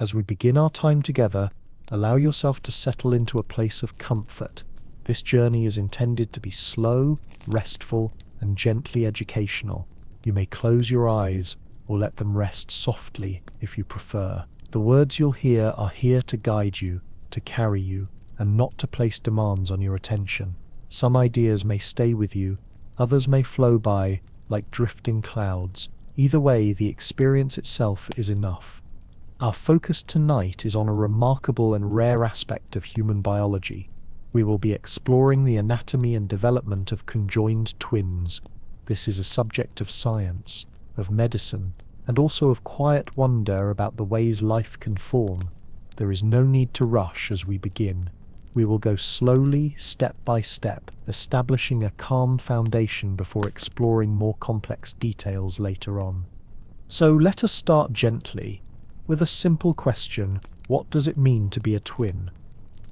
As we begin our time together, allow yourself to settle into a place of comfort. This journey is intended to be slow, restful, and gently educational. You may close your eyes or let them rest softly if you prefer. The words you'll hear are here to guide you, to carry you, and not to place demands on your attention. Some ideas may stay with you, others may flow by like drifting clouds. Either way, the experience itself is enough. Our focus tonight is on a remarkable and rare aspect of human biology. We will be exploring the anatomy and development of conjoined twins. This is a subject of science, of medicine, and also of quiet wonder about the ways life can form. There is no need to rush as we begin. We will go slowly, step by step, establishing a calm foundation before exploring more complex details later on. So let us start gently, with a simple question: what does it mean to be a twin?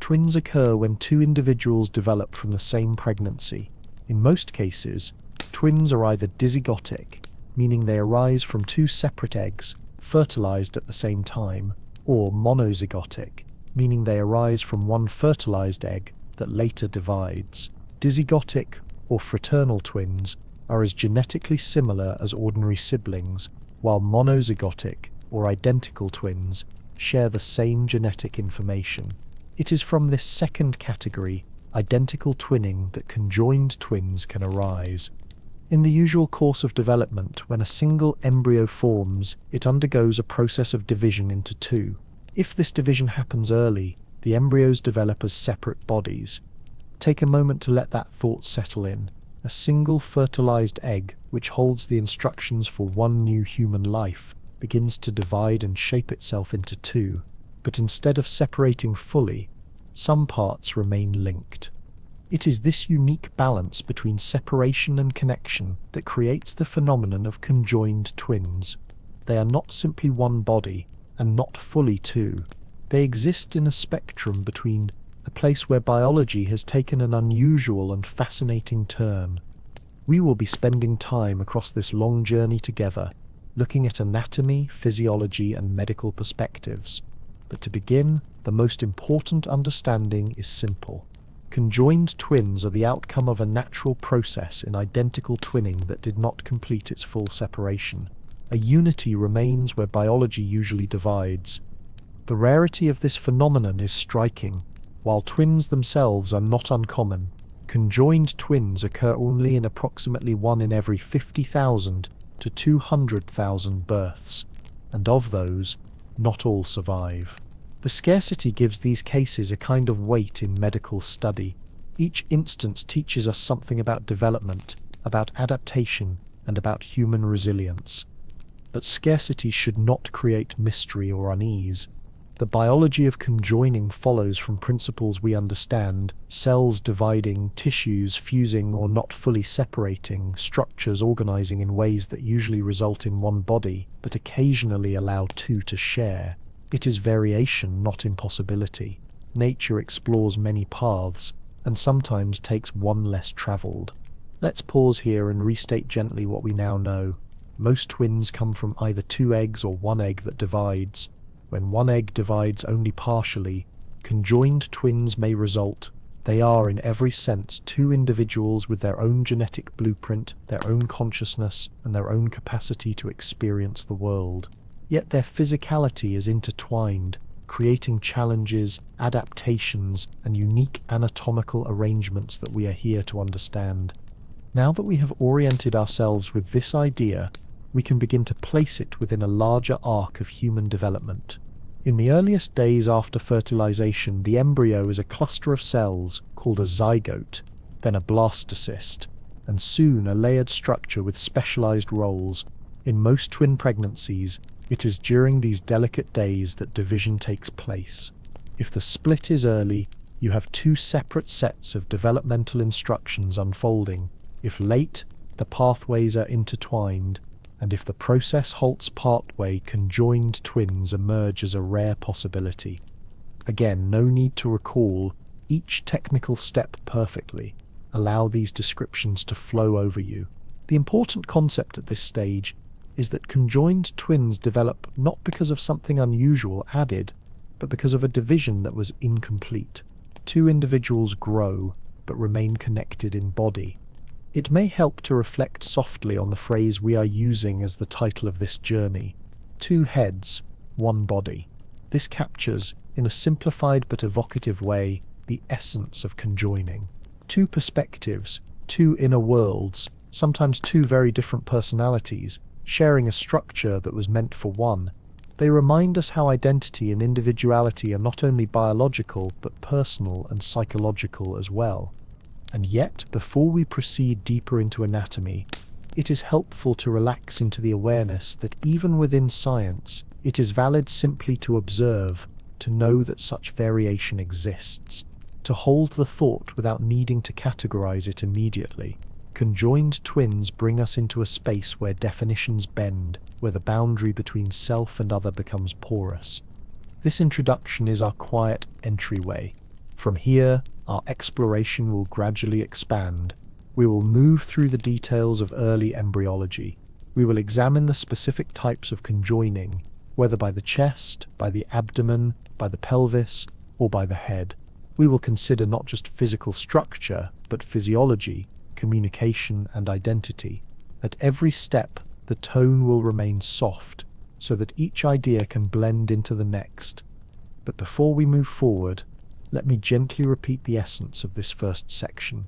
Twins occur when two individuals develop from the same pregnancy. In most cases, twins are either dizygotic, meaning they arise from two separate eggs, fertilized at the same time, or monozygotic, meaning they arise from one fertilized egg that later divides. Dizygotic, or fraternal twins, are as genetically similar as ordinary siblings, while monozygotic, or identical twins, share the same genetic information. It is from this second category, identical twinning, that conjoined twins can arise. In the usual course of development, when a single embryo forms, it undergoes a process of division into two. If this division happens early, the embryos develop as separate bodies. Take a moment to let that thought settle in. A single fertilized egg, which holds the instructions for one new human life, begins to divide and shape itself into two. But instead of separating fully, some parts remain linked. It is this unique balance between separation and connection that creates the phenomenon of conjoined twins. They are not simply one body, and not fully two. They exist in a spectrum between, a place where biology has taken an unusual and fascinating turn. We will be spending time across this long journey together, looking at anatomy, physiology, and medical perspectives. But to begin, the most important understanding is simple. Conjoined twins are the outcome of a natural process in identical twinning that did not complete its full separation. A unity remains where biology usually divides. The rarity of this phenomenon is striking. While twins themselves are not uncommon, conjoined twins occur only in approximately 1 in every 50,000 to 200,000 births, and of those, not all survive. The scarcity gives these cases a kind of weight in medical study. Each instance teaches us something about development, about adaptation, and about human resilience. But scarcity should not create mystery or unease. The biology of conjoining follows from principles we understand: cells dividing, tissues fusing or not fully separating, structures organizing in ways that usually result in one body, but occasionally allow two to share. It is variation, not impossibility. Nature explores many paths, and sometimes takes one less traveled. Let's pause here and restate gently what we now know. Most twins come from either two eggs or one egg that divides. When one egg divides only partially, conjoined twins may result. They are, in every sense, two individuals with their own genetic blueprint, their own consciousness, and their own capacity to experience the world. Yet their physicality is intertwined, creating challenges, adaptations, and unique anatomical arrangements that we are here to understand. Now that we have oriented ourselves with this idea, we can begin to place it within a larger arc of human development. In the earliest days after fertilization, the embryo is a cluster of cells called a zygote, then a blastocyst, and soon a layered structure with specialized roles. In most twin pregnancies, it is during these delicate days that division takes place. If the split is early, you have two separate sets of developmental instructions unfolding. If late, the pathways are intertwined, and if the process halts partway, conjoined twins emerge as a rare possibility. Again, no need to recall each technical step perfectly. Allow these descriptions to flow over you. The important concept at this stage is that conjoined twins develop not because of something unusual added, but because of a division that was incomplete. Two individuals grow, but remain connected in body. It may help to reflect softly on the phrase we are using as the title of this journey: two heads, one body. This captures, in a simplified but evocative way, the essence of conjoining. Two perspectives, two inner worlds, sometimes two very different personalities, sharing a structure that was meant for one. They remind us how identity and individuality are not only biological, but personal and psychological as well. And yet, before we proceed deeper into anatomy, it is helpful to relax into the awareness that even within science, it is valid simply to observe, to know that such variation exists, to hold the thought without needing to categorize it immediately. Conjoined twins bring us into a space where definitions bend, where the boundary between self and other becomes porous. This introduction is our quiet entryway. From here, our exploration will gradually expand. We will move through the details of early embryology. We will examine the specific types of conjoining, whether by the chest, by the abdomen, by the pelvis, or by the head. We will consider not just physical structure, but physiology, communication, and identity. At every step, the tone will remain soft, so that each idea can blend into the next. But before we move forward, let me gently repeat the essence of this first section,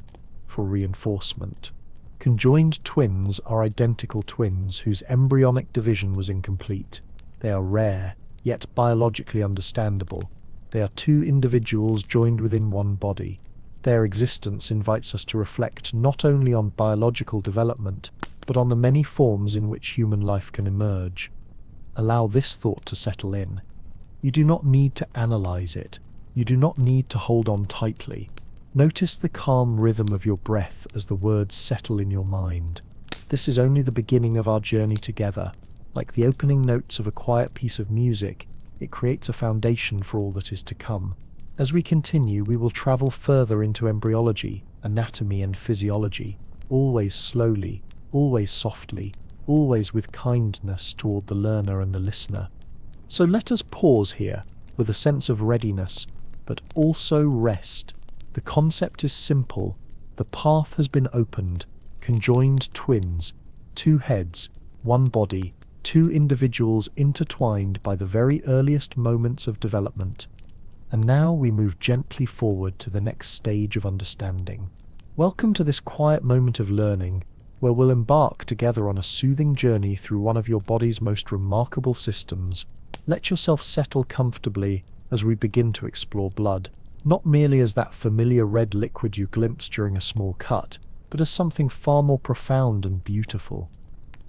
for reinforcement. Conjoined twins are identical twins whose embryonic division was incomplete. They are rare, yet biologically understandable. They are two individuals joined within one body. Their existence invites us to reflect not only on biological development, but on the many forms in which human life can emerge. Allow this thought to settle in. You do not need to analyze it. You do not need to hold on tightly. Notice the calm rhythm of your breath as the words settle in your mind. This is only the beginning of our journey together. Like the opening notes of a quiet piece of music, it creates a foundation for all that is to come. As we continue, we will travel further into embryology, anatomy, and physiology, always slowly, always softly, always with kindness toward the learner and the listener. So let us pause here, with a sense of readiness, but also rest. The concept is simple. The path has been opened. Conjoined twins, two heads, one body, two individuals intertwined by the very earliest moments of development. And now we move gently forward to the next stage of understanding. Welcome to this quiet moment of learning, where we'll embark together on a soothing journey through one of your body's most remarkable systems. Let yourself settle comfortably as we begin to explore blood, not merely as that familiar red liquid you glimpse during a small cut, but as something far more profound and beautiful.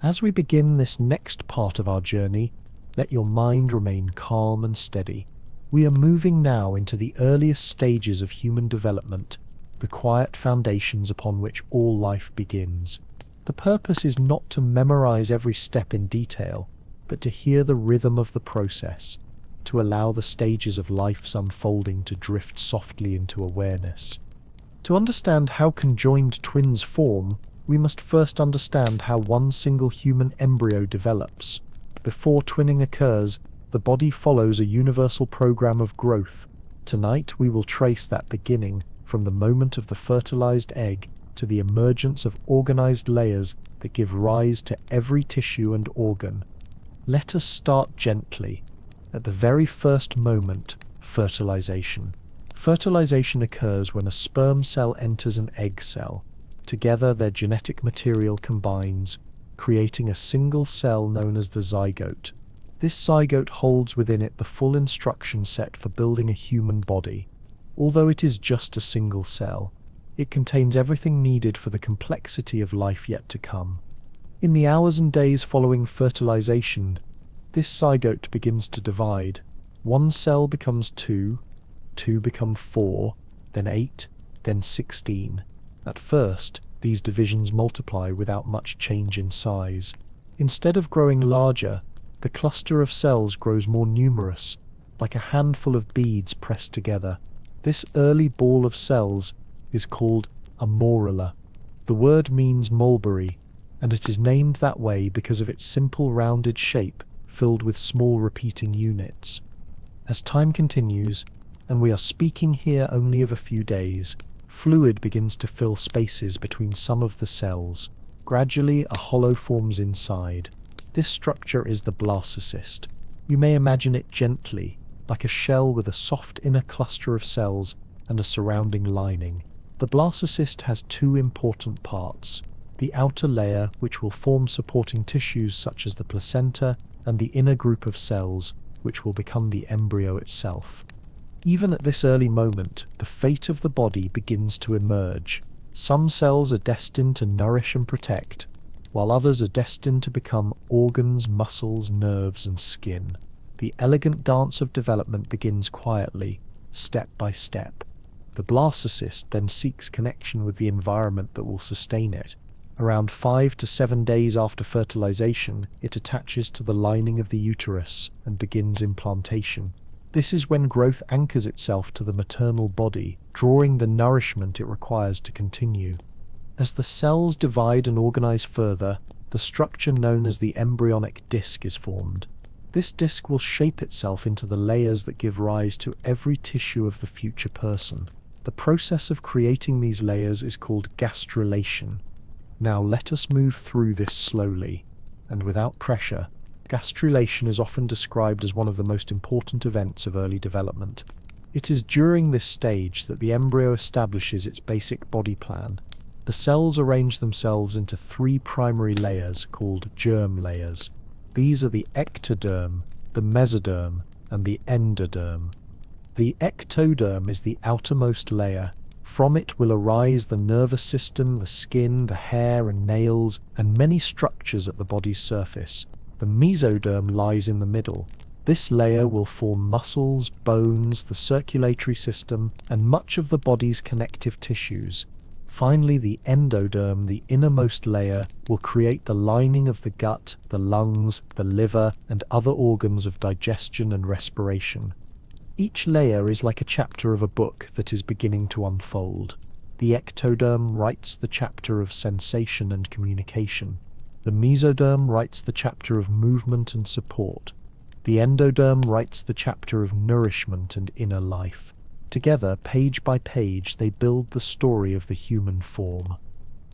As we begin this next part of our journey, let your mind remain calm and steady. We are moving now into the earliest stages of human development, the quiet foundations upon which all life begins. The purpose is not to memorize every step in detail, but to hear the rhythm of the process, to allow the stages of life's unfolding to drift softly into awareness. To understand how conjoined twins form, we must first understand how one single human embryo develops. Before twinning occurs, the body follows a universal program of growth. Tonight we will trace that beginning from the moment of the fertilized egg to the emergence of organized layers that give rise to every tissue and organ. Let us start gently. At the very first moment, fertilization. Fertilization occurs when a sperm cell enters an egg cell. Together their genetic material combines, creating a single cell known as the zygote. This zygote holds within it the full instruction set for building a human body. Although it is just a single cell, it contains everything needed for the complexity of life yet to come. In the hours and days following fertilization, this zygote begins to divide. One cell becomes two become 4, then 8, then 16. At first, these divisions multiply without much change in size. Instead of growing larger, the cluster of cells grows more numerous, like a handful of beads pressed together. This early ball of cells is called a morula. The word means mulberry, and it is named that way because of its simple rounded shape filled with small repeating units. As time continues, and we are speaking here only of a few days, fluid begins to fill spaces between some of the cells. Gradually, a hollow forms inside. This structure is the blastocyst. You may imagine it gently, like a shell with a soft inner cluster of cells and a surrounding lining. The blastocyst has two important parts: the outer layer, which will form supporting tissues such as the placenta, and the inner group of cells, which will become the embryo itself. Even at this early moment, the fate of the body begins to emerge. Some cells are destined to nourish and protect, while others are destined to become organs, muscles, nerves, and skin. The elegant dance of development begins quietly, step by step. The blastocyst then seeks connection with the environment that will sustain it. Around 5 to 7 days after fertilization, it attaches to the lining of the uterus and begins implantation. This is when growth anchors itself to the maternal body, drawing the nourishment it requires to continue. As the cells divide and organize further, the structure known as the embryonic disc is formed. This disc will shape itself into the layers that give rise to every tissue of the future person. The process of creating these layers is called gastrulation. Now let us move through this slowly, and without pressure. Gastrulation is often described as one of the most important events of early development. It is during this stage that the embryo establishes its basic body plan. The cells arrange themselves into 3 primary layers called germ layers. These are the ectoderm, the mesoderm, and the endoderm. The ectoderm is the outermost layer. From it will arise the nervous system, the skin, the hair and nails, and many structures at the body's surface. The mesoderm lies in the middle. This layer will form muscles, bones, the circulatory system, and much of the body's connective tissues. Finally, the endoderm, the innermost layer, will create the lining of the gut, the lungs, the liver, and other organs of digestion and respiration. Each layer is like a chapter of a book that is beginning to unfold. The ectoderm writes the chapter of sensation and communication. The mesoderm writes the chapter of movement and support. The endoderm writes the chapter of nourishment and inner life. Together, page by page, they build the story of the human form.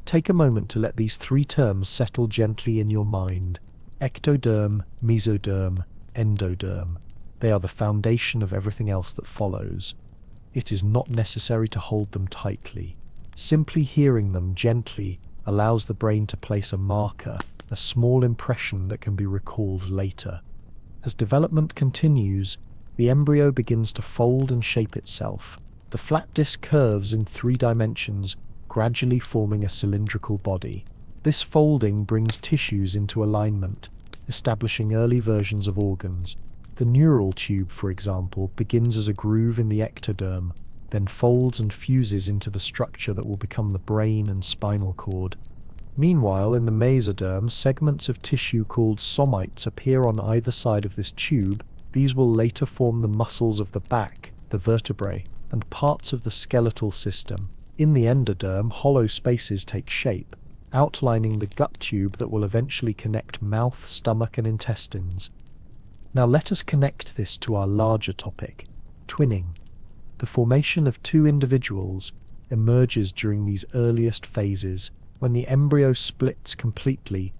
Take a moment to let these 3 terms settle gently in your mind. Ectoderm, mesoderm, endoderm. They are the foundation of everything else that follows. It is not necessary to hold them tightly. Simply hearing them gently allows the brain to place a marker, a small impression that can be recalled later. As development continues, the embryo begins to fold and shape itself. The flat disc curves in 3 dimensions, gradually forming a cylindrical body. This folding brings tissues into alignment, establishing early versions of organs. The neural tube, for example, begins as a groove in the ectoderm, then folds and fuses into the structure that will become the brain and spinal cord. Meanwhile, in the mesoderm, segments of tissue called somites appear on either side of this tube. These will later form the muscles of the back, the vertebrae, and parts of the skeletal system. In the endoderm, hollow spaces take shape, outlining the gut tube that will eventually connect mouth, stomach, and intestines. Now let us connect this to our larger topic, twinning. The formation of 2 individuals emerges during these earliest phases. When the embryo splits completely,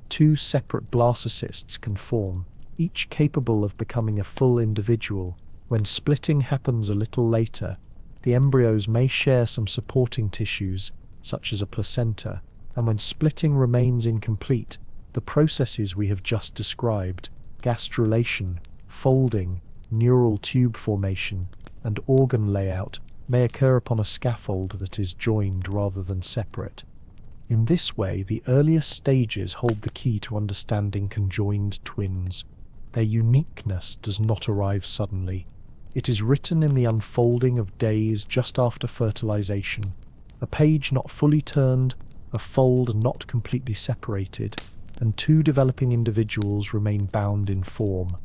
2 separate blastocysts can form, each capable of becoming a full individual. When splitting happens a little later, the embryos may share some supporting tissues, such as a placenta, and when splitting remains incomplete, the processes we have just described, gastrulation, folding, neural tube formation, and organ layout, may occur upon a scaffold that is joined rather than separate. In this way, the earliest stages hold the key to understanding conjoined twins. Their uniqueness does not arrive suddenly. It is written in the unfolding of days just after fertilization, a page not fully turned, a fold not completely separated, and 2 developing individuals remain bound in form.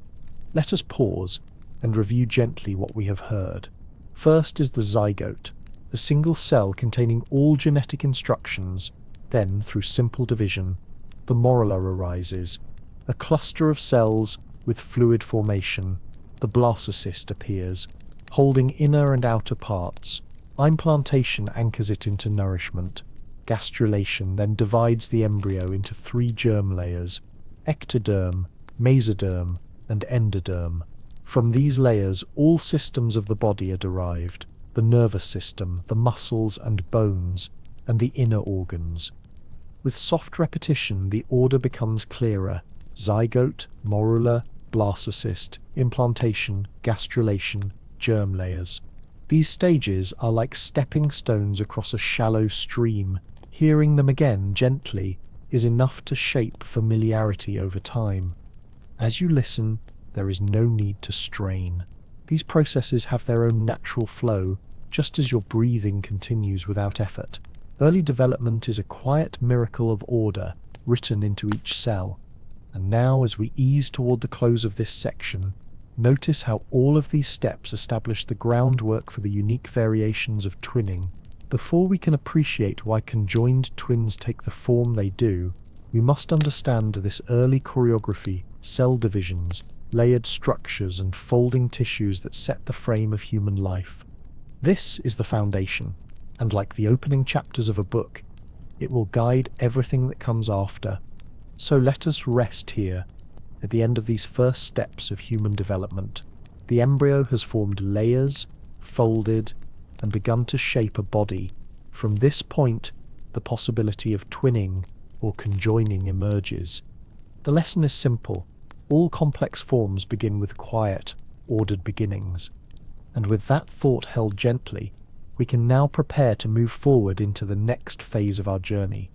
Let us pause and review gently what we have heard. First is the zygote, the single cell containing all genetic instructions. Then, through simple division, the morula arises, a cluster of cells with fluid formation. The blastocyst appears, holding inner and outer parts. Implantation anchors it into nourishment. Gastrulation then divides the embryo into three germ layers: ectoderm, mesoderm, and endoderm. From these layers, all systems of the body are derived: the nervous system, the muscles and bones, and the inner organs. With soft repetition, the order becomes clearer: zygote, morula, blastocyst, implantation, gastrulation, germ layers. These stages are like stepping stones across a shallow stream. Hearing them again gently is enough to shape familiarity over time. As you listen, there is no need to strain. These processes have their own natural flow, just as your breathing continues without effort. Early development is a quiet miracle of order written into each cell. And now, as we ease toward the close of this section, notice how all of these steps establish the groundwork for the unique variations of twinning. Before we can appreciate why conjoined twins take the form they do, we must understand this early choreography: cell divisions, layered structures, and folding tissues that set the frame of human life. This is the foundation, and like the opening chapters of a book, it will guide everything that comes after. So let us rest here, at the end of these first steps of human development. The embryo has formed layers, folded, and begun to shape a body. From this point, the possibility of twinning or conjoining emerges. The lesson is simple: all complex forms begin with quiet, ordered beginnings. And with that thought held gently, we can now prepare to move forward into the next phase of our journey.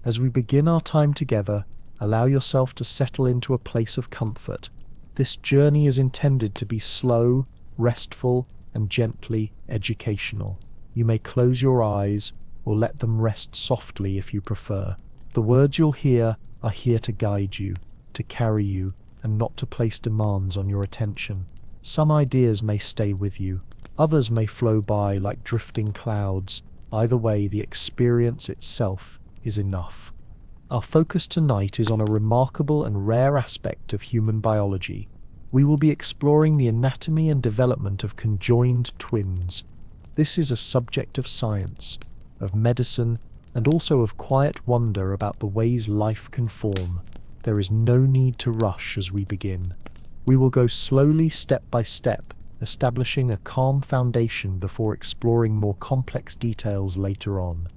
As we begin our time together, allow yourself to settle into a place of comfort. This journey is intended to be slow, restful, and gently educational. You may close your eyes or let them rest softly if you prefer. The words you'll hear are here to guide you, to carry you, and not to place demands on your attention. Some ideas may stay with you, others may flow by like drifting clouds. Either way, the experience itself is enough. Our focus tonight is on a remarkable and rare aspect of human biology. We will be exploring the anatomy and development of conjoined twins. This is a subject of science, of medicine, and also of quiet wonder about the ways life can form. There is no need to rush as we begin. We will go slowly, step by step, establishing a calm foundation before exploring more complex details later on.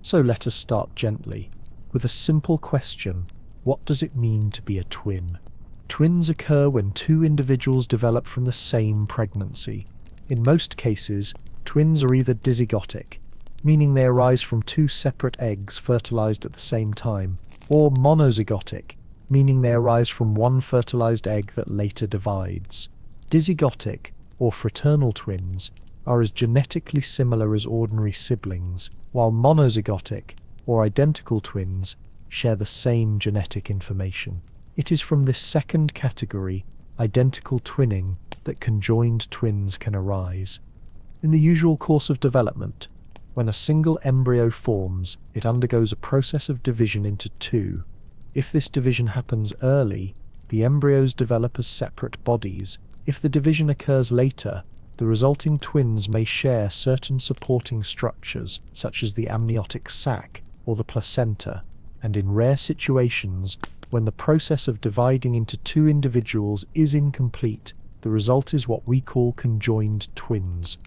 So let us start gently, with a simple question: what does it mean to be a twin? Twins occur when two individuals develop from the same pregnancy. In most cases, twins are either dizygotic, meaning they arise from two separate eggs fertilized at the same time, or monozygotic, meaning they arise from one fertilized egg that later divides. Dizygotic, or fraternal twins, are as genetically similar as ordinary siblings, while monozygotic, or identical twins, share the same genetic information. It is from this second category, identical twinning, that conjoined twins can arise. In the usual course of development, when a single embryo forms, it undergoes a process of division into two. If this division happens early, the embryos develop as separate bodies. If the division occurs later, the resulting twins may share certain supporting structures, such as the amniotic sac or the placenta, and in rare situations, when the process of dividing into two individuals is incomplete, the result is what we call conjoined twins.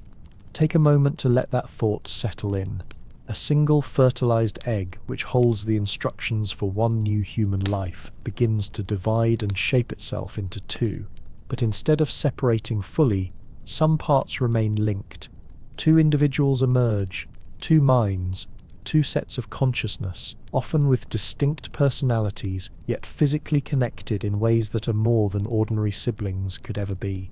Take a moment to let that thought settle in. A single fertilized egg, which holds the instructions for one new human life, begins to divide and shape itself into two. But instead of separating fully, some parts remain linked. Two individuals emerge, two minds, two sets of consciousness, often with distinct personalities, yet physically connected in ways that are more than ordinary siblings could ever be.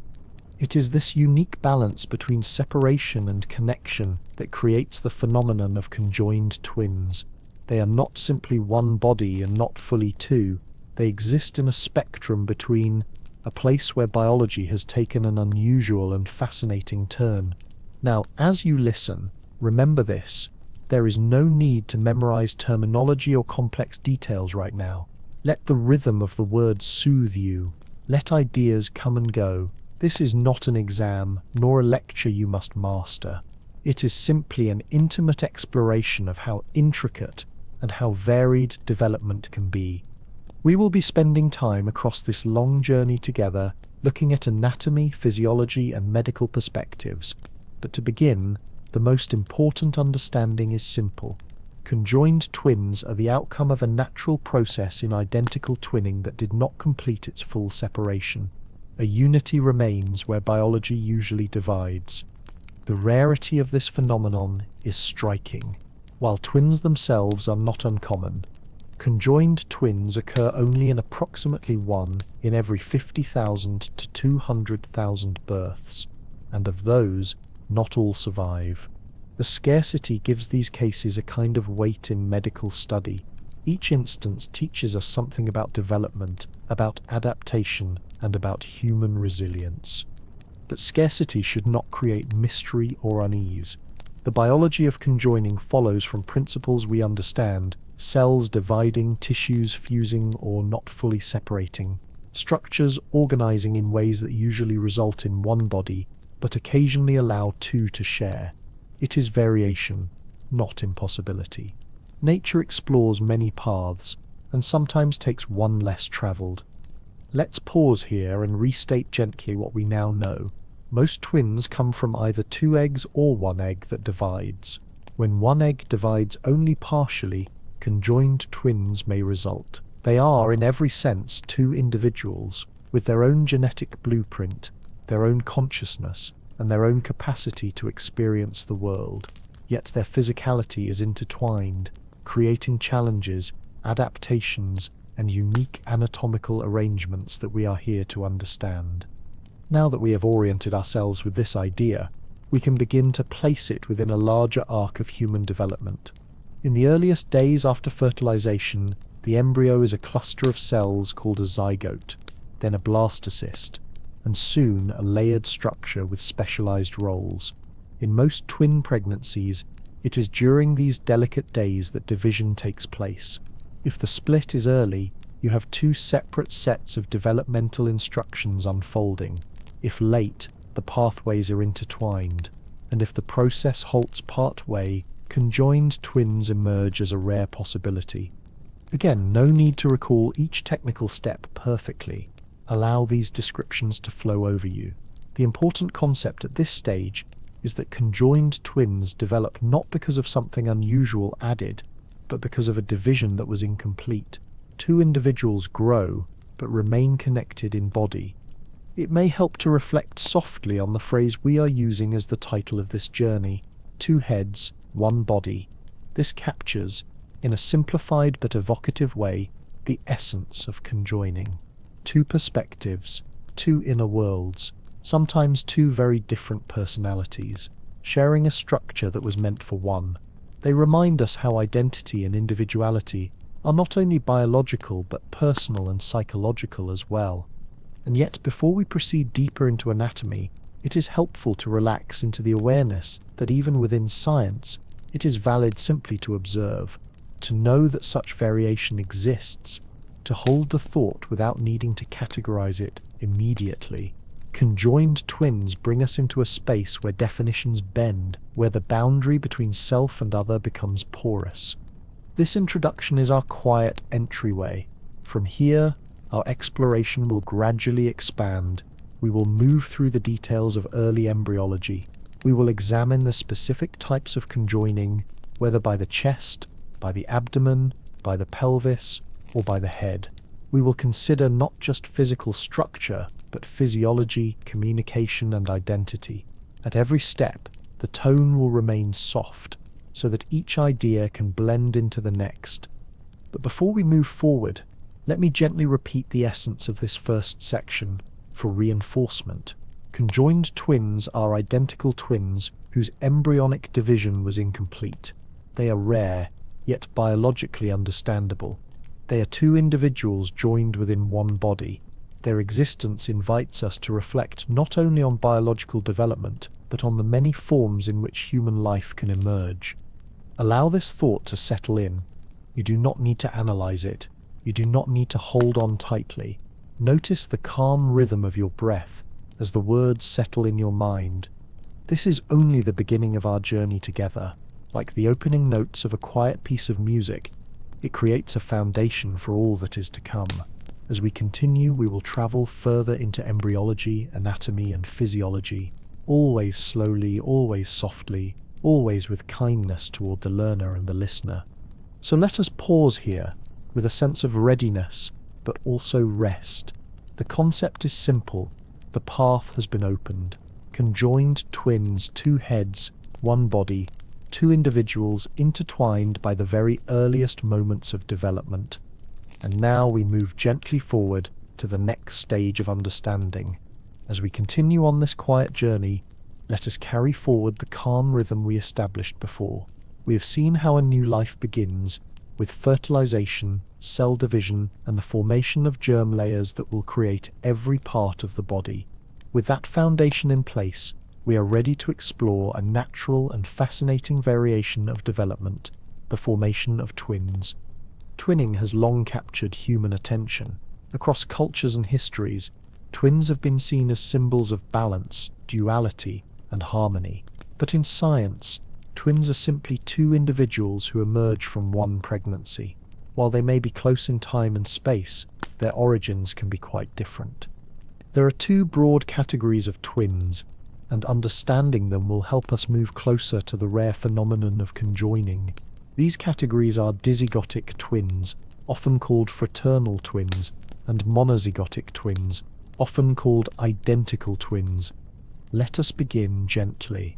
It is this unique balance between separation and connection that creates the phenomenon of conjoined twins. They are not simply one body and not fully two. They exist in a spectrum between, a place where biology has taken an unusual and fascinating turn. Now, as you listen, remember this: There is no need to memorize terminology or complex details right now. Let the rhythm of the words soothe you. Let ideas come and go. This is not an exam, nor a lecture you must master. It is simply an intimate exploration of how intricate and how varied development can be. We will be spending time across this long journey together, looking at anatomy, physiology, and medical perspectives. But to begin, the most important understanding is simple. Conjoined twins are the outcome of a natural process in identical twinning that did not complete its full separation. A unity remains where biology usually divides. The rarity of this phenomenon is striking. While twins themselves are not uncommon, conjoined twins occur only in approximately 1 in every 50,000 to 200,000 births, and of those, not all survive. The scarcity gives these cases a kind of weight in medical study. Each instance teaches us something about development, about adaptation, and about human resilience. But scarcity should not create mystery or unease. The biology of conjoining follows from principles we understand: cells dividing, tissues fusing or not fully separating, structures organizing in ways that usually result in one body, but occasionally allow two to share. It is variation, not impossibility. Nature explores many paths, and sometimes takes one less traveled. Let's pause here and restate gently what we now know. Most twins come from either 2 eggs or 1 egg that divides. When 1 egg divides only partially, conjoined twins may result. They are, in every sense, 2 individuals, with their own genetic blueprint, their own consciousness, and their own capacity to experience the world. Yet their physicality is intertwined, creating challenges, adaptations, and unique anatomical arrangements that we are here to understand. Now that we have oriented ourselves with this idea, we can begin to place it within a larger arc of human development. In the earliest days after fertilization, the embryo is a cluster of cells called a zygote, then a blastocyst, and soon a layered structure with specialized roles. In most twin pregnancies, it is during these delicate days that division takes place. If the split is early, you have 2 separate sets of developmental instructions unfolding. If late, the pathways are intertwined, and if the process halts part-way, conjoined twins emerge as a rare possibility. Again, no need to recall each technical step perfectly. Allow these descriptions to flow over you. The important concept at this stage is that conjoined twins develop not because of something unusual added, but because of a division that was incomplete. 2 individuals grow, but remain connected in body. It may help to reflect softly on the phrase we are using as the title of this journey: 2 heads, 1 body. This captures, in a simplified but evocative way, the essence of conjoining. 2 perspectives, 2 inner worlds, sometimes 2 very different personalities, sharing a structure that was meant for one. They remind us how identity and individuality are not only biological but personal and psychological as well. And yet, before we proceed deeper into anatomy, it is helpful to relax into the awareness that even within science, it is valid simply to observe, to know that such variation exists, to hold the thought without needing to categorize it immediately. Conjoined twins bring us into a space where definitions bend, where the boundary between self and other becomes porous. This introduction is our quiet entryway. From here, our exploration will gradually expand. We will move through the details of early embryology. We will examine the specific types of conjoining, whether by the chest, by the abdomen, by the pelvis, or by the head. We will consider not just physical structure, but physiology, communication, and identity. At every step, the tone will remain soft, so that each idea can blend into the next. But before we move forward, let me gently repeat the essence of this first section for reinforcement. Conjoined twins are identical twins whose embryonic division was incomplete. They are rare, yet biologically understandable. They are 2 individuals joined within one body. Their existence invites us to reflect not only on biological development, but on the many forms in which human life can emerge. Allow this thought to settle in. You do not need to analyze it. You do not need to hold on tightly. Notice the calm rhythm of your breath as the words settle in your mind. This is only the beginning of our journey together. Like the opening notes of a quiet piece of music, it creates a foundation for all that is to come. As we continue, we will travel further into embryology, anatomy, and physiology, always slowly, always softly, always with kindness toward the learner and the listener. So let us pause here, with a sense of readiness, but also rest. The concept is simple. The path has been opened. Conjoined twins, two heads, one body, two individuals intertwined by the very earliest moments of development. And now we move gently forward to the next stage of understanding. As we continue on this quiet journey, let us carry forward the calm rhythm we established before. We have seen how a new life begins, with fertilization, cell division, and the formation of germ layers that will create every part of the body. With that foundation in place, we are ready to explore a natural and fascinating variation of development, the formation of twins. Twinning has long captured human attention. Across cultures and histories, twins have been seen as symbols of balance, duality, and harmony. But in science, twins are simply two individuals who emerge from one pregnancy. While they may be close in time and space, their origins can be quite different. There are two broad categories of twins, and understanding them will help us move closer to the rare phenomenon of conjoining. These categories are dizygotic twins, often called fraternal twins, and monozygotic twins, often called identical twins. Let us begin gently.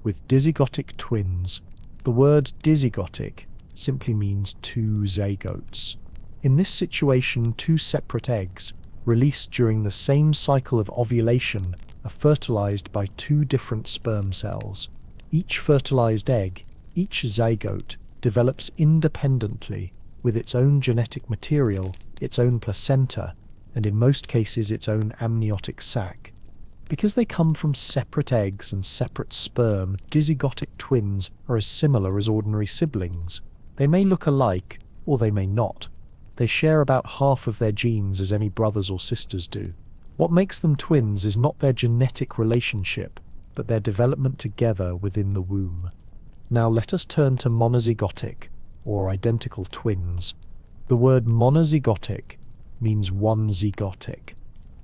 With dizygotic twins, the word dizygotic simply means two zygotes. In this situation, two separate eggs, released during the same cycle of ovulation, are fertilized by two different sperm cells. Each fertilized egg, each zygote, develops independently with its own genetic material, its own placenta, and in most cases its own amniotic sac. Because they come from separate eggs and separate sperm, dizygotic twins are as similar as ordinary siblings. They may look alike, or they may not. They share about half of their genes as any brothers or sisters do. What makes them twins is not their genetic relationship, but their development together within the womb. Now let us turn to monozygotic, or identical twins. The word monozygotic means one zygotic.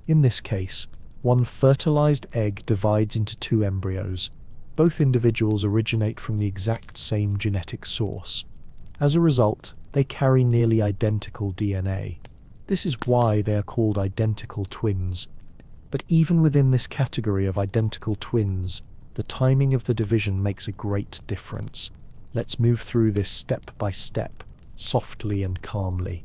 In this case, one fertilized egg divides into two embryos. Both individuals originate from the exact same genetic source. As a result, they carry nearly identical DNA. This is why they are called identical twins. But even within this category of identical twins, the timing of the division makes a great difference. Let's move through this step by step, softly and calmly.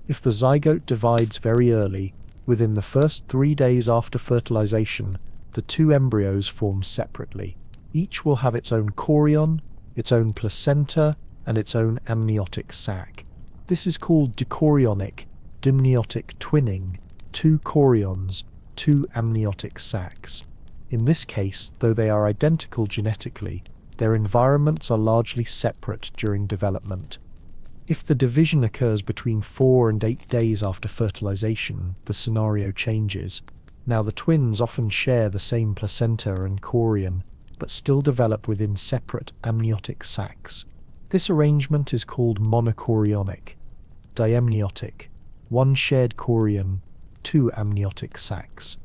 If the zygote divides very early, within the first 3 days after fertilization, the two embryos form separately. Each will have its own chorion, its own placenta, and its own amniotic sac. This is called dichorionic, dimniotic twinning, two chorions, two amniotic sacs. In this case, though they are identical genetically, their environments are largely separate during development. If the division occurs between 4 and 8 days after fertilization, the scenario changes. Now the twins often share the same placenta and chorion, but still develop within separate amniotic sacs. This arrangement is called monochorionic, diamniotic, one shared chorion, two amniotic sacs.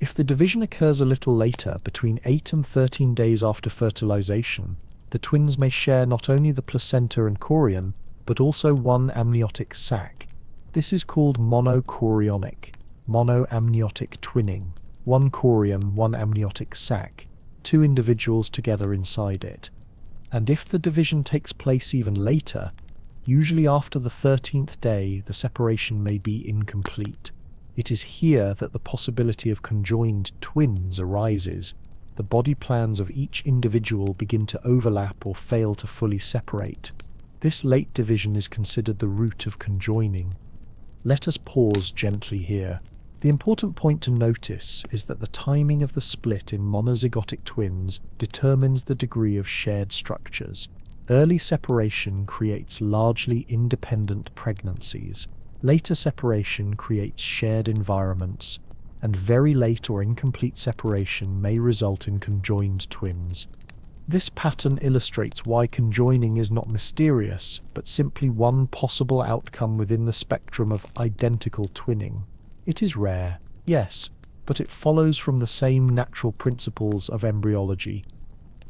If the division occurs a little later, between 8 and 13 days after fertilization, the twins may share not only the placenta and chorion, but also one amniotic sac. This is called monochorionic, monoamniotic twinning, one chorion, one amniotic sac, two individuals together inside it. And if the division takes place even later, usually after the 13th day, the separation may be incomplete. It is here that the possibility of conjoined twins arises. The body plans of each individual begin to overlap or fail to fully separate. This late division is considered the root of conjoining. Let us pause gently here. The important point to notice is that the timing of the split in monozygotic twins determines the degree of shared structures. Early separation creates largely independent pregnancies. Later separation creates shared environments, and very late or incomplete separation may result in conjoined twins. This pattern illustrates why conjoining is not mysterious, but simply one possible outcome within the spectrum of identical twinning. It is rare, yes, but it follows from the same natural principles of embryology.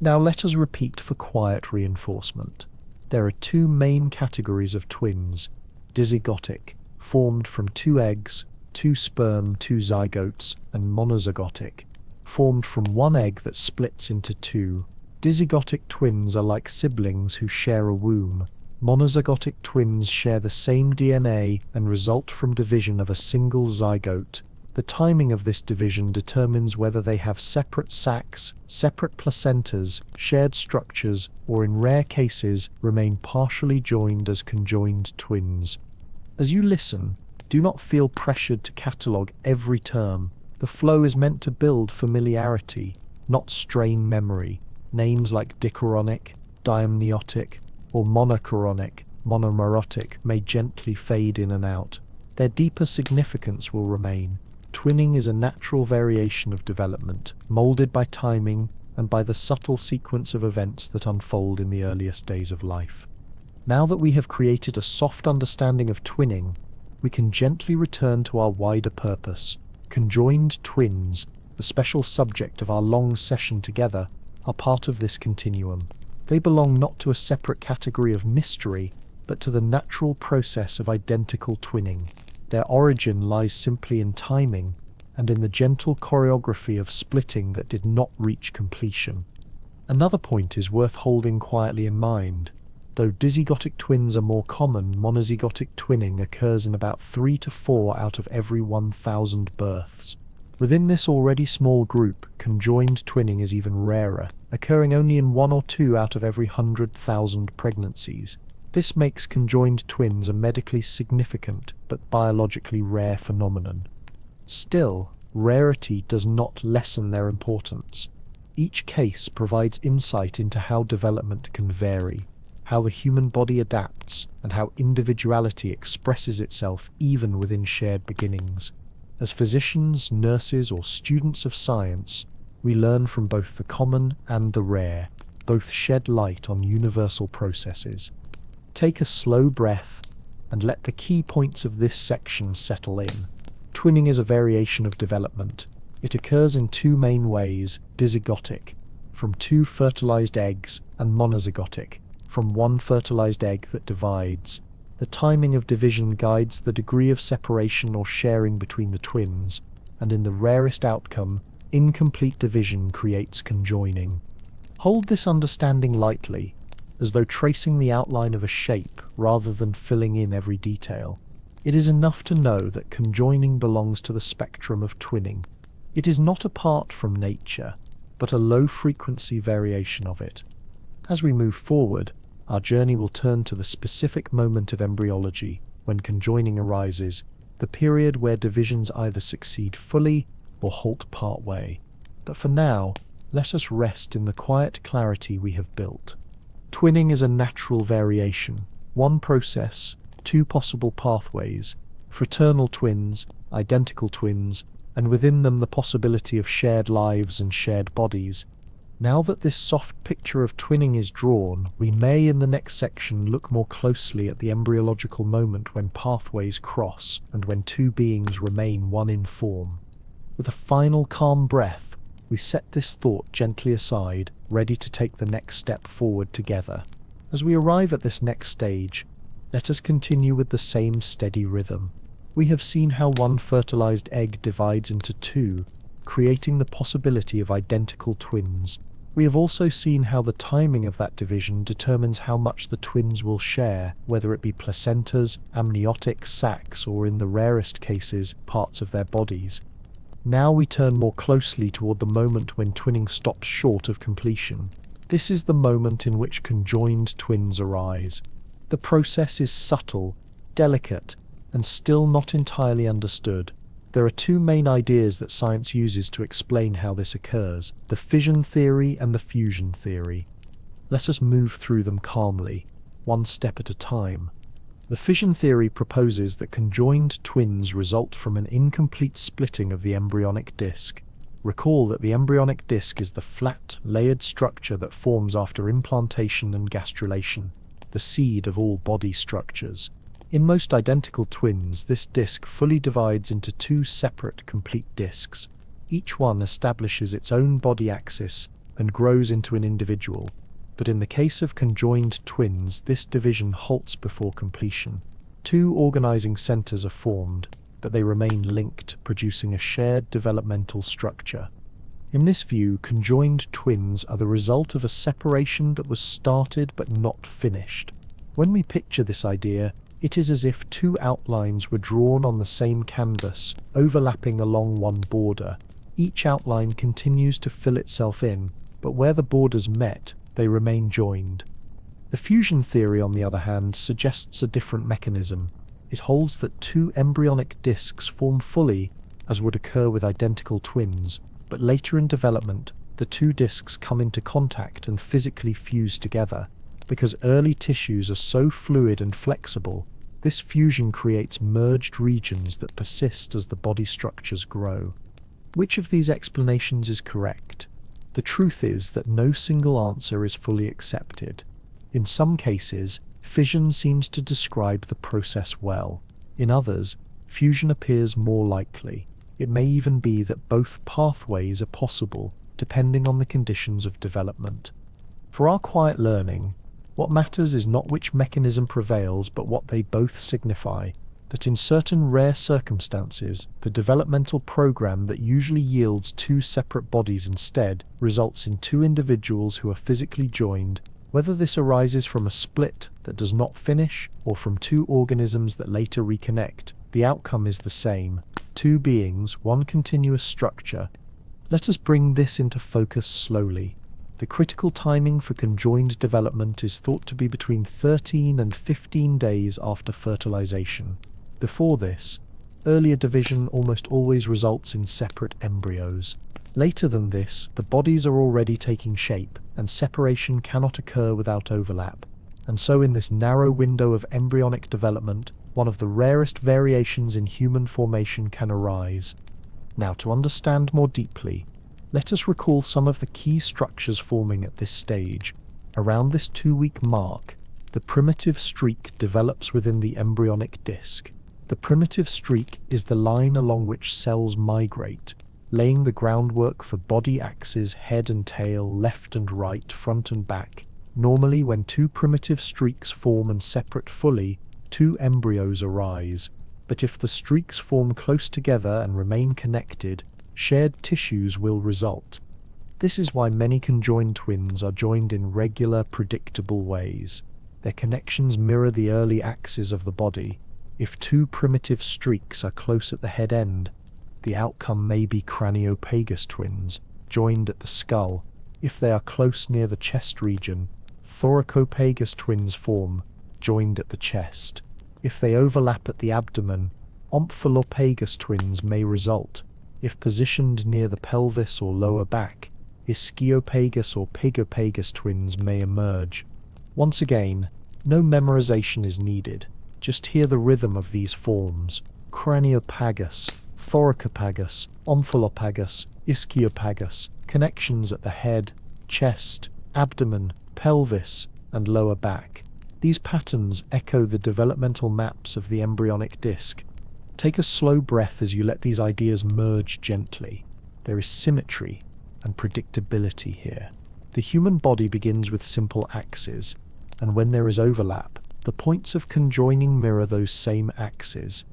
Now let us repeat for quiet reinforcement. There are two main categories of twins: dizygotic, formed from two eggs, two sperm, two zygotes, and monozygotic, formed from one egg that splits into two. Dizygotic twins are like siblings who share a womb. Monozygotic twins share the same DNA and result from division of a single zygote. The timing of this division determines whether they have separate sacs, separate placentas, shared structures, or in rare cases remain partially joined as conjoined twins. As you listen, do not feel pressured to catalogue every term. The flow is meant to build familiarity, not strain memory. Names like dichoronic, diamniotic, or monochoronic, monomerotic may gently fade in and out. Their deeper significance will remain. Twinning is a natural variation of development, molded by timing and by the subtle sequence of events that unfold in the earliest days of life. Now that we have created a soft understanding of twinning, we can gently return to our wider purpose. Conjoined twins, the special subject of our long session together, are part of this continuum. They belong not to a separate category of mystery, but to the natural process of identical twinning. Their origin lies simply in timing and in the gentle choreography of splitting that did not reach completion. Another point is worth holding quietly in mind. Though dizygotic twins are more common, monozygotic twinning occurs in about 3 to 4 out of every 1,000 births. Within this already small group, conjoined twinning is even rarer, occurring only in 1 or 2 out of every 100,000 pregnancies. This makes conjoined twins a medically significant but biologically rare phenomenon. Still, rarity does not lessen their importance. Each case provides insight into how development can vary, how the human body adapts, and how individuality expresses itself even within shared beginnings. As physicians, nurses, or students of science, we learn from both the common and the rare. Both shed light on universal processes. Take a slow breath and let the key points of this section settle in. Twinning is a variation of development. It occurs in two main ways: dizygotic, from two fertilized eggs, and monozygotic, from one fertilized egg that divides. The timing of division guides the degree of separation or sharing between the twins, and in the rarest outcome, incomplete division creates conjoining. Hold this understanding lightly, as though tracing the outline of a shape rather than filling in every detail. It is enough to know that conjoining belongs to the spectrum of twinning. It is not apart from nature, but a low-frequency variation of it. As we move forward, our journey will turn to the specific moment of embryology, when conjoining arises, the period where divisions either succeed fully or halt partway. But for now, let us rest in the quiet clarity we have built. Twinning is a natural variation, one process, two possible pathways, fraternal twins, identical twins, and within them the possibility of shared lives and shared bodies. Now that this soft picture of twinning is drawn, we may in the next section look more closely at the embryological moment when pathways cross and when two beings remain one in form. With a final calm breath, we set this thought gently aside, ready to take the next step forward together. As we arrive at this next stage, let us continue with the same steady rhythm. We have seen how one fertilized egg divides into two, creating the possibility of identical twins. We have also seen how the timing of that division determines how much the twins will share, whether it be placentas, amniotic sacs, or in the rarest cases, parts of their bodies. Now we turn more closely toward the moment when twinning stops short of completion. This is the moment in which conjoined twins arise. The process is subtle, delicate, and still not entirely understood. There are two main ideas that science uses to explain how this occurs: the fission theory and the fusion theory. Let us move through them calmly, one step at a time. The fission theory proposes that conjoined twins result from an incomplete splitting of the embryonic disc. Recall that the embryonic disc is the flat, layered structure that forms after implantation and gastrulation, the seed of all body structures. In most identical twins, this disc fully divides into two separate, complete discs. Each one establishes its own body axis and grows into an individual. But in the case of conjoined twins, this division halts before completion. Two organizing centers are formed, but they remain linked, producing a shared developmental structure. In this view, conjoined twins are the result of a separation that was started but not finished. When we picture this idea, it is as if two outlines were drawn on the same canvas, overlapping along one border. Each outline continues to fill itself in, but where the borders met, they remain joined. The fusion theory, on the other hand, suggests a different mechanism. It holds that two embryonic discs form fully, as would occur with identical twins, but later in development, the two discs come into contact and physically fuse together. Because early tissues are so fluid and flexible, this fusion creates merged regions that persist as the body structures grow. Which of these explanations is correct? The truth is that no single answer is fully accepted. In some cases, fission seems to describe the process well. In others, fusion appears more likely. It may even be that both pathways are possible, depending on the conditions of development. For our quiet learning, what matters is not which mechanism prevails, but what they both signify. That in certain rare circumstances, the developmental program that usually yields two separate bodies instead results in two individuals who are physically joined, whether this arises from a split that does not finish or from two organisms that later reconnect. The outcome is the same: two beings, one continuous structure. Let us bring this into focus slowly. The critical timing for conjoined development is thought to be between 13 and 15 days after fertilization. Before this, earlier division almost always results in separate embryos. Later than this, the bodies are already taking shape, and separation cannot occur without overlap. And so in this narrow window of embryonic development, one of the rarest variations in human formation can arise. Now, to understand more deeply, let us recall some of the key structures forming at this stage. Around this 2-week mark, the primitive streak develops within the embryonic disc. The primitive streak is the line along which cells migrate, laying the groundwork for body axes, head and tail, left and right, front and back. Normally, when two primitive streaks form and separate fully, two embryos arise. But if the streaks form close together and remain connected, shared tissues will result. This is why many conjoined twins are joined in regular, predictable ways. Their connections mirror the early axes of the body. If two primitive streaks are close at the head end, the outcome may be craniopagus twins, joined at the skull. If they are close near the chest region, thoracopagus twins form, joined at the chest. If they overlap at the abdomen, omphalopagus twins may result. If positioned near the pelvis or lower back, ischiopagus or pygopagus twins may emerge. Once again, no memorization is needed. Just hear the rhythm of these forms: craniopagus, thoracopagus, omphalopagus, ischiopagus, connections at the head, chest, abdomen, pelvis, and lower back. These patterns echo the developmental maps of the embryonic disc. Take a slow breath as you let these ideas merge gently. There is symmetry and predictability here. The human body begins with simple axes, and when there is overlap, the points of conjoining mirror those same axes.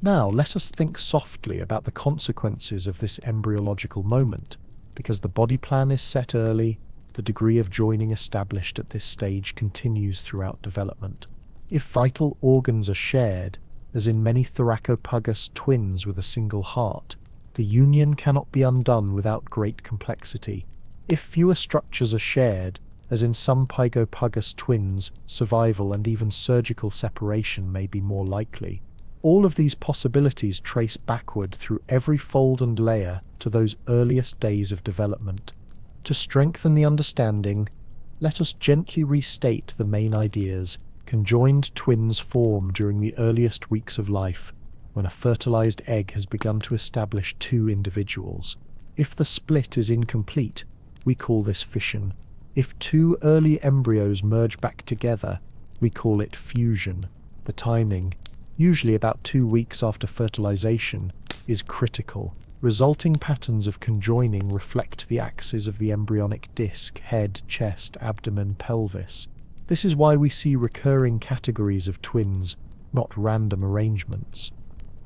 Now let us think softly about the consequences of this embryological moment. Because the body plan is set early, the degree of joining established at this stage continues throughout development. If vital organs are shared, as in many thoracopagus twins with a single heart, the union cannot be undone without great complexity. If fewer structures are shared, as in some pygopagus twins, survival and even surgical separation may be more likely. All of these possibilities trace backward through every fold and layer to those earliest days of development. To strengthen the understanding, Let us gently restate the main ideas. Conjoined twins form during the earliest weeks of life, when a fertilized egg has begun to establish two individuals. If the split is incomplete, we call this fission. If two early embryos merge back together, we call it fusion. The timing, usually about 2 weeks after fertilization, is critical. Resulting patterns of conjoining reflect the axes of the embryonic disc: head, chest, abdomen, pelvis. This is why we see recurring categories of twins, not random arrangements.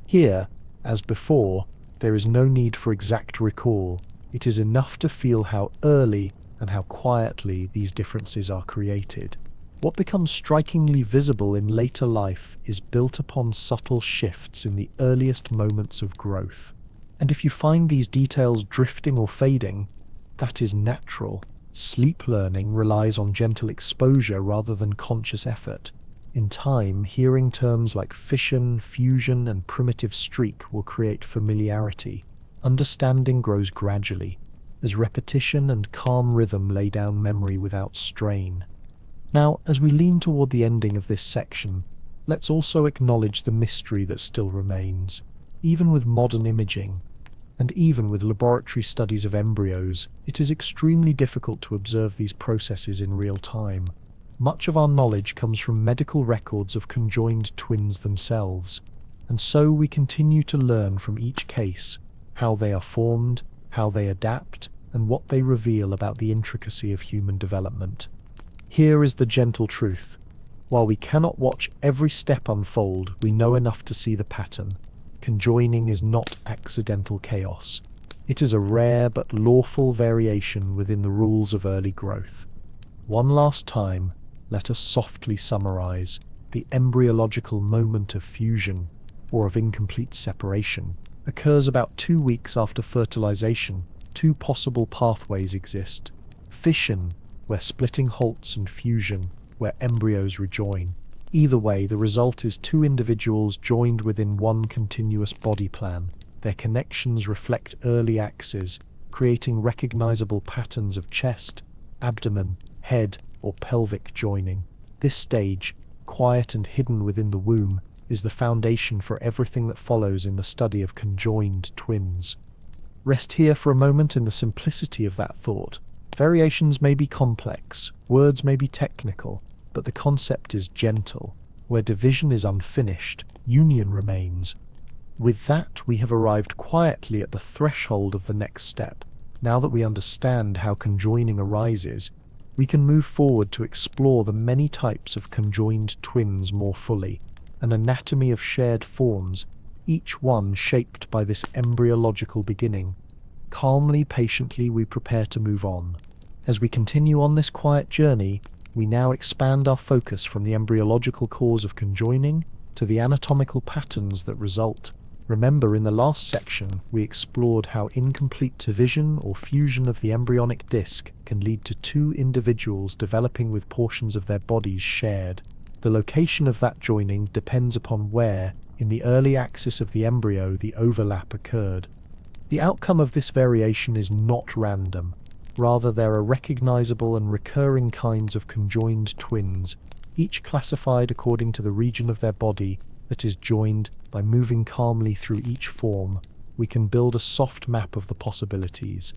Here, as before, there is no need for exact recall. It is enough to feel how early and how quietly these differences are created. What becomes strikingly visible in later life is built upon subtle shifts in the earliest moments of growth. And if you find these details drifting or fading, that is natural. Sleep learning relies on gentle exposure rather than conscious effort. In time, hearing terms like fission, fusion, and primitive streak will create familiarity. Understanding grows gradually, as repetition and calm rhythm lay down memory without strain. Now, as we lean toward the ending of this section, let's also acknowledge the mystery that still remains. Even with modern imaging, and even with laboratory studies of embryos, it is extremely difficult to observe these processes in real time. Much of our knowledge comes from medical records of conjoined twins themselves, and so we continue to learn from each case how they are formed, how they adapt, and what they reveal about the intricacy of human development. Here is the gentle truth. While we cannot watch every step unfold, we know enough to see the pattern. Conjoining is not accidental chaos. It is a rare but lawful variation within the rules of early growth. One last time, let us softly summarize. The embryological moment of fusion, or of incomplete separation, occurs about 2 weeks after fertilization. Two possible pathways exist: fission, where splitting halts, and fusion, where embryos rejoin. Either way, the result is two individuals joined within one continuous body plan. Their connections reflect early axes, creating recognizable patterns of chest, abdomen, head, or pelvic joining. This stage, quiet and hidden within the womb, is the foundation for everything that follows in the study of conjoined twins. Rest here for a moment in the simplicity of that thought. Variations may be complex, words may be technical, but the concept is gentle. Where division is unfinished, union remains. With that, we have arrived quietly at the threshold of the next step. Now that we understand how conjoining arises, we can move forward to explore the many types of conjoined twins more fully, an anatomy of shared forms, each one shaped by this embryological beginning. Calmly, patiently, we prepare to move on. As we continue on this quiet journey, we now expand our focus from the embryological cause of conjoining to the anatomical patterns that result. Remember, in the last section, we explored how incomplete division or fusion of the embryonic disc can lead to two individuals developing with portions of their bodies shared. The location of that joining depends upon where, in the early axis of the embryo, the overlap occurred. The outcome of this variation is not random. Rather, there are recognizable and recurring kinds of conjoined twins, each classified according to the region of their body that is joined. By moving calmly through each form, we can build a soft map of the possibilities.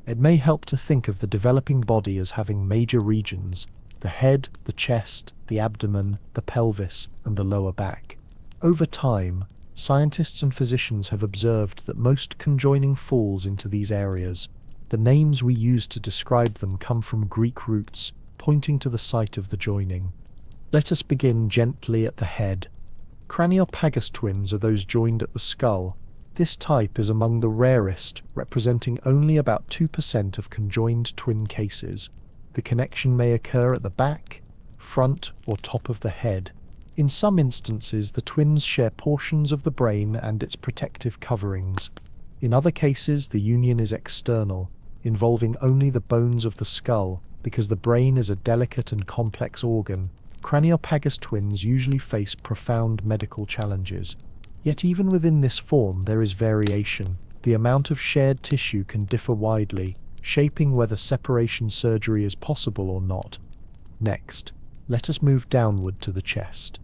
It may help to think of the developing body as having major regions: the head, the chest, the abdomen, the pelvis, and the lower back. Over time, scientists and physicians have observed that most conjoining falls into these areas. The names we use to describe them come from Greek roots, pointing to the site of the joining. Let us begin gently at the head. Craniopagus twins are those joined at the skull. This type is among the rarest, representing only about 2% of conjoined twin cases. The connection may occur at the back, front, or top of the head. In some instances, the twins share portions of the brain and its protective coverings. In other cases, the union is external, involving only the bones of the skull. Because the brain is a delicate and complex organ, craniopagus twins usually face profound medical challenges. Yet even within this form there is variation. The amount of shared tissue can differ widely, shaping whether separation surgery is possible or not. Next, let us move downward to the chest.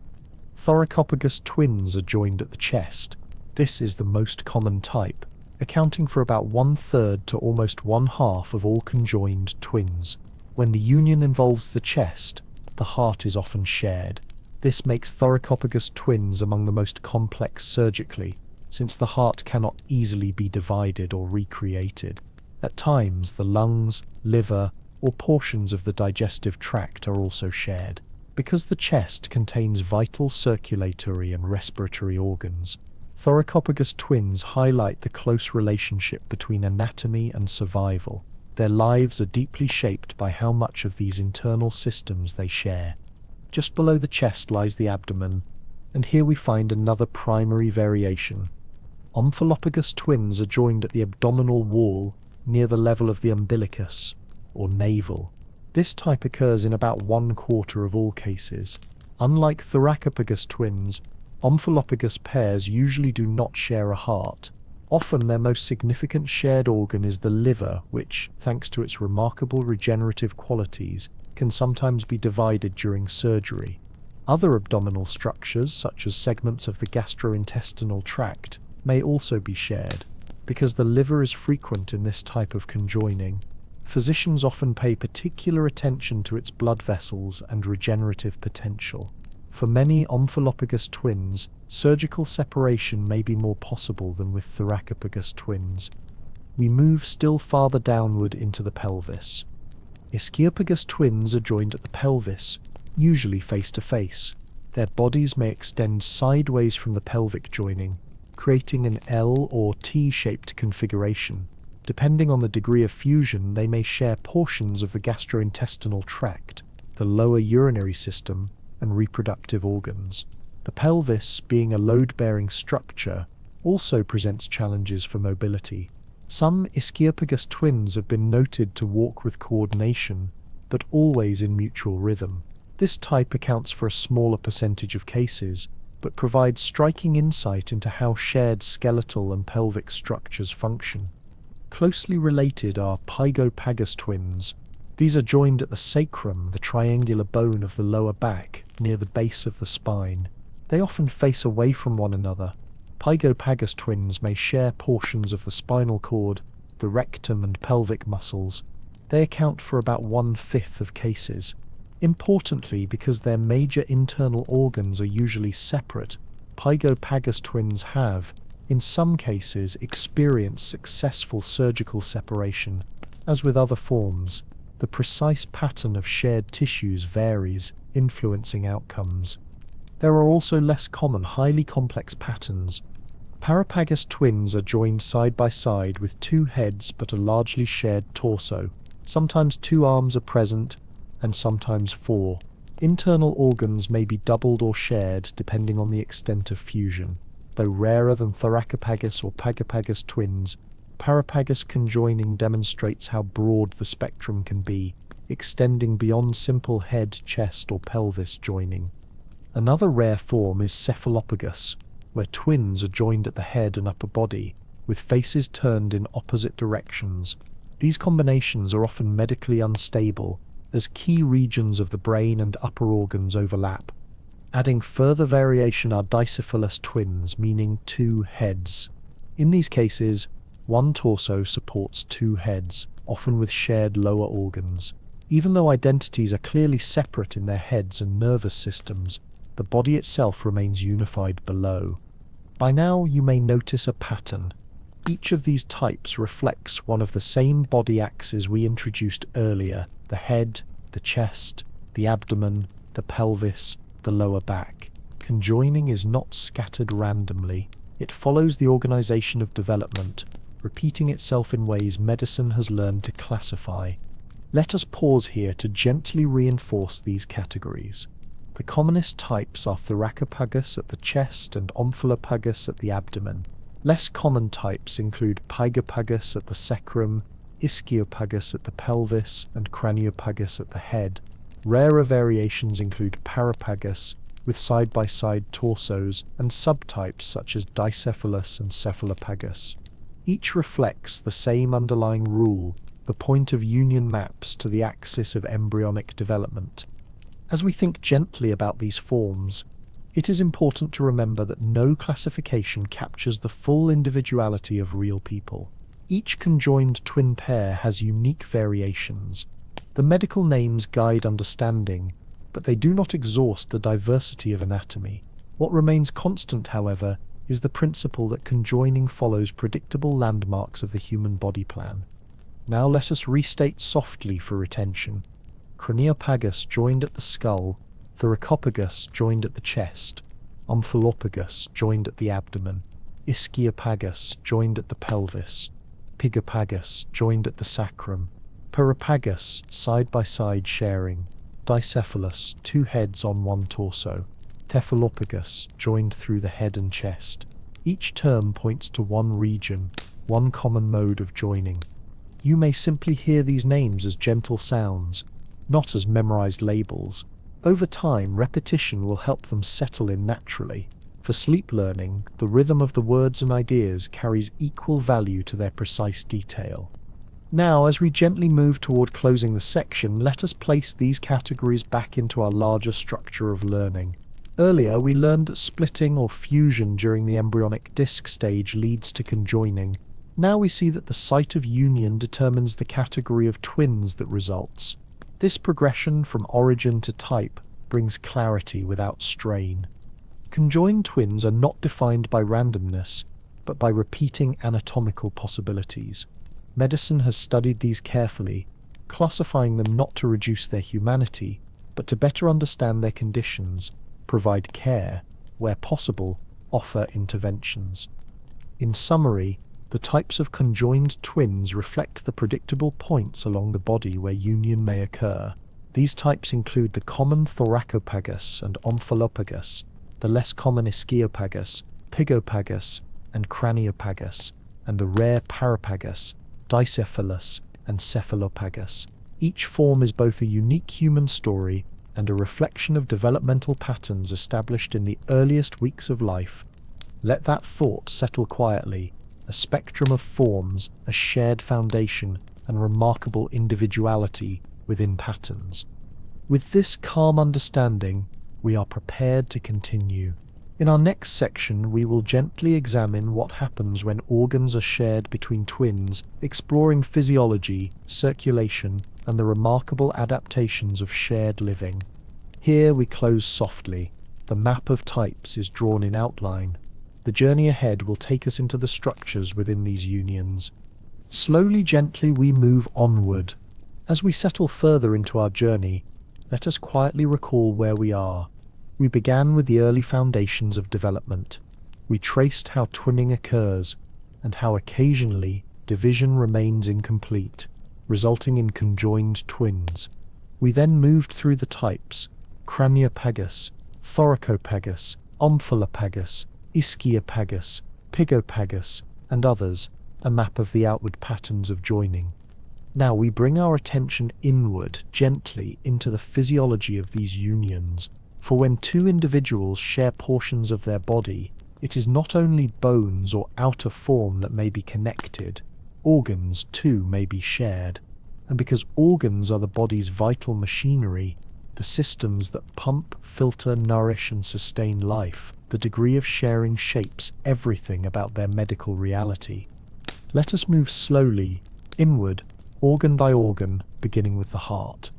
Thoracopagus twins are joined at the chest. This is the most common type, accounting for about 1/3 to almost 1/2 of all conjoined twins. When the union involves the chest, the heart is often shared. This makes thoracopagus twins among the most complex surgically, since the heart cannot easily be divided or recreated. At times, the lungs, liver, or portions of the digestive tract are also shared. Because the chest contains vital circulatory and respiratory organs, thoracopagus twins highlight the close relationship between anatomy and survival. Their lives are deeply shaped by how much of these internal systems they share. Just below the chest lies the abdomen, and here we find another primary variation. Omphalophagus twins are joined at the abdominal wall near the level of the umbilicus, or navel. This type occurs in about 1/4 of all cases. Unlike thoracopagus twins, omphalophagus pairs usually do not share a heart. Often their most significant shared organ is the liver, which, thanks to its remarkable regenerative qualities, can sometimes be divided during surgery. Other abdominal structures, such as segments of the gastrointestinal tract, may also be shared. Because the liver is frequent in this type of conjoining, physicians often pay particular attention to its blood vessels and regenerative potential. For many omphalophagus twins, surgical separation may be more possible than with thoracopagus twins. We move still farther downward into the pelvis. Ischiopagus twins are joined at the pelvis, usually face to face. Their bodies may extend sideways from the pelvic joining, creating an L or T-shaped configuration. Depending on the degree of fusion, they may share portions of the gastrointestinal tract, the lower urinary system, and reproductive organs. The pelvis, being a load-bearing structure, also presents challenges for mobility. Some ischiopagus twins have been noted to walk with coordination, but always in mutual rhythm. This type accounts for a smaller percentage of cases, but provides striking insight into how shared skeletal and pelvic structures function. Closely related are pygopagus twins. These are joined at the sacrum, the triangular bone of the lower back, near the base of the spine. They often face away from one another. Pygopagus twins may share portions of the spinal cord, the rectum and pelvic muscles. They account for about 1/5 of cases. Importantly, because their major internal organs are usually separate, pygopagus twins have, in some cases, experienced successful surgical separation. As with other forms, the precise pattern of shared tissues varies, influencing outcomes. There are also less common, highly complex patterns. Parapagus twins are joined side by side with 2 heads but a largely shared torso. Sometimes 2 arms are present, and sometimes 4. Internal organs may be doubled or shared depending on the extent of fusion. Though rarer than thoracopagus or pygopagus twins, parapagus conjoining demonstrates how broad the spectrum can be, extending beyond simple head, chest, or pelvis joining. Another rare form is cephalopagus, where twins are joined at the head and upper body, with faces turned in opposite directions. These combinations are often medically unstable, as key regions of the brain and upper organs overlap. Adding further variation are dicephalous twins, meaning 2 heads. In these cases, one torso supports 2 heads, often with shared lower organs. Even though identities are clearly separate in their heads and nervous systems, the body itself remains unified below. By now you may notice a pattern. Each of these types reflects one of the same body axes we introduced earlier: the head, the chest, the abdomen, the pelvis, the lower back. Conjoining is not scattered randomly. It follows the organization of development, repeating itself in ways medicine has learned to classify. Let us pause here to gently reinforce these categories. The commonest types are thoracopagus at the chest and omphalophagus at the abdomen. Less common types include pygopagus at the sacrum, ischiopagus at the pelvis, and craniopagus at the head. Rarer variations include parapagus, with side-by-side torsos, and subtypes such as dicephalous and cephalopagus. Each reflects the same underlying rule: the point of union maps to the axis of embryonic development. As we think gently about these forms, it is important to remember that no classification captures the full individuality of real people. Each conjoined twin pair has unique variations. The medical names guide understanding, but they do not exhaust the diversity of anatomy. What remains constant, however, is the principle that conjoining follows predictable landmarks of the human body plan. Now let us restate softly for retention. Craniopagus joined at the skull, thoracopagus joined at the chest, omphalopagus joined at the abdomen, ischiopagus joined at the pelvis, pygopagus joined at the sacrum, parapagus side by side sharing, dicephalus two heads on one torso, cephalopagus joined through the head and chest. Each term points to one region, one common mode of joining. You may simply hear these names as gentle sounds, not as memorized labels. Over time, repetition will help them settle in naturally. For sleep learning, the rhythm of the words and ideas carries equal value to their precise detail. Now, as we gently move toward closing the section, let us place these categories back into our larger structure of learning. Earlier, we learned that splitting or fusion during the embryonic disc stage leads to conjoining. Now we see that the site of union determines the category of twins that results. This progression from origin to type brings clarity without strain. Conjoined twins are not defined by randomness, but by repeating anatomical possibilities. Medicine has studied these carefully, classifying them not to reduce their humanity, but to better understand their conditions, provide care, where possible, offer interventions. In summary, the types of conjoined twins reflect the predictable points along the body where union may occur. These types include the common thoracopagus and omphalopagus, the less common ischiopagus, pygopagus, and craniopagus, and the rare parapagus, dicephalus, and cephalopagus. Each form is both a unique human story and a reflection of developmental patterns established in the earliest weeks of life. Let that thought settle quietly. A spectrum of forms, a shared foundation, and remarkable individuality within patterns. With this calm understanding, we are prepared to continue. In our next section, we will gently examine what happens when organs are shared between twins, exploring physiology, circulation, and the remarkable adaptations of shared living. Here we close softly. The map of types is drawn in outline. The journey ahead will take us into the structures within these unions. Slowly, gently, we move onward. As we settle further into our journey, let us quietly recall where we are. We began with the early foundations of development. We traced how twinning occurs, and how occasionally division remains incomplete, resulting in conjoined twins. We then moved through the types: craniopagus, thoracopagus, omphalopagus, ischiopagus, pygopagus, and others, a map of the outward patterns of joining. Now we bring our attention inward, gently, into the physiology of these unions. For when two individuals share portions of their body, it is not only bones or outer form that may be connected, organs too may be shared. And because organs are the body's vital machinery, the systems that pump, filter, nourish, and sustain life, the degree of sharing shapes everything about their medical reality. Let us move slowly, inward, organ by organ, beginning with the heart.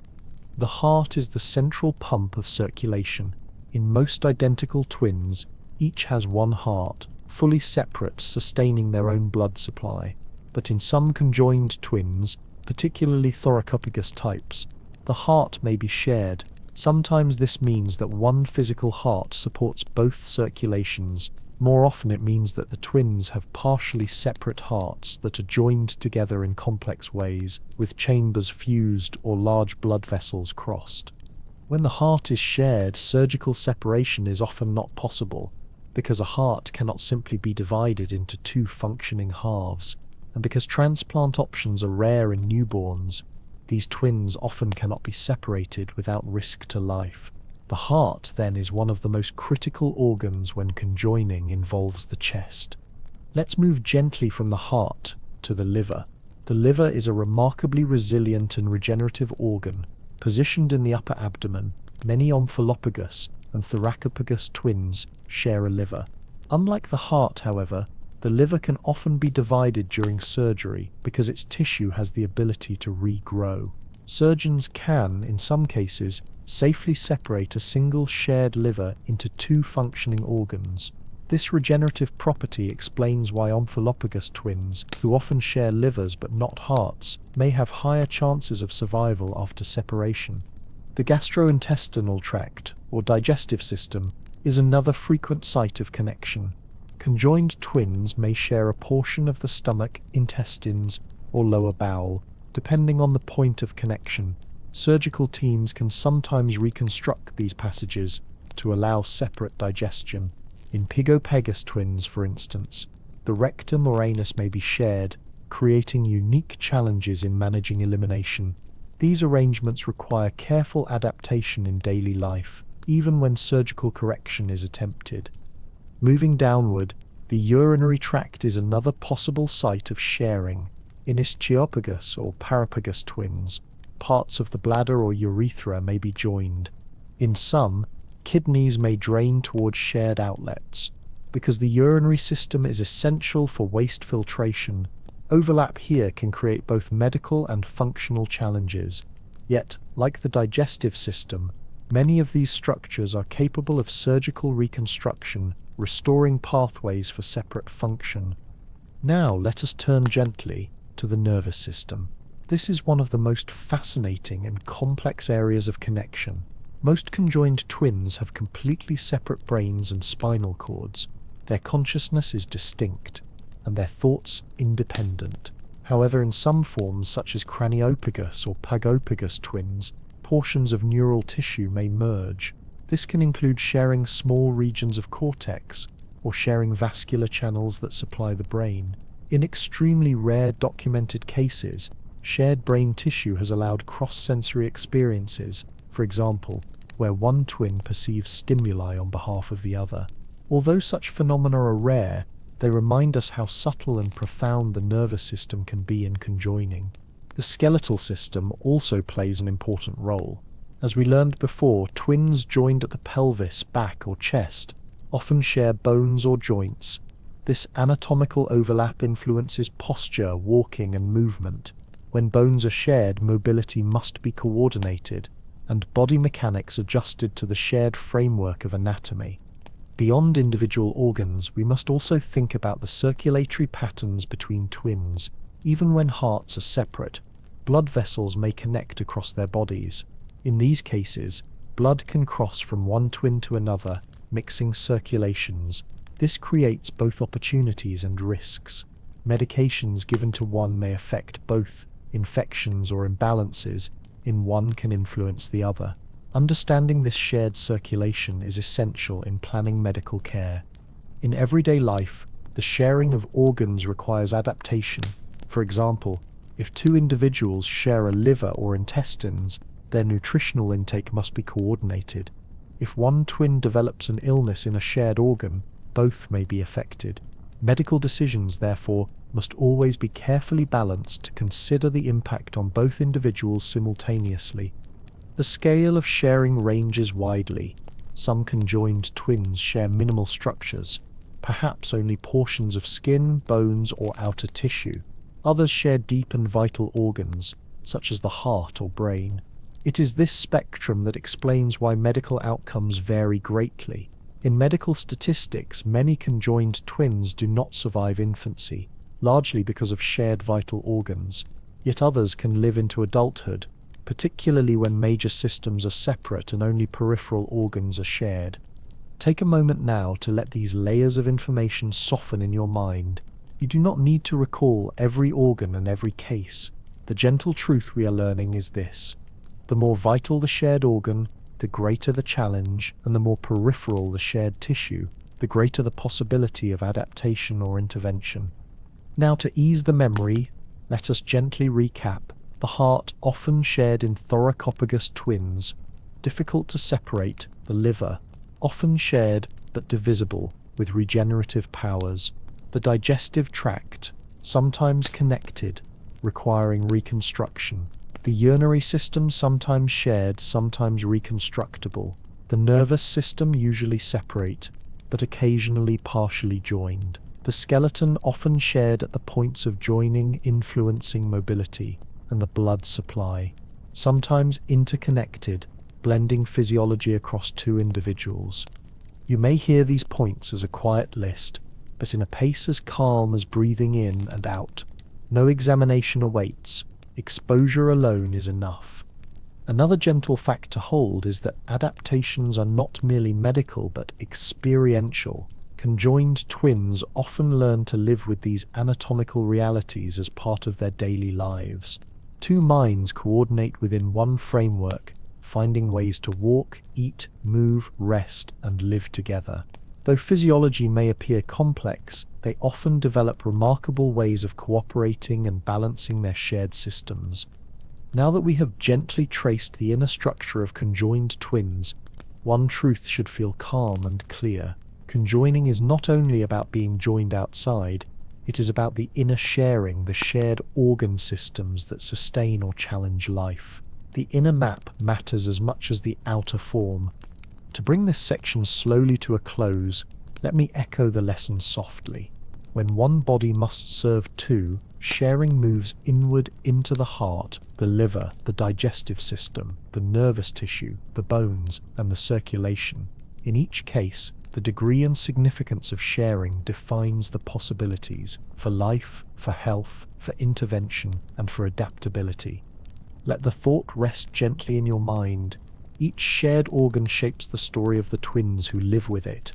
The heart is the central pump of circulation. In most identical twins, each has one heart, fully separate, sustaining their own blood supply. But in some conjoined twins, particularly thoracopagus types, the heart may be shared. Sometimes this means that one physical heart supports both circulations. More often it means that the twins have partially separate hearts that are joined together in complex ways, with chambers fused or large blood vessels crossed. When the heart is shared, surgical separation is often not possible, because a heart cannot simply be divided into two functioning halves, and because transplant options are rare in newborns, these twins often cannot be separated without risk to life. The heart, then, is one of the most critical organs when conjoining involves the chest. Let's move gently from the heart to the liver. The liver is a remarkably resilient and regenerative organ, positioned in the upper abdomen. Many omphalopagus and thoracopagus twins share a liver. Unlike the heart, however, the liver can often be divided during surgery because its tissue has the ability to regrow. Surgeons can, in some cases, safely separate a single shared liver into two functioning organs. This regenerative property explains why omphalopagus twins, who often share livers but not hearts, may have higher chances of survival after separation. The gastrointestinal tract, or digestive system, is another frequent site of connection. Conjoined twins may share a portion of the stomach, intestines, or lower bowel, depending on the point of connection. Surgical teams can sometimes reconstruct these passages to allow separate digestion. In pigopagus twins, for instance, the rectum or anus may be shared, creating unique challenges in managing elimination. These arrangements require careful adaptation in daily life, even when surgical correction is attempted. Moving downward, the urinary tract is another possible site of sharing. In ischiopagus or parapagus twins, parts of the bladder or urethra may be joined. In some, kidneys may drain towards shared outlets. Because the urinary system is essential for waste filtration, overlap here can create both medical and functional challenges. Yet, like the digestive system, many of these structures are capable of surgical reconstruction, restoring pathways for separate function. Now let us turn gently to the nervous system. This is one of the most fascinating and complex areas of connection. Most conjoined twins have completely separate brains and spinal cords. Their consciousness is distinct, and their thoughts independent. However, in some forms, such as craniopagus or pagopagus twins, portions of neural tissue may merge. This can include sharing small regions of cortex, or sharing vascular channels that supply the brain. In extremely rare documented cases, shared brain tissue has allowed cross-sensory experiences, for example, where one twin perceives stimuli on behalf of the other. Although such phenomena are rare, they remind us how subtle and profound the nervous system can be in conjoining. The skeletal system also plays an important role. As we learned before, twins joined at the pelvis, back, or chest often share bones or joints. This anatomical overlap influences posture, walking, and movement. When bones are shared, mobility must be coordinated, and body mechanics adjusted to the shared framework of anatomy. Beyond individual organs, we must also think about the circulatory patterns between twins. Even when hearts are separate, blood vessels may connect across their bodies. In these cases, blood can cross from one twin to another, mixing circulations. This creates both opportunities and risks. Medications given to one may affect both. Infections or imbalances in one can influence the other. Understanding this shared circulation is essential in planning medical care. In everyday life, the sharing of organs requires adaptation. For example, if two individuals share a liver or intestines, their nutritional intake must be coordinated. If one twin develops an illness in a shared organ, both may be affected. Medical decisions, therefore, must always be carefully balanced to consider the impact on both individuals simultaneously. The scale of sharing ranges widely. Some conjoined twins share minimal structures, perhaps only portions of skin, bones, or outer tissue. Others share deep and vital organs, such as the heart or brain. It is this spectrum that explains why medical outcomes vary greatly. In medical statistics, many conjoined twins do not survive infancy, largely because of shared vital organs, yet others can live into adulthood, particularly when major systems are separate and only peripheral organs are shared. Take a moment now to let these layers of information soften in your mind. You do not need to recall every organ and every case. The gentle truth we are learning is this: the more vital the shared organ, the greater the challenge, and the more peripheral the shared tissue, the greater the possibility of adaptation or intervention. Now, to ease the memory, let us gently recap. The heart, often shared in thoracopagus twins, difficult to separate. The liver, often shared but divisible, with regenerative powers. The digestive tract, sometimes connected, requiring reconstruction. The urinary system sometimes shared, sometimes reconstructible. The nervous system usually separate, but occasionally partially joined. The skeleton often shared at the points of joining, influencing mobility, and the blood supply. Sometimes interconnected, blending physiology across two individuals. You may hear these points as a quiet list, but in a pace as calm as breathing in and out. No examination awaits. Exposure alone is enough. Another gentle fact to hold is that adaptations are not merely medical but experiential. Conjoined twins often learn to live with these anatomical realities as part of their daily lives. Two minds coordinate within one framework, finding ways to walk, eat, move, rest, and live together. Though physiology may appear complex, they often develop remarkable ways of cooperating and balancing their shared systems. Now that we have gently traced the inner structure of conjoined twins, one truth should feel calm and clear. Conjoining is not only about being joined outside, it is about the inner sharing, the shared organ systems that sustain or challenge life. The inner map matters as much as the outer form. To bring this section slowly to a close, let me echo the lesson softly. When one body must serve two, sharing moves inward into the heart, the liver, the digestive system, the nervous tissue, the bones, and the circulation. In each case, the degree and significance of sharing defines the possibilities for life, for health, for intervention, and for adaptability. Let the thought rest gently in your mind. Each shared organ shapes the story of the twins who live with it.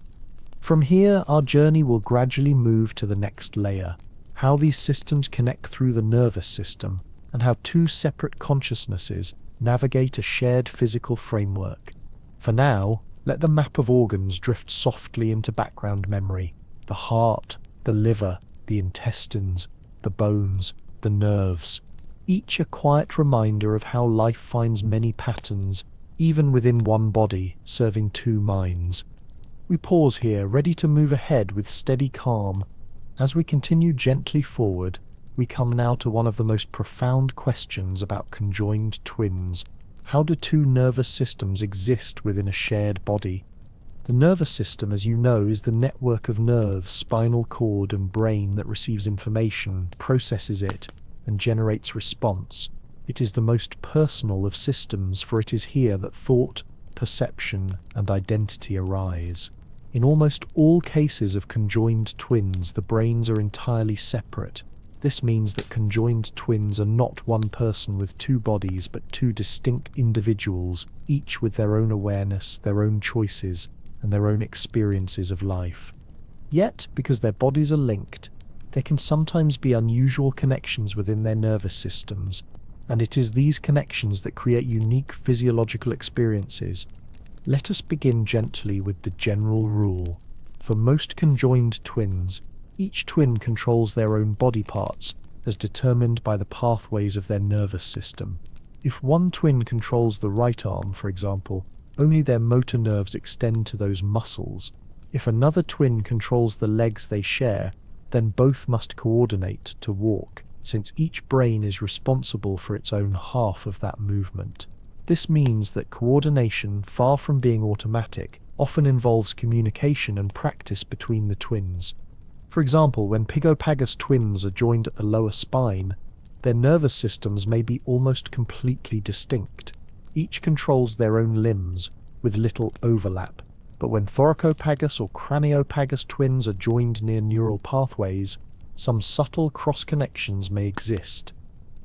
From here, our journey will gradually move to the next layer, how these systems connect through the nervous system, and how two separate consciousnesses navigate a shared physical framework. For now, let the map of organs drift softly into background memory. The heart, the liver, the intestines, the bones, the nerves. Each a quiet reminder of how life finds many patterns, even within one body, serving two minds. We pause here, ready to move ahead with steady calm. As we continue gently forward, we come now to one of the most profound questions about conjoined twins. How do two nervous systems exist within a shared body? The nervous system, as you know, is the network of nerves, spinal cord, and brain that receives information, processes it, and generates response. It is the most personal of systems, for it is here that thought, perception, and identity arise. In almost all cases of conjoined twins, the brains are entirely separate. This means that conjoined twins are not one person with two bodies, but two distinct individuals, each with their own awareness, their own choices, and their own experiences of life. Yet, because their bodies are linked, there can sometimes be unusual connections within their nervous systems, and it is these connections that create unique physiological experiences. Let us begin gently with the general rule. For most conjoined twins, each twin controls their own body parts, as determined by the pathways of their nervous system. If one twin controls the right arm, for example, only their motor nerves extend to those muscles. If another twin controls the legs they share, then both must coordinate to walk, since each brain is responsible for its own half of that movement. This means that coordination, far from being automatic, often involves communication and practice between the twins. For example, when Pigopagus twins are joined at the lower spine, their nervous systems may be almost completely distinct. Each controls their own limbs, with little overlap. But when Thoracopagus or Craniopagus twins are joined near neural pathways, some subtle cross-connections may exist.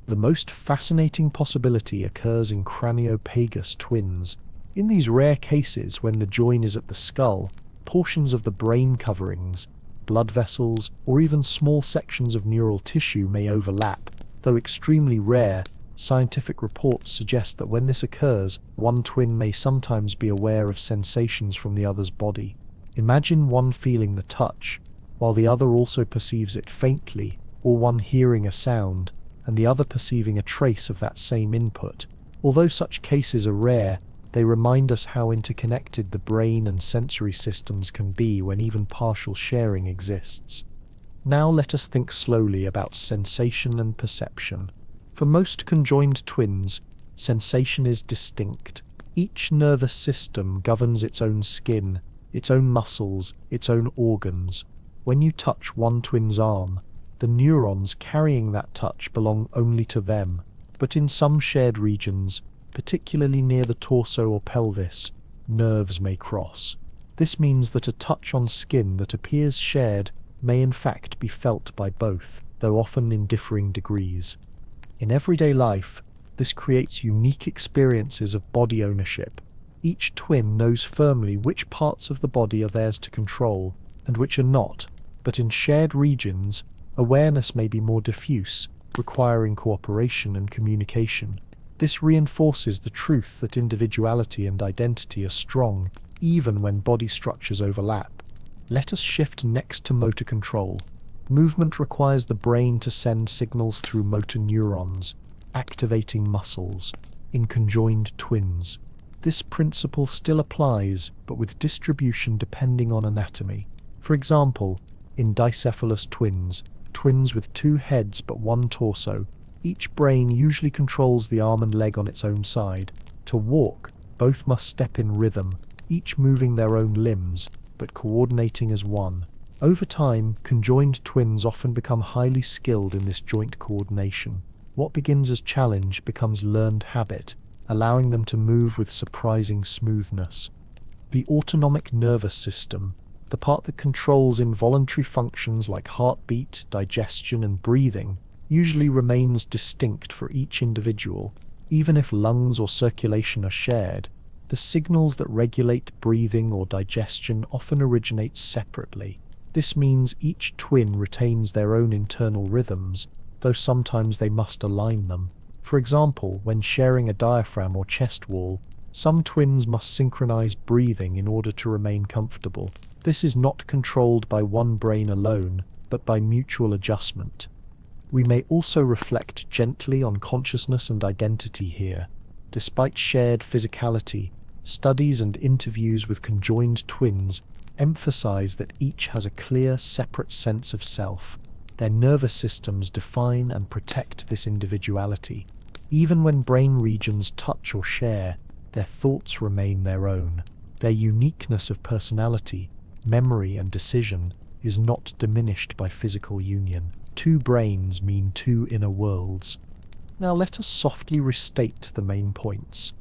The most fascinating possibility occurs in Craniopagus twins. In these rare cases, when the join is at the skull, portions of the brain coverings, blood vessels, or even small sections of neural tissue may overlap. Though extremely rare, scientific reports suggest that when this occurs, one twin may sometimes be aware of sensations from the other's body. Imagine one feeling the touch, while the other also perceives it faintly, or one hearing a sound, and the other perceiving a trace of that same input. Although such cases are rare, they remind us how interconnected the brain and sensory systems can be when even partial sharing exists. Now let us think slowly about sensation and perception. For most conjoined twins, sensation is distinct. Each nervous system governs its own skin, its own muscles, its own organs. When you touch one twin's arm, the neurons carrying that touch belong only to them. But in some shared regions, particularly near the torso or pelvis, nerves may cross. This means that a touch on skin that appears shared may in fact be felt by both, though often in differing degrees. In everyday life, this creates unique experiences of body ownership. Each twin knows firmly which parts of the body are theirs to control, and which are not, but in shared regions, awareness may be more diffuse, requiring cooperation and communication. This reinforces the truth that individuality and identity are strong, even when body structures overlap. Let us shift next to motor control. Movement requires the brain to send signals through motor neurons, activating muscles. In conjoined twins, this principle still applies, but with distribution depending on anatomy. For example, in dicephalous twins, twins with two heads but one torso, each brain usually controls the arm and leg on its own side. To walk, both must step in rhythm, each moving their own limbs, but coordinating as one. Over time, conjoined twins often become highly skilled in this joint coordination. What begins as challenge becomes learned habit, allowing them to move with surprising smoothness. The autonomic nervous system, the part that controls involuntary functions like heartbeat, digestion, and breathing, usually remains distinct for each individual. Even if lungs or circulation are shared, the signals that regulate breathing or digestion often originate separately. This means each twin retains their own internal rhythms, though sometimes they must align them. For example, when sharing a diaphragm or chest wall, some twins must synchronize breathing in order to remain comfortable. This is not controlled by one brain alone, but by mutual adjustment. We may also reflect gently on consciousness and identity here. Despite shared physicality, studies and interviews with conjoined twins emphasize that each has a clear, separate sense of self. Their nervous systems define and protect this individuality. Even when brain regions touch or share, their thoughts remain their own. Their uniqueness of personality, memory, and decision is not diminished by physical union. Two brains mean two inner worlds. Now let us softly restate the main points.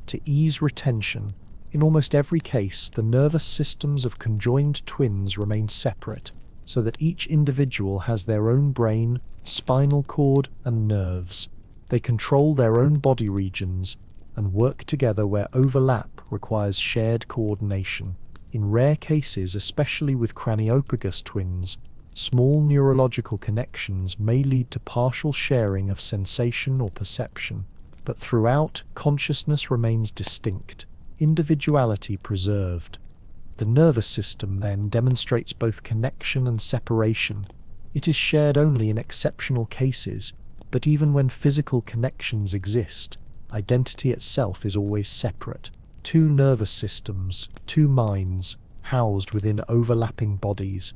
To ease retention, in almost every case, the nervous systems of conjoined twins remain separate, so that each individual has their own brain, spinal cord, and nerves. They control their own body regions and work together where overlap requires shared coordination. In rare cases, especially with craniopagous twins, small neurological connections may lead to partial sharing of sensation or perception, but throughout, consciousness remains distinct, individuality preserved. The nervous system then demonstrates both connection and separation. It is shared only in exceptional cases, but even when physical connections exist, identity itself is always separate. Two nervous systems, two minds, housed within overlapping bodies.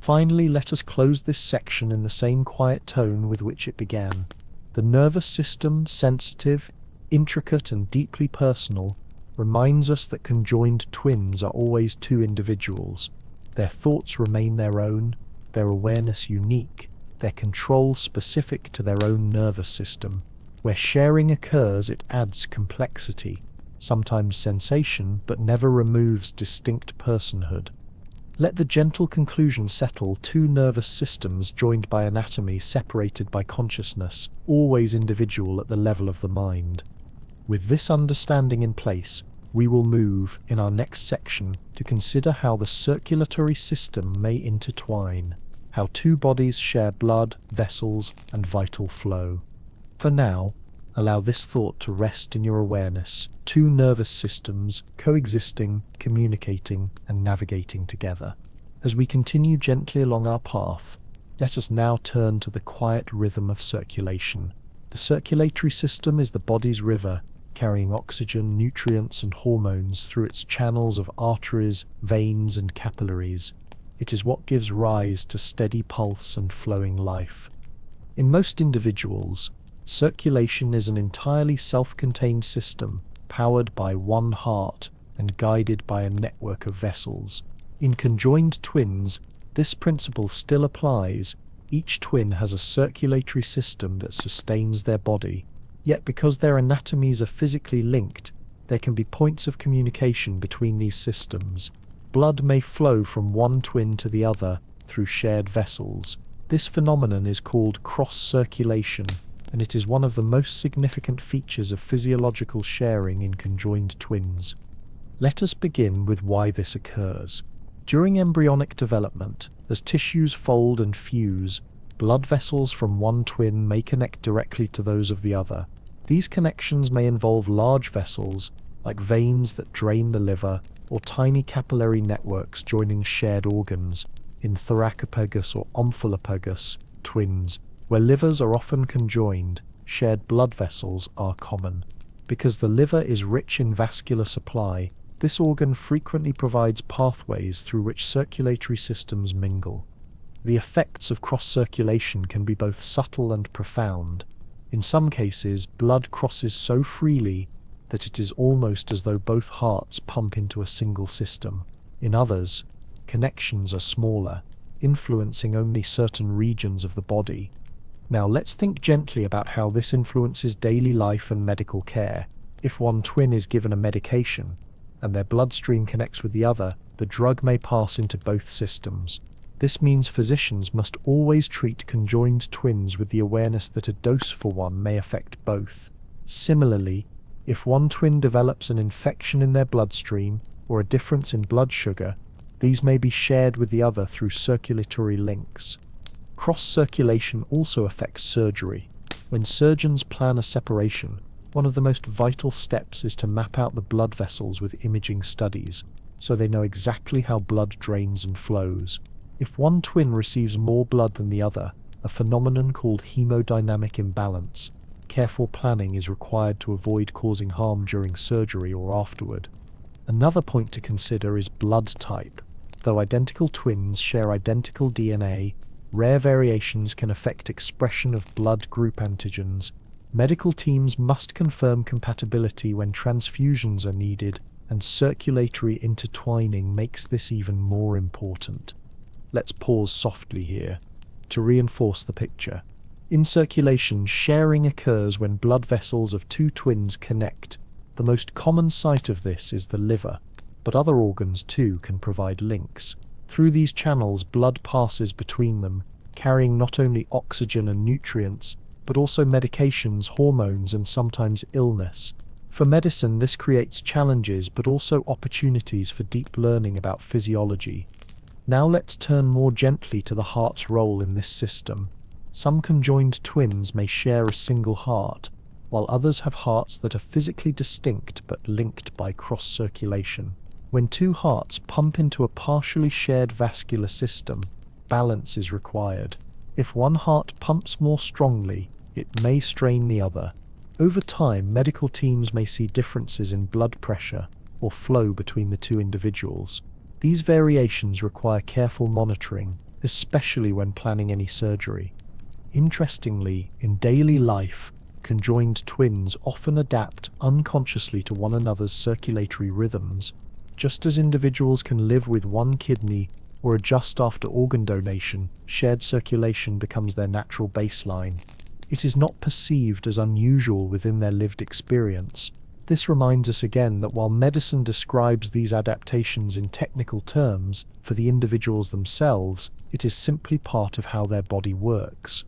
Finally, let us close this section in the same quiet tone with which it began. The nervous system, sensitive, intricate, and deeply personal, reminds us that conjoined twins are always two individuals. Their thoughts remain their own, their awareness unique, their control specific to their own nervous system. Where sharing occurs, it adds complexity, sometimes sensation, but never removes distinct personhood. Let the gentle conclusion settle: two nervous systems joined by anatomy, separated by consciousness, always individual at the level of the mind. With this understanding in place, we will move, in our next section, to consider how the circulatory system may intertwine, how two bodies share blood, vessels, and vital flow. For now, allow this thought to rest in your awareness: two nervous systems coexisting, communicating, and navigating together. As we continue gently along our path, let us now turn to the quiet rhythm of circulation. The circulatory system is the body's river, carrying oxygen, nutrients, and hormones through its channels of arteries, veins, and capillaries. It is what gives rise to steady pulse and flowing life. In most individuals, circulation is an entirely self-contained system, powered by one heart and guided by a network of vessels. In conjoined twins, this principle still applies. Each twin has a circulatory system that sustains their body. Yet because their anatomies are physically linked, there can be points of communication between these systems. Blood may flow from one twin to the other through shared vessels. This phenomenon is called cross-circulation, and it is one of the most significant features of physiological sharing in conjoined twins. Let us begin with why this occurs. During embryonic development, as tissues fold and fuse, blood vessels from one twin may connect directly to those of the other. These connections may involve large vessels, like veins that drain the liver, or tiny capillary networks joining shared organs. In thoracophagus or omphalopagus twins, where livers are often conjoined, shared blood vessels are common. Because the liver is rich in vascular supply, this organ frequently provides pathways through which circulatory systems mingle. The effects of cross-circulation can be both subtle and profound. In some cases, blood crosses so freely that it is almost as though both hearts pump into a single system. In others, connections are smaller, influencing only certain regions of the body. Now let's think gently about how this influences daily life and medical care. If one twin is given a medication, and their bloodstream connects with the other, the drug may pass into both systems. This means physicians must always treat conjoined twins with the awareness that a dose for one may affect both. Similarly, if one twin develops an infection in their bloodstream or a difference in blood sugar, these may be shared with the other through circulatory links. Cross-circulation also affects surgery. When surgeons plan a separation, one of the most vital steps is to map out the blood vessels with imaging studies, so they know exactly how blood drains and flows. If one twin receives more blood than the other, a phenomenon called hemodynamic imbalance, careful planning is required to avoid causing harm during surgery or afterward. Another point to consider is blood type. Though identical twins share identical DNA, rare variations can affect expression of blood group antigens. Medical teams must confirm compatibility when transfusions are needed, and circulatory intertwining makes this even more important. Let's pause softly here to reinforce the picture. In circulation, sharing occurs when blood vessels of two twins connect. The most common site of this is the liver, but other organs too can provide links. Through these channels, blood passes between them, carrying not only oxygen and nutrients, but also medications, hormones, and sometimes illness. For medicine, this creates challenges but also opportunities for deep learning about physiology. Now let's turn more gently to the heart's role in this system. Some conjoined twins may share a single heart, while others have hearts that are physically distinct but linked by cross-circulation. When two hearts pump into a partially shared vascular system, balance is required. If one heart pumps more strongly, it may strain the other. Over time, medical teams may see differences in blood pressure or flow between the two individuals. These variations require careful monitoring, especially when planning any surgery. Interestingly, in daily life, conjoined twins often adapt unconsciously to one another's circulatory rhythms. Just as individuals can live with one kidney or adjust after organ donation, shared circulation becomes their natural baseline. It is not perceived as unusual within their lived experience. This reminds us again that while medicine describes these adaptations in technical terms, for the individuals themselves, it is simply part of how their body works.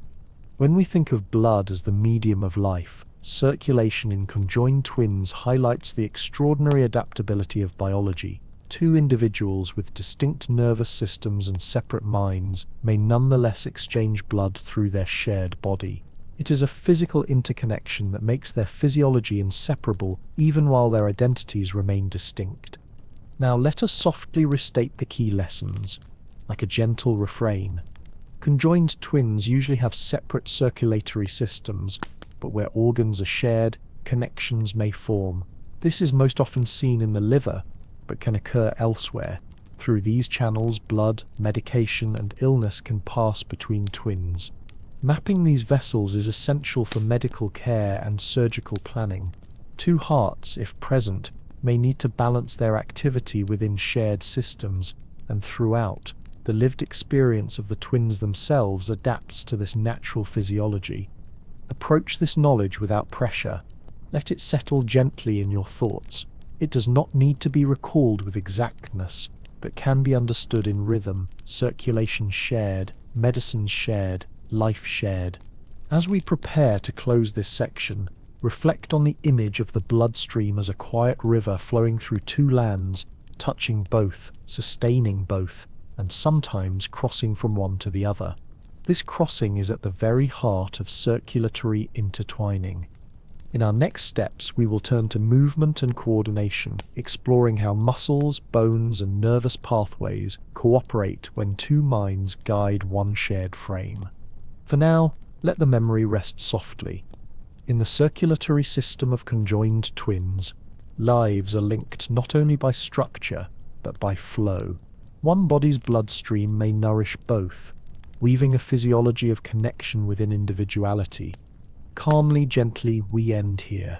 When we think of blood as the medium of life, circulation in conjoined twins highlights the extraordinary adaptability of biology. Two individuals with distinct nervous systems and separate minds may nonetheless exchange blood through their shared body. It is a physical interconnection that makes their physiology inseparable even while their identities remain distinct. Now let us softly restate the key lessons, like a gentle refrain. Conjoined twins usually have separate circulatory systems, but where organs are shared, connections may form. This is most often seen in the liver, but can occur elsewhere. Through these channels, blood, medication, and illness can pass between twins. Mapping these vessels is essential for medical care and surgical planning. Two hearts, if present, may need to balance their activity within shared systems, and throughout, the lived experience of the twins themselves adapts to this natural physiology. Approach this knowledge without pressure. Let it settle gently in your thoughts. It does not need to be recalled with exactness, but can be understood in rhythm, circulation shared, medicine shared, life shared. As we prepare to close this section, reflect on the image of the bloodstream as a quiet river flowing through two lands, touching both, sustaining both, and sometimes crossing from one to the other. This crossing is at the very heart of circulatory intertwining. In our next steps, we will turn to movement and coordination, exploring how muscles, bones, and nervous pathways cooperate when two minds guide one shared frame. For now, let the memory rest softly. In the circulatory system of conjoined twins, lives are linked not only by structure, but by flow. One body's bloodstream may nourish both, weaving a physiology of connection within individuality. Calmly, gently, we end here.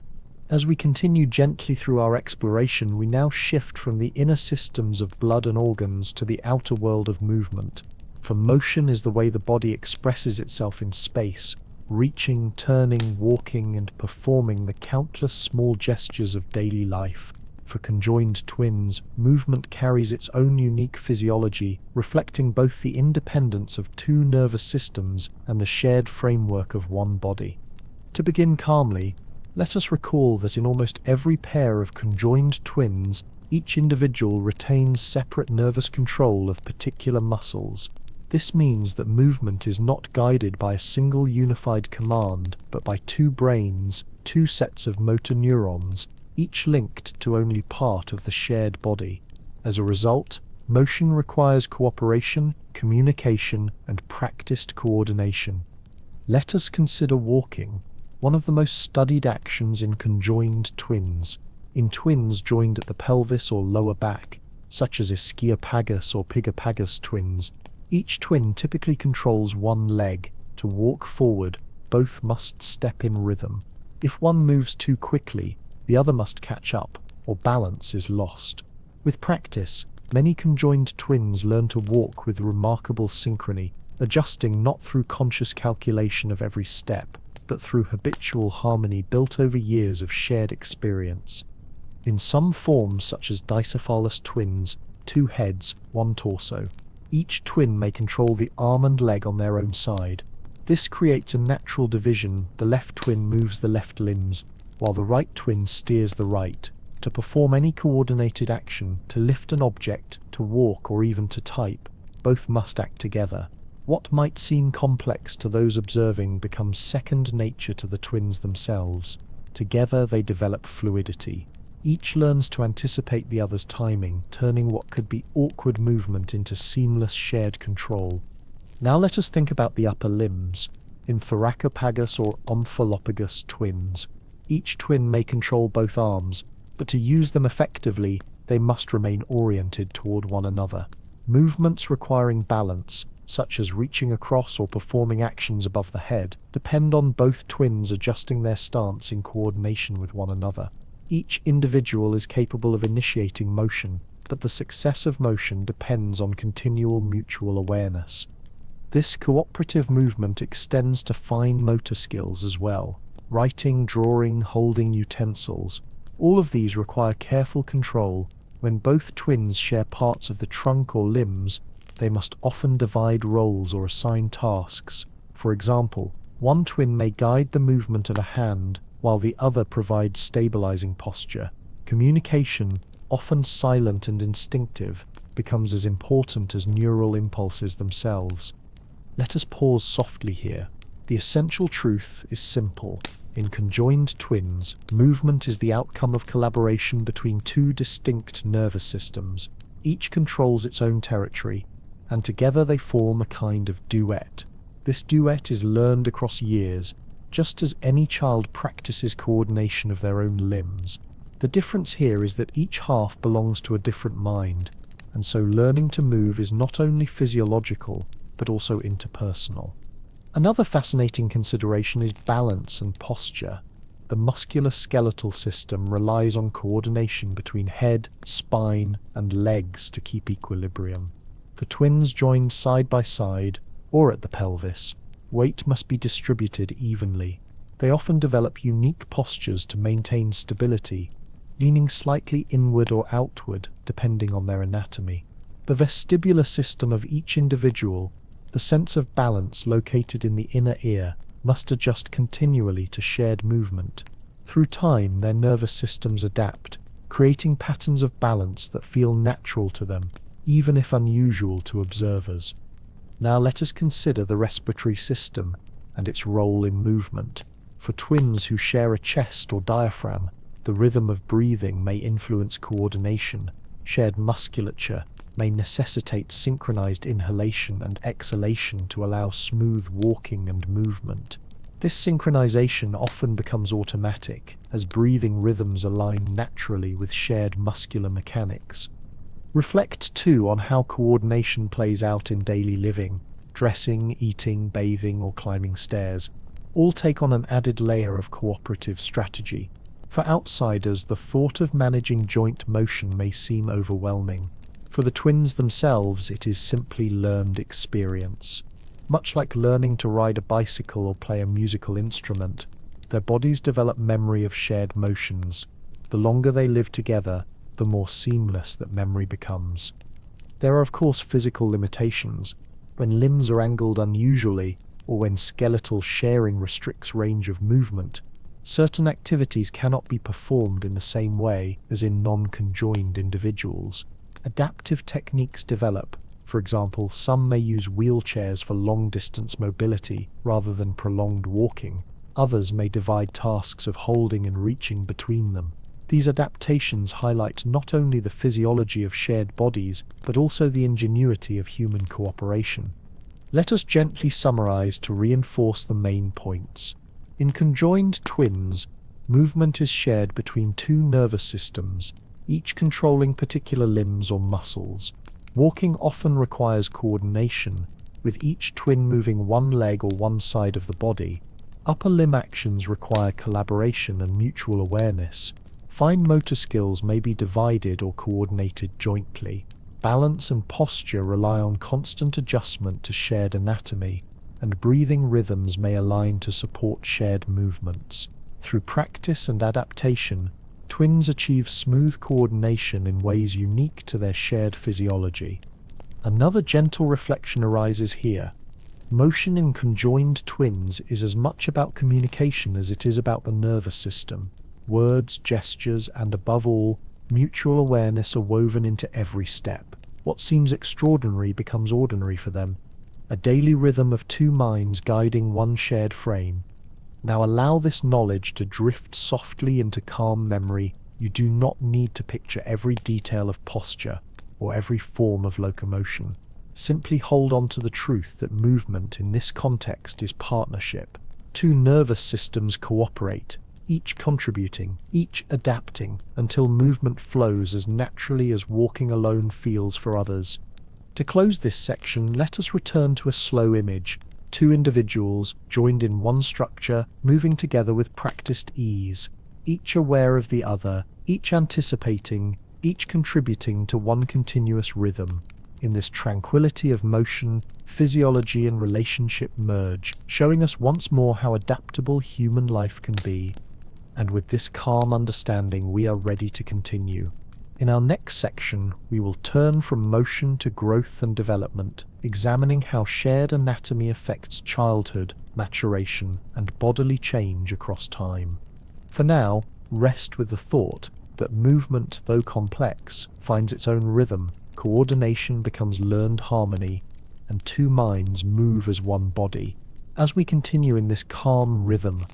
As we continue gently through our exploration, we now shift from the inner systems of blood and organs to the outer world of movement. For motion is the way the body expresses itself in space, reaching, turning, walking, and performing the countless small gestures of daily life. For conjoined twins, movement carries its own unique physiology, reflecting both the independence of two nervous systems and the shared framework of one body. To begin calmly, let us recall that in almost every pair of conjoined twins, each individual retains separate nervous control of particular muscles. This means that movement is not guided by a single unified command, but by two brains, two sets of motor neurons, each linked to only part of the shared body. As a result, motion requires cooperation, communication, and practiced coordination. Let us consider walking, one of the most studied actions in conjoined twins. In twins joined at the pelvis or lower back, such as ischiopagus or pigopagus twins, each twin typically controls one leg. To walk forward, both must step in rhythm. If one moves too quickly, the other must catch up, or balance is lost. With practice, many conjoined twins learn to walk with remarkable synchrony, adjusting not through conscious calculation of every step, but through habitual harmony built over years of shared experience. In some forms, such as dicephalous twins, two heads, one torso, each twin may control the arm and leg on their own side. This creates a natural division. The left twin moves the left limbs, while the right twin steers the right. To perform any coordinated action, to lift an object, to walk, or even to type, both must act together. What might seem complex to those observing becomes second nature to the twins themselves. Together they develop fluidity. Each learns to anticipate the other's timing, turning what could be awkward movement into seamless shared control. Now let us think about the upper limbs. In thoracopagus or omphalopagus twins, each twin may control both arms, but to use them effectively, they must remain oriented toward one another. Movements requiring balance, such as reaching across or performing actions above the head, depend on both twins adjusting their stance in coordination with one another. Each individual is capable of initiating motion, but the success of motion depends on continual mutual awareness. This cooperative movement extends to fine motor skills as well. Writing, drawing, holding utensils. All of these require careful control. When both twins share parts of the trunk or limbs, they must often divide roles or assign tasks. For example, one twin may guide the movement of a hand, while the other provides stabilizing posture. Communication, often silent and instinctive, becomes as important as neural impulses themselves. Let us pause softly here. The essential truth is simple. In conjoined twins, movement is the outcome of collaboration between two distinct nervous systems. Each controls its own territory, and together they form a kind of duet. This duet is learned across years, just as any child practices coordination of their own limbs. The difference here is that each half belongs to a different mind, and so learning to move is not only physiological, but also interpersonal. Another fascinating consideration is balance and posture. The musculoskeletal system relies on coordination between head, spine, and legs to keep equilibrium. For twins joined side by side, or at the pelvis, weight must be distributed evenly. They often develop unique postures to maintain stability, leaning slightly inward or outward depending on their anatomy. The vestibular system of each individual, the sense of balance located in the inner ear, must adjust continually to shared movement. Through time, their nervous systems adapt, creating patterns of balance that feel natural to them, even if unusual to observers. Now let us consider the respiratory system and its role in movement. For twins who share a chest or diaphragm, the rhythm of breathing may influence coordination. Shared musculature may necessitate synchronized inhalation and exhalation to allow smooth walking and movement. This synchronization often becomes automatic, as breathing rhythms align naturally with shared muscular mechanics. Reflect too on how coordination plays out in daily living. Dressing, eating, bathing, or climbing stairs all take on an added layer of cooperative strategy. For outsiders, the thought of managing joint motion may seem overwhelming. For the twins themselves, it is simply learned experience. Much like learning to ride a bicycle or play a musical instrument, their bodies develop memory of shared motions. The longer they live together, the more seamless that memory becomes. There are of course physical limitations. When limbs are angled unusually, or when skeletal sharing restricts range of movement, certain activities cannot be performed in the same way as in non-conjoined individuals. Adaptive techniques develop. For example, some may use wheelchairs for long-distance mobility rather than prolonged walking. Others may divide tasks of holding and reaching between them. These adaptations highlight not only the physiology of shared bodies, but also the ingenuity of human cooperation. Let us gently summarize to reinforce the main points. In conjoined twins, movement is shared between two nervous systems, each controlling particular limbs or muscles. Walking often requires coordination, with each twin moving one leg or one side of the body. Upper limb actions require collaboration and mutual awareness. Fine motor skills may be divided or coordinated jointly. Balance and posture rely on constant adjustment to shared anatomy, and breathing rhythms may align to support shared movements. Through practice and adaptation, twins achieve smooth coordination in ways unique to their shared physiology. Another gentle reflection arises here. Motion in conjoined twins is as much about communication as it is about the nervous system. Words, gestures, and above all, mutual awareness are woven into every step. What seems extraordinary becomes ordinary for them, a daily rhythm of two minds guiding one shared frame. Now allow this knowledge to drift softly into calm memory. You do not need to picture every detail of posture or every form of locomotion. Simply hold on to the truth that movement in this context is partnership. Two nervous systems cooperate, each contributing, each adapting, until movement flows as naturally as walking alone feels for others. To close this section, let us return to a slow image. Two individuals, joined in one structure, moving together with practiced ease, each aware of the other, each anticipating, each contributing to one continuous rhythm. In this tranquility of motion, physiology and relationship merge, showing us once more how adaptable human life can be. And with this calm understanding, we are ready to continue. In our next section, we will turn from motion to growth and development, examining how shared anatomy affects childhood, maturation, and bodily change across time. For now, rest with the thought that movement, though complex, finds its own rhythm, coordination becomes learned harmony, and two minds move as one body. As we continue in this calm rhythm,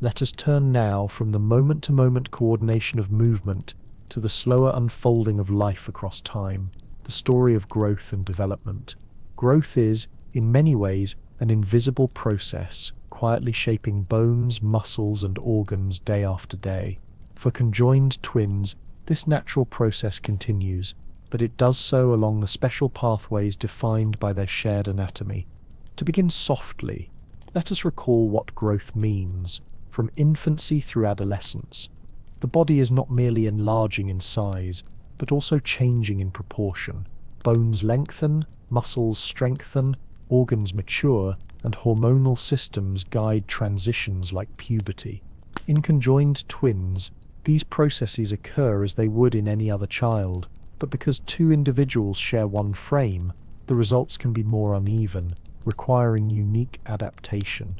let us turn now from the moment-to-moment coordination of movement to the slower unfolding of life across time, the story of growth and development. Growth is, in many ways, an invisible process, quietly shaping bones, muscles, and organs day after day. For conjoined twins, this natural process continues. but it does so along the special pathways defined by their shared anatomy. To begin softly, let us recall what growth means, from infancy through adolescence. The body is not merely enlarging in size, but also changing in proportion. Bones lengthen, muscles strengthen, organs mature, and hormonal systems guide transitions like puberty. In conjoined twins, these processes occur as they would in any other child, but because two individuals share one frame, the results can be more uneven, requiring unique adaptation.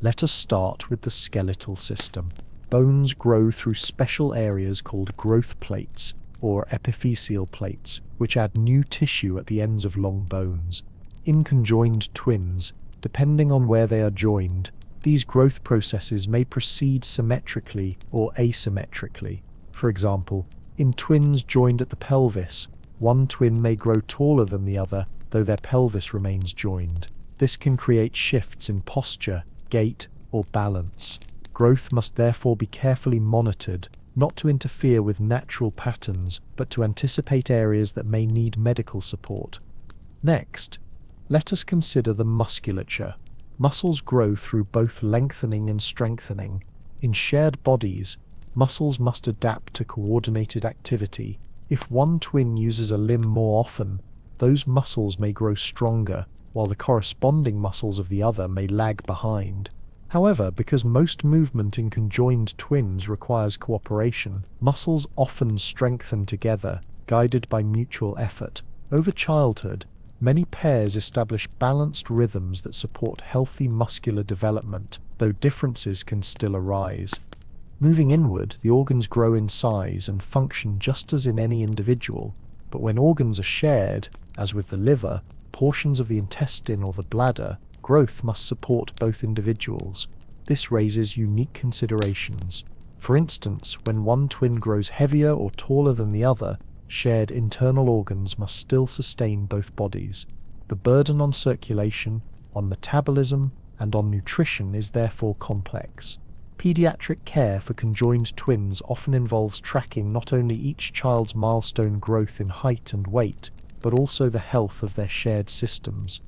Let us start with the skeletal system. Bones grow through special areas called growth plates, or epiphyseal plates, which add new tissue at the ends of long bones. In conjoined twins, depending on where they are joined, these growth processes may proceed symmetrically or asymmetrically. For example, in twins joined at the pelvis, one twin may grow taller than the other, though their pelvis remains joined. This can create shifts in posture, gait, or balance. Growth must therefore be carefully monitored, not to interfere with natural patterns, but to anticipate areas that may need medical support. Next, let us consider the musculature. Muscles grow through both lengthening and strengthening. In shared bodies, muscles must adapt to coordinated activity. If one twin uses a limb more often, those muscles may grow stronger, while the corresponding muscles of the other may lag behind. However, because most movement in conjoined twins requires cooperation, muscles often strengthen together, guided by mutual effort. Over childhood, many pairs establish balanced rhythms that support healthy muscular development, though differences can still arise. Moving inward, the organs grow in size and function just as in any individual, but when organs are shared, as with the liver, portions of the intestine or the bladder, growth must support both individuals. This raises unique considerations. For instance, when one twin grows heavier or taller than the other, shared internal organs must still sustain both bodies. The burden on circulation, on metabolism, and on nutrition is therefore complex. Pediatric care for conjoined twins often involves tracking not only each child's milestone growth in height and weight, but also the health of their shared systems.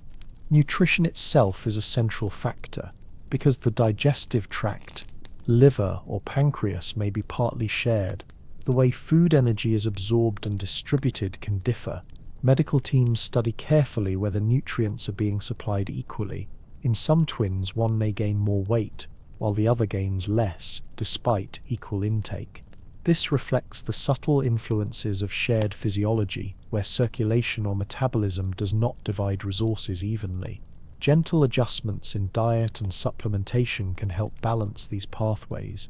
Nutrition itself is a central factor, because the digestive tract, liver or pancreas may be partly shared. The way food energy is absorbed and distributed can differ. Medical teams study carefully whether nutrients are being supplied equally. In some twins, one may gain more weight, while the other gains less, despite equal intake. This reflects the subtle influences of shared physiology, where circulation or metabolism does not divide resources evenly. Gentle adjustments in diet and supplementation can help balance these pathways.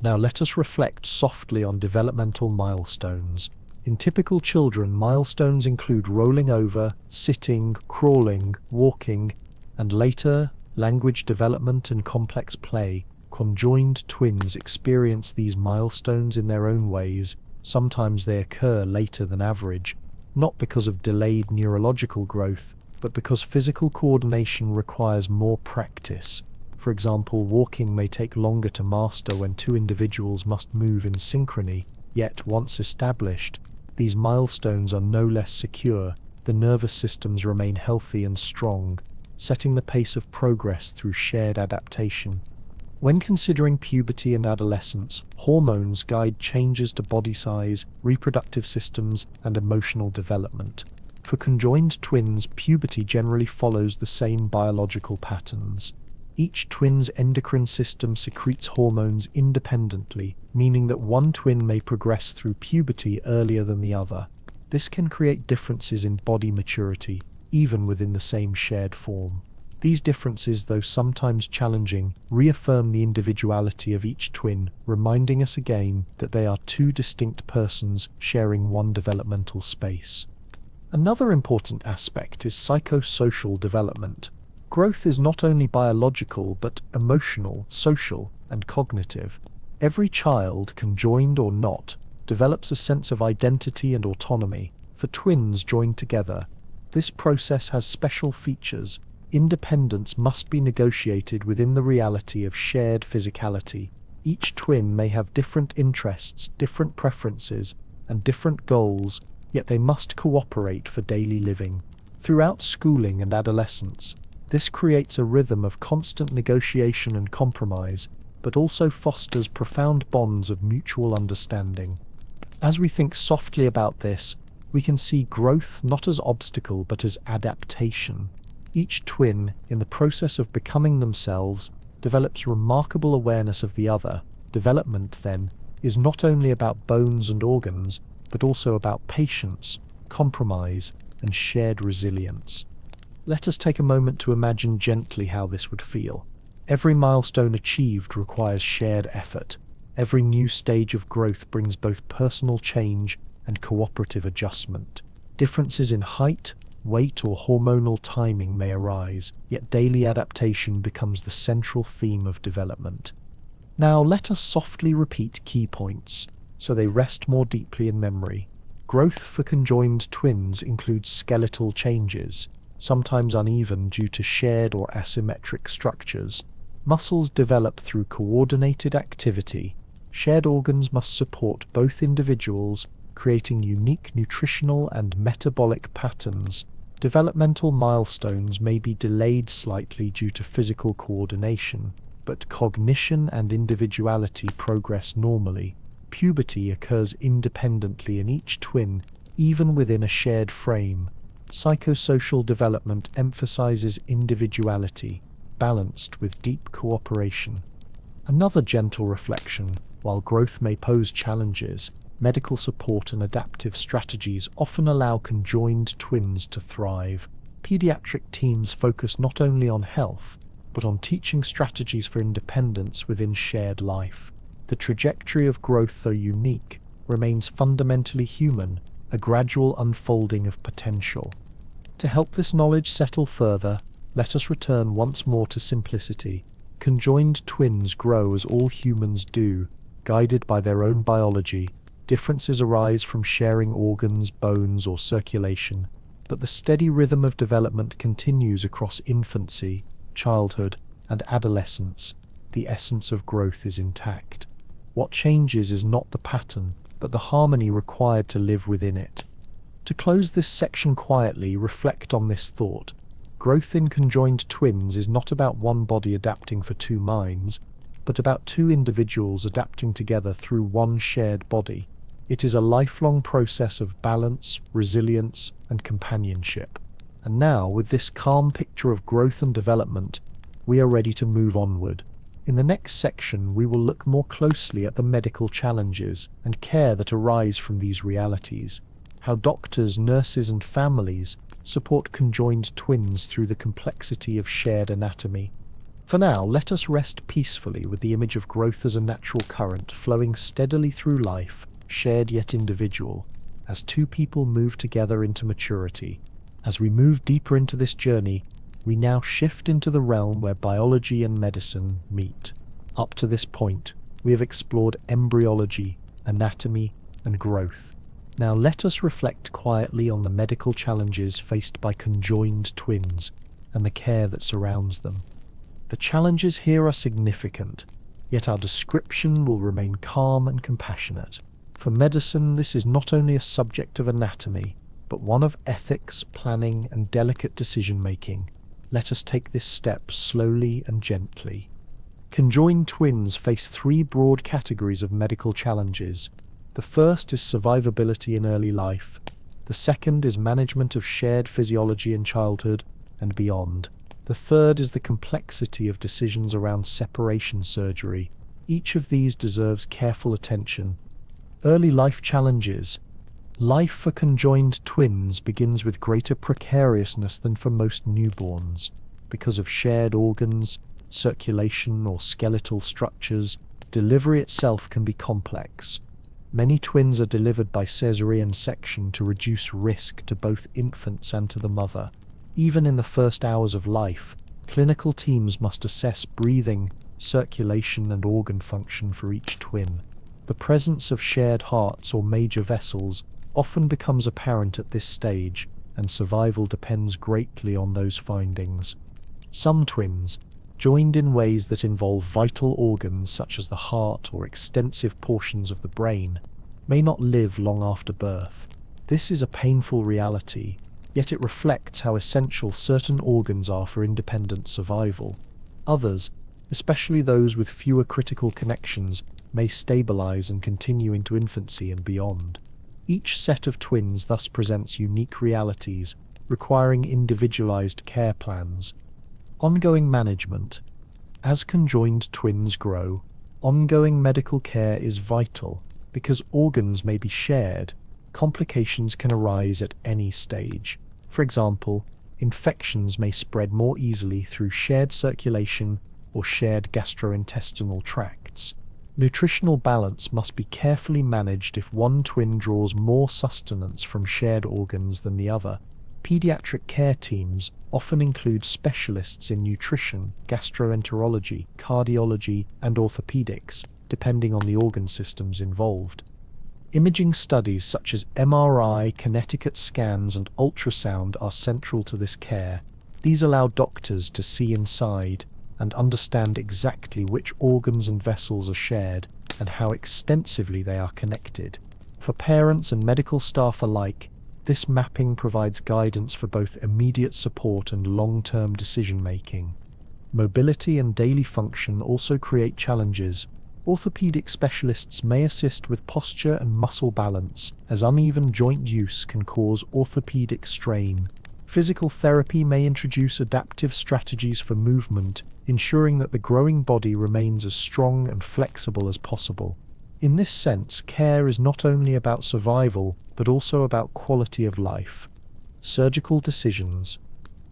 Now let us reflect softly on developmental milestones. In typical children, milestones include rolling over, sitting, crawling, walking, and later, language development and complex play. Conjoined twins experience these milestones in their own ways. Sometimes they occur later than average, not because of delayed neurological growth, but because physical coordination requires more practice. For example, walking may take longer to master when two individuals must move in synchrony, yet once established, these milestones are no less secure. The nervous systems remain healthy and strong, setting the pace of progress through shared adaptation. When considering puberty and adolescence, hormones guide changes to body size, reproductive systems, and emotional development. For conjoined twins, puberty generally follows the same biological patterns. Each twin's endocrine system secretes hormones independently, meaning that one twin may progress through puberty earlier than the other. This can create differences in body maturity, even within the same shared form. These differences, though sometimes challenging, reaffirm the individuality of each twin, reminding us again that they are two distinct persons sharing one developmental space. Another important aspect is psychosocial development. Growth is not only biological but emotional, social, and cognitive. Every child, conjoined or not, develops a sense of identity and autonomy. For twins joined together, this process has special features. Independence must be negotiated within the reality of shared physicality. Each twin may have different interests, different preferences, and different goals, yet they must cooperate for daily living. Throughout schooling and adolescence, this creates a rhythm of constant negotiation and compromise, but also fosters profound bonds of mutual understanding. As we think softly about this, we can see growth not as obstacle but as adaptation. Each twin, in the process of becoming themselves, develops remarkable awareness of the other. Development, then, is not only about bones and organs, but also about patience, compromise, and shared resilience. Let us take a moment to imagine gently how this would feel. Every milestone achieved requires shared effort. Every new stage of growth brings both personal change and cooperative adjustment. Differences in height, weight, or hormonal timing may arise, yet daily adaptation becomes the central theme of development. Now let us softly repeat key points, so they rest more deeply in memory. Growth for conjoined twins includes skeletal changes, sometimes uneven due to shared or asymmetric structures. Muscles develop through coordinated activity. Shared organs must support both individuals, creating unique nutritional and metabolic patterns. Developmental milestones may be delayed slightly due to physical coordination, but cognition and individuality progress normally. Puberty occurs independently in each twin, even within a shared frame. Psychosocial development emphasizes individuality, balanced with deep cooperation. Another gentle reflection: while growth may pose challenges, medical support and adaptive strategies often allow conjoined twins to thrive. Pediatric teams focus not only on health, but on teaching strategies for independence within shared life. The trajectory of growth, though unique, remains fundamentally human, a gradual unfolding of potential. To help this knowledge settle further, let us return once more to simplicity. Conjoined twins grow as all humans do, guided by their own biology. Differences arise from sharing organs, bones, or circulation, but the steady rhythm of development continues across infancy, childhood, and adolescence. The essence of growth is intact. What changes is not the pattern, but the harmony required to live within it. To close this section quietly, reflect on this thought. Growth in conjoined twins is not about one body adapting for two minds, but about two individuals adapting together through one shared body. It is a lifelong process of balance, resilience, and companionship. And now, with this calm picture of growth and development, we are ready to move onward. In the next section, we will look more closely at the medical challenges and care that arise from these realities, how doctors, nurses, and families support conjoined twins through the complexity of shared anatomy. For now, let us rest peacefully with the image of growth as a natural current flowing steadily through life, shared yet individual, as two people move together into maturity. As we move deeper into this journey, we now shift into the realm where biology and medicine meet. Up to this point, we have explored embryology, anatomy, and growth. Now let us reflect quietly on the medical challenges faced by conjoined twins and the care that surrounds them. The challenges here are significant, yet our description will remain calm and compassionate. For medicine, this is not only a subject of anatomy, but one of ethics, planning, and delicate decision-making. Let us take this step slowly and gently. Conjoined twins face three broad categories of medical challenges. The first is survivability in early life. The second is management of shared physiology in childhood and beyond. The third is the complexity of decisions around separation surgery. Each of these deserves careful attention. Early life challenges. Life for conjoined twins begins with greater precariousness than for most newborns. Because of shared organs, circulation, or skeletal structures, delivery itself can be complex. Many twins are delivered by caesarean section to reduce risk to both infants and to the mother. Even in the first hours of life, clinical teams must assess breathing, circulation, and organ function for each twin. The presence of shared hearts or major vessels often becomes apparent at this stage, and survival depends greatly on those findings. Some twins, joined in ways that involve vital organs such as the heart or extensive portions of the brain, may not live long after birth. This is a painful reality, yet it reflects how essential certain organs are for independent survival. Others, especially those with fewer critical connections, may stabilize and continue into infancy and beyond. Each set of twins thus presents unique realities, requiring individualized care plans. Ongoing management. As conjoined twins grow, ongoing medical care is vital because organs may be shared. Complications can arise at any stage. For example, infections may spread more easily through shared circulation or shared gastrointestinal tracts. Nutritional balance must be carefully managed if one twin draws more sustenance from shared organs than the other. Pediatric care teams often include specialists in nutrition, gastroenterology, cardiology, and orthopedics, depending on the organ systems involved. Imaging studies such as MRI, Connecticut scans, and ultrasound are central to this care. These allow doctors to see inside and understand exactly which organs and vessels are shared and how extensively they are connected. For parents and medical staff alike, this mapping provides guidance for both immediate support and long-term decision-making. Mobility and daily function also create challenges. Orthopedic specialists may assist with posture and muscle balance, as uneven joint use can cause orthopedic strain. Physical therapy may introduce adaptive strategies for movement, ensuring that the growing body remains as strong and flexible as possible. In this sense, care is not only about survival, but also about quality of life. Surgical decisions.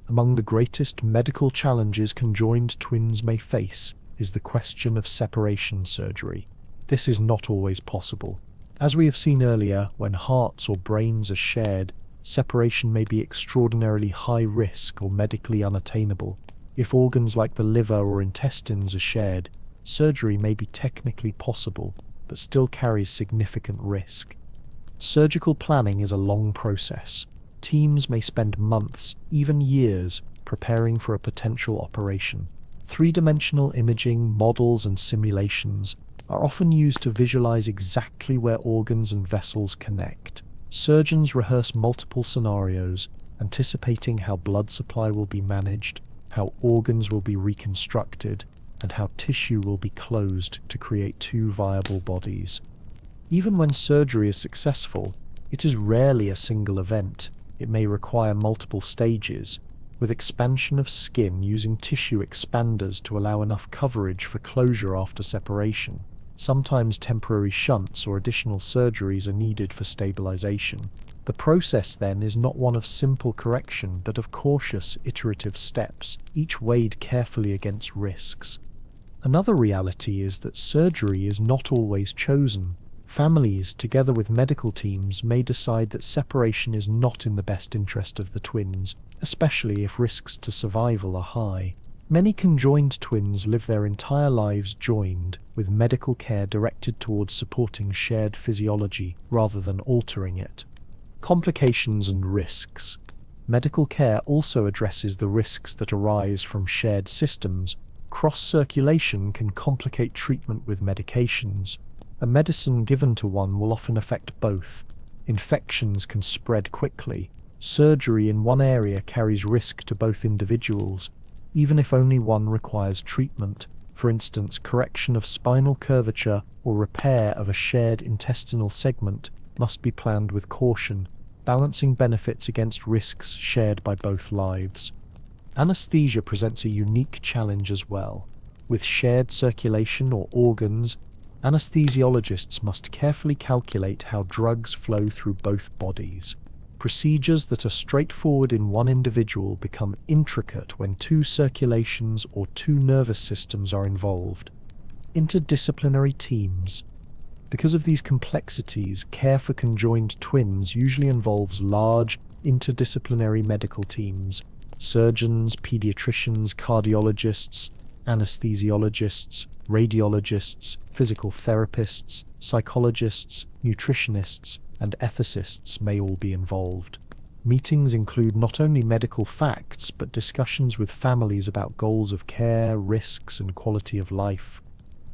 Among the greatest medical challenges conjoined twins may face is the question of separation surgery. This is not always possible. As we have seen earlier, when hearts or brains are shared, separation may be extraordinarily high risk or medically unattainable. If organs like the liver or intestines are shared, surgery may be technically possible, but still carries significant risk. Surgical planning is a long process. Teams may spend months, even years, preparing for a potential operation. Three-dimensional imaging, models, and simulations are often used to visualize exactly where organs and vessels connect. Surgeons rehearse multiple scenarios, anticipating how blood supply will be managed, how organs will be reconstructed, and how tissue will be closed to create two viable bodies. Even when surgery is successful, it is rarely a single event. It may require multiple stages, with expansion of skin using tissue expanders to allow enough coverage for closure after separation. Sometimes temporary shunts or additional surgeries are needed for stabilization. The process then is not one of simple correction, but of cautious, iterative steps, each weighed carefully against risks. Another reality is that surgery is not always chosen. Families, together with medical teams, may decide that separation is not in the best interest of the twins, especially if risks to survival are high. Many conjoined twins live their entire lives joined, with medical care directed towards supporting shared physiology rather than altering it. Complications and risks. Medical care also addresses the risks that arise from shared systems. Cross-circulation can complicate treatment with medications. A medicine given to one will often affect both. Infections can spread quickly. Surgery in one area carries risk to both individuals, even if only one requires treatment. For instance, correction of spinal curvature or repair of a shared intestinal segment must be planned with caution, balancing benefits against risks shared by both lives. Anesthesia presents a unique challenge as well. With shared circulation or organs, anesthesiologists must carefully calculate how drugs flow through both bodies. Procedures that are straightforward in one individual become intricate when two circulations or two nervous systems are involved. Interdisciplinary teams. Because of these complexities, care for conjoined twins usually involves large, interdisciplinary medical teams. Surgeons, pediatricians, cardiologists, anesthesiologists, radiologists, physical therapists, psychologists, nutritionists, and ethicists may all be involved. Meetings include not only medical facts, but discussions with families about goals of care, risks, and quality of life.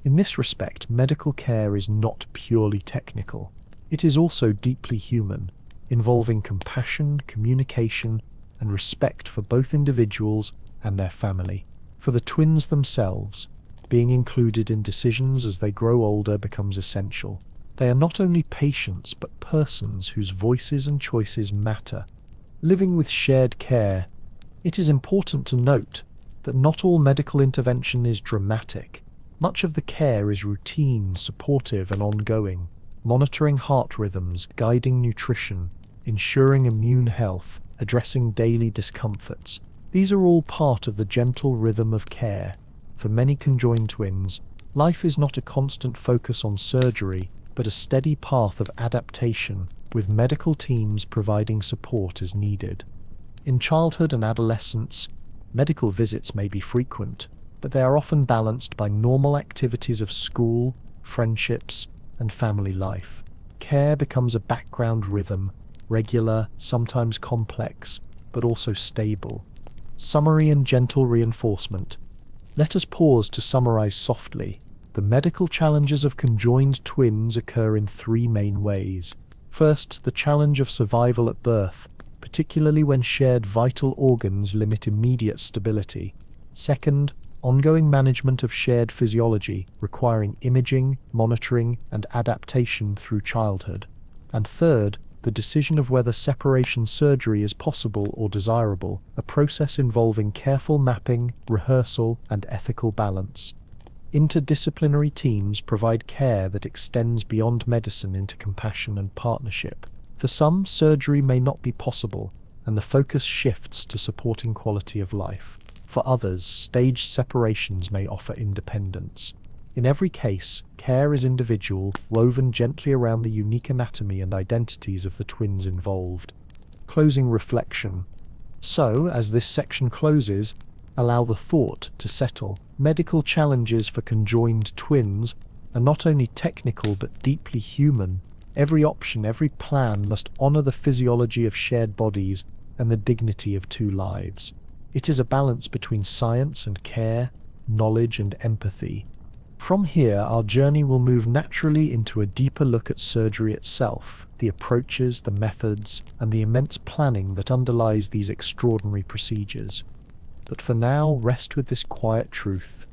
In this respect, medical care is not purely technical. It is also deeply human. involving compassion, communication, and respect for both individuals and their family. For the twins themselves, being included in decisions as they grow older becomes essential. They are not only patients but persons whose voices and choices matter. Living with shared care, it is important to note that not all medical intervention is dramatic. Much of the care is routine, supportive, and ongoing, monitoring heart rhythms, guiding nutrition, ensuring immune health, addressing daily discomforts. These are all part of the gentle rhythm of care. For many conjoined twins, life is not a constant focus on surgery, but a steady path of adaptation, with medical teams providing support as needed. In childhood and adolescence, medical visits may be frequent, but they are often balanced by normal activities of school, friendships, and family life. Care becomes a background rhythm, regular, sometimes complex, but also stable. Summary and gentle reinforcement. Let us pause to summarize softly. The medical challenges of conjoined twins occur in three main ways. First, the challenge of survival at birth, particularly when shared vital organs limit immediate stability. Second, ongoing management of shared physiology, requiring imaging, monitoring, and adaptation through childhood. And third, the decision of whether separation surgery is possible or desirable, a process involving careful mapping, rehearsal, and ethical balance. Interdisciplinary teams provide care that extends beyond medicine into compassion and partnership. For some, surgery may not be possible, and the focus shifts to supporting quality of life. For others, staged separations may offer independence. In every case, care is individual, woven gently around the unique anatomy and identities of the twins involved. Closing reflection. So, as this section closes, allow the thought to settle. Medical challenges for conjoined twins are not only technical but deeply human. Every option, every plan must honor the physiology of shared bodies and the dignity of two lives. It is a balance between science and care, knowledge and empathy. From here, our journey will move naturally into a deeper look at surgery itself, the approaches, the methods, and the immense planning that underlies these extraordinary procedures. But for now, rest with this quiet truth,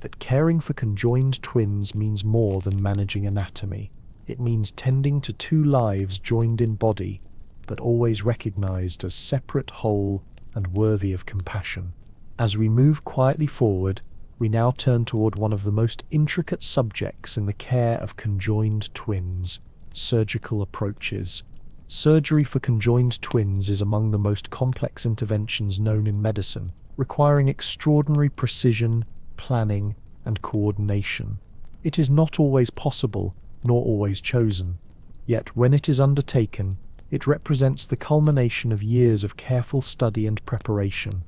that caring for conjoined twins means more than managing anatomy. It means tending to two lives joined in body, but always recognized as separate, whole, and worthy of compassion. As we move quietly forward, we now turn toward one of the most intricate subjects in the care of conjoined twins: surgical approaches. Surgery for conjoined twins is among the most complex interventions known in medicine, requiring extraordinary precision, planning, and coordination. It is not always possible, nor always chosen. Yet when it is undertaken, it represents the culmination of years of careful study and preparation.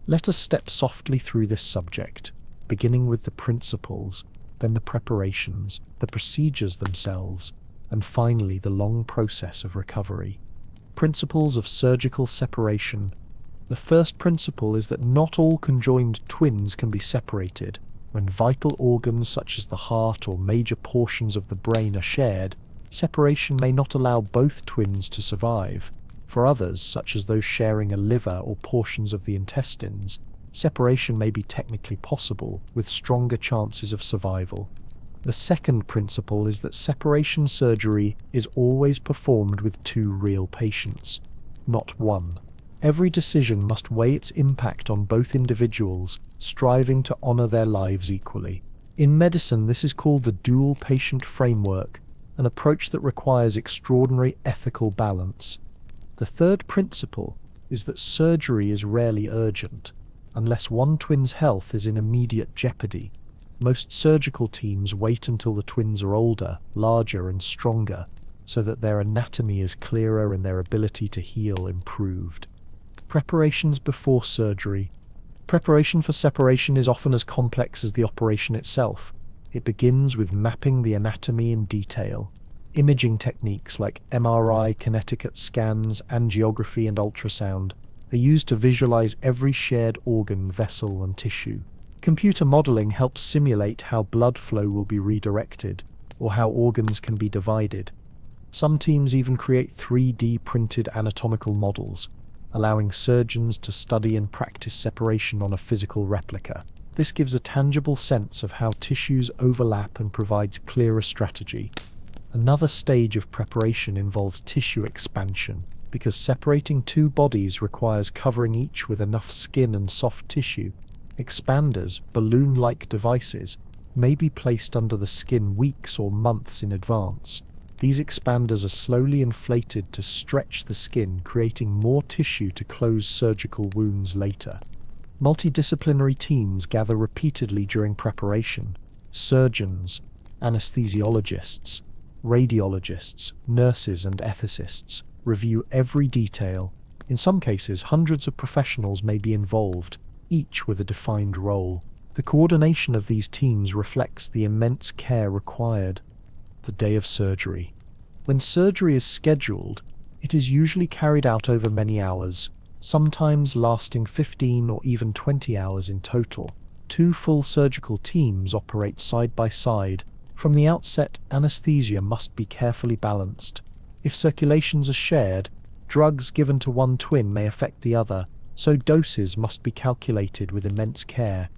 Let us step softly through this subject, beginning with the principles, then the preparations, the procedures themselves, and finally the long process of recovery. Principles of surgical separation. The first principle is that not all conjoined twins can be separated. When vital organs such as the heart or major portions of the brain are shared, separation may not allow both twins to survive. For others, such as those sharing a liver or portions of the intestines, separation may be technically possible, with stronger chances of survival. The second principle is that separation surgery is always performed with two real patients, not one. Every decision must weigh its impact on both individuals, striving to honor their lives equally. In medicine, this is called the dual patient framework, an approach that requires extraordinary ethical balance. The third principle is that surgery is rarely urgent, unless one twin's health is in immediate jeopardy. Most surgical teams wait until the twins are older, larger, and stronger, so that their anatomy is clearer and their ability to heal improved. Preparations before surgery. Preparation for separation is often as complex as the operation itself. It begins with mapping the anatomy in detail. Imaging techniques like MRI, Connecticut scans, angiography, and ultrasound are used to visualize every shared organ, vessel, and tissue. Computer modeling helps simulate how blood flow will be redirected, or how organs can be divided. Some teams even create 3D printed anatomical models, allowing surgeons to study and practice separation on a physical replica. This gives a tangible sense of how tissues overlap and provides clearer strategy. Another stage of preparation involves tissue expansion, because separating two bodies requires covering each with enough skin and soft tissue. Expanders, balloon-like devices, may be placed under the skin weeks or months in advance. These expanders are slowly inflated to stretch the skin, creating more tissue to close surgical wounds later. Multidisciplinary teams gather repeatedly during preparation. Surgeons, anesthesiologists, radiologists, nurses, and ethicists review every detail. In some cases, hundreds of professionals may be involved, each with a defined role. The coordination of these teams reflects the immense care required. The day of surgery. When surgery is scheduled, it is usually carried out over many hours, sometimes lasting 15 or even 20 hours in total. Two full surgical teams operate side by side. From the outset, anesthesia must be carefully balanced. If circulations are shared, drugs given to one twin may affect the other, so doses must be calculated with immense care.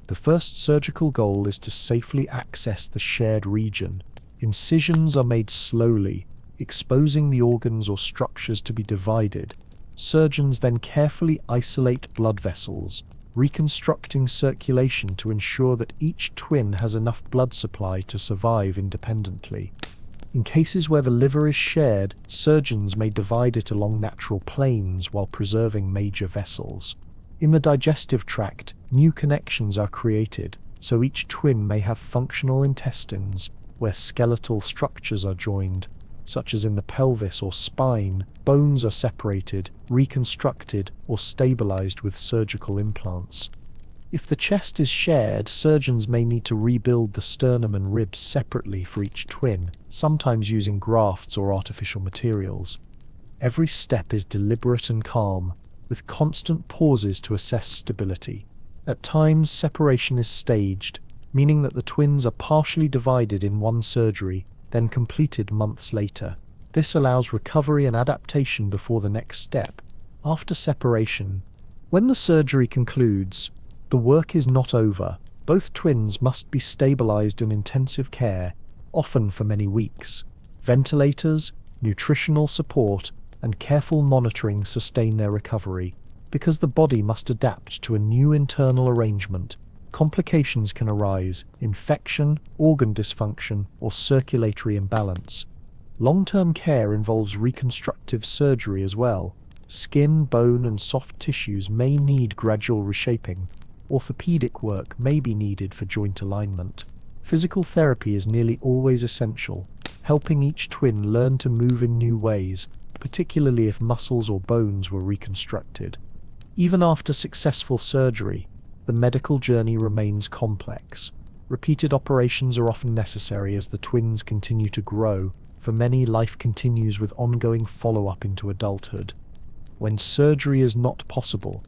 The first surgical goal is to safely access the shared region. Incisions are made slowly, exposing the organs or structures to be divided. Surgeons then carefully isolate blood vessels, reconstructing circulation to ensure that each twin has enough blood supply to survive independently. In cases where the liver is shared, surgeons may divide it along natural planes while preserving major vessels. In the digestive tract, new connections are created, so each twin may have functional intestines, where skeletal structures are joined, such as in the pelvis or spine. Bones are separated, reconstructed, or stabilized with surgical implants. If the chest is shared, surgeons may need to rebuild the sternum and ribs separately for each twin, sometimes using grafts or artificial materials. Every step is deliberate and calm, with constant pauses to assess stability. At times, separation is staged, meaning that the twins are partially divided in one surgery, then completed months later. This allows recovery and adaptation before the next step. After separation, when the surgery concludes, the work is not over. Both twins must be stabilized in intensive care, often for many weeks. Ventilators, nutritional support, and careful monitoring sustain their recovery. Because the body must adapt to a new internal arrangement, complications can arise: infection, organ dysfunction, or circulatory imbalance. Long-term care involves reconstructive surgery as well. Skin, bone, and soft tissues may need gradual reshaping. Orthopedic work may be needed for joint alignment. Physical therapy is nearly always essential, helping each twin learn to move in new ways, particularly if muscles or bones were reconstructed. Even after successful surgery, the medical journey remains complex. Repeated operations are often necessary as the twins continue to grow. For many, life continues with ongoing follow-up into adulthood. When surgery is not possible,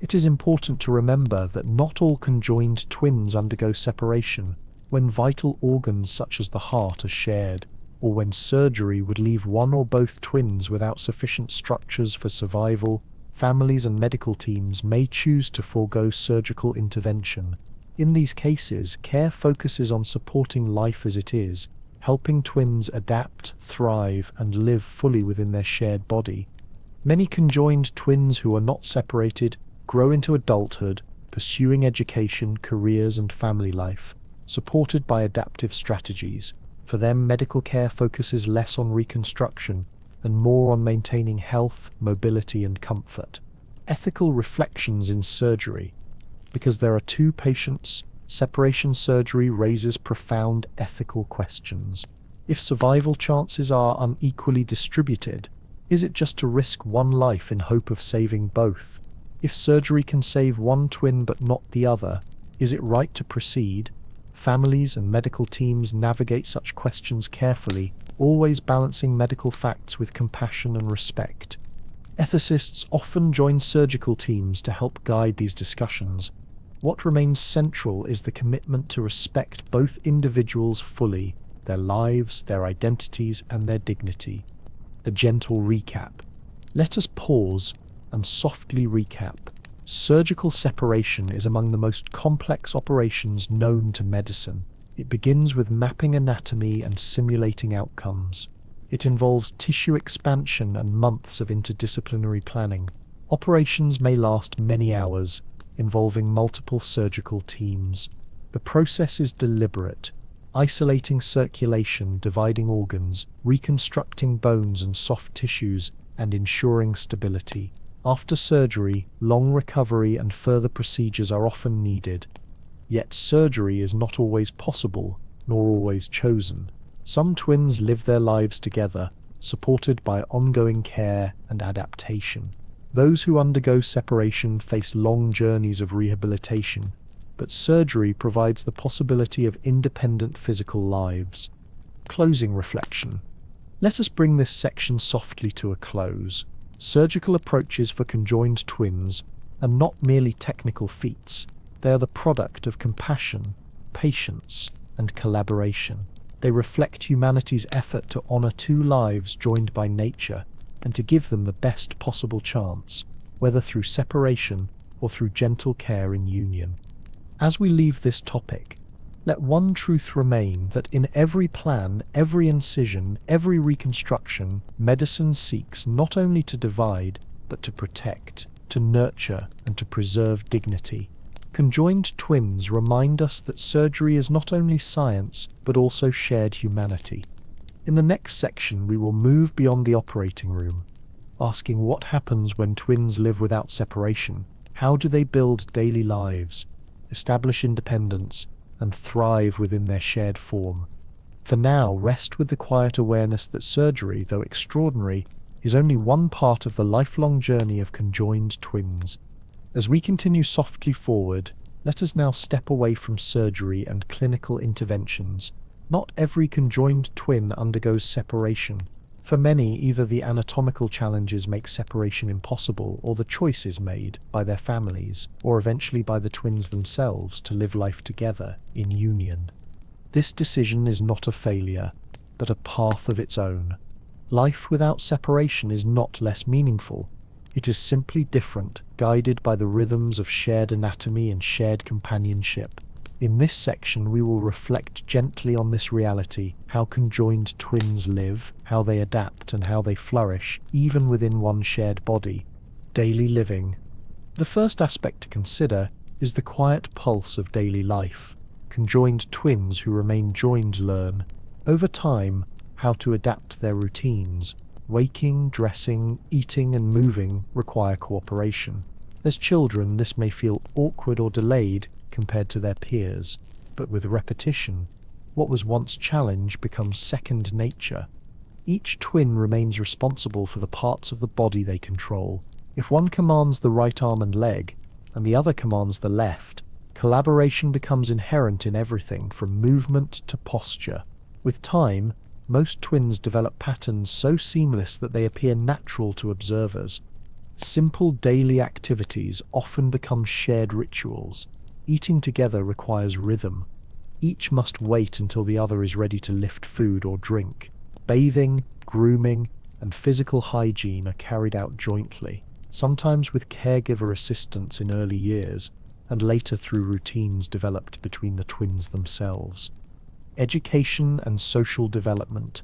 it is important to remember that not all conjoined twins undergo separation. When vital organs such as the heart are shared, or when surgery would leave one or both twins without sufficient structures for survival, families and medical teams may choose to forego surgical intervention. In these cases, care focuses on supporting life as it is, helping twins adapt, thrive, and live fully within their shared body. Many conjoined twins who are not separated grow into adulthood, pursuing education, careers, and family life, supported by adaptive strategies. For them, medical care focuses less on reconstruction and more on maintaining health, mobility, and comfort. Ethical reflections in surgery. Because there are two patients, separation surgery raises profound ethical questions. If survival chances are unequally distributed, is it just to risk one life in hope of saving both? If surgery can save one twin but not the other, is it right to proceed? Families and medical teams navigate such questions carefully, always balancing medical facts with compassion and respect. Ethicists often join surgical teams to help guide these discussions. What remains central is the commitment to respect both individuals fully, their lives, their identities, and their dignity. A gentle recap. Let us pause and softly recap. Surgical separation is among the most complex operations known to medicine. It begins with mapping anatomy and simulating outcomes. It involves tissue expansion and months of interdisciplinary planning. Operations may last many hours, involving multiple surgical teams. The process is deliberate, isolating circulation, dividing organs, reconstructing bones and soft tissues, and ensuring stability. After surgery, long recovery and further procedures are often needed. Yet surgery is not always possible, nor always chosen. Some twins live their lives together, supported by ongoing care and adaptation. Those who undergo separation face long journeys of rehabilitation, but surgery provides the possibility of independent physical lives. Closing reflection. Let us bring this section softly to a close. Surgical approaches for conjoined twins are not merely technical feats. They are the product of compassion, patience, and collaboration. They reflect humanity's effort to honor two lives joined by nature and to give them the best possible chance, whether through separation or through gentle care in union. As we leave this topic, let one truth remain, that in every plan, every incision, every reconstruction, medicine seeks not only to divide, but to protect, to nurture, and to preserve dignity. Conjoined twins remind us that surgery is not only science, but also shared humanity. In the next section, we will move beyond the operating room, asking what happens when twins live without separation. How do they build daily lives, establish independence, and thrive within their shared form? For now, rest with the quiet awareness that surgery, though extraordinary, is only one part of the lifelong journey of conjoined twins. As we continue softly forward, let us now step away from surgery and clinical interventions. Not every conjoined twin undergoes separation. For many, either the anatomical challenges make separation impossible, or the choice is made by their families, or eventually by the twins themselves, to live life together in union. This decision is not a failure, but a path of its own. Life without separation is not less meaningful. It is simply different, guided by the rhythms of shared anatomy and shared companionship. In this section, we will reflect gently on this reality, how conjoined twins live, how they adapt, and how they flourish, even within one shared body. Daily living. The first aspect to consider is the quiet pulse of daily life. Conjoined twins who remain joined learn, over time, how to adapt their routines. Waking, dressing, eating, and moving require cooperation. As children, this may feel awkward or delayed compared to their peers, but with repetition, what was once challenge becomes second nature. Each twin remains responsible for the parts of the body they control. If one commands the right arm and leg, and the other commands the left, collaboration becomes inherent in everything from movement to posture. With time, most twins develop patterns so seamless that they appear natural to observers. Simple daily activities often become shared rituals. Eating together requires rhythm. Each must wait until the other is ready to lift food or drink. Bathing, grooming, and physical hygiene are carried out jointly, sometimes with caregiver assistance in early years, and later through routines developed between the twins themselves. Education and social development.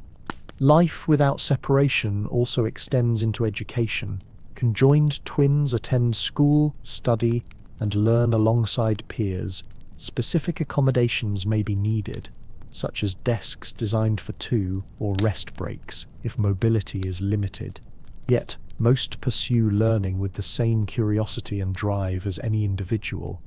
Life without separation also extends into education. Conjoined twins attend school, study, and learn alongside peers. Specific accommodations may be needed, such as desks designed for two or rest breaks if mobility is limited. Yet, most pursue learning with the same curiosity and drive as any individual.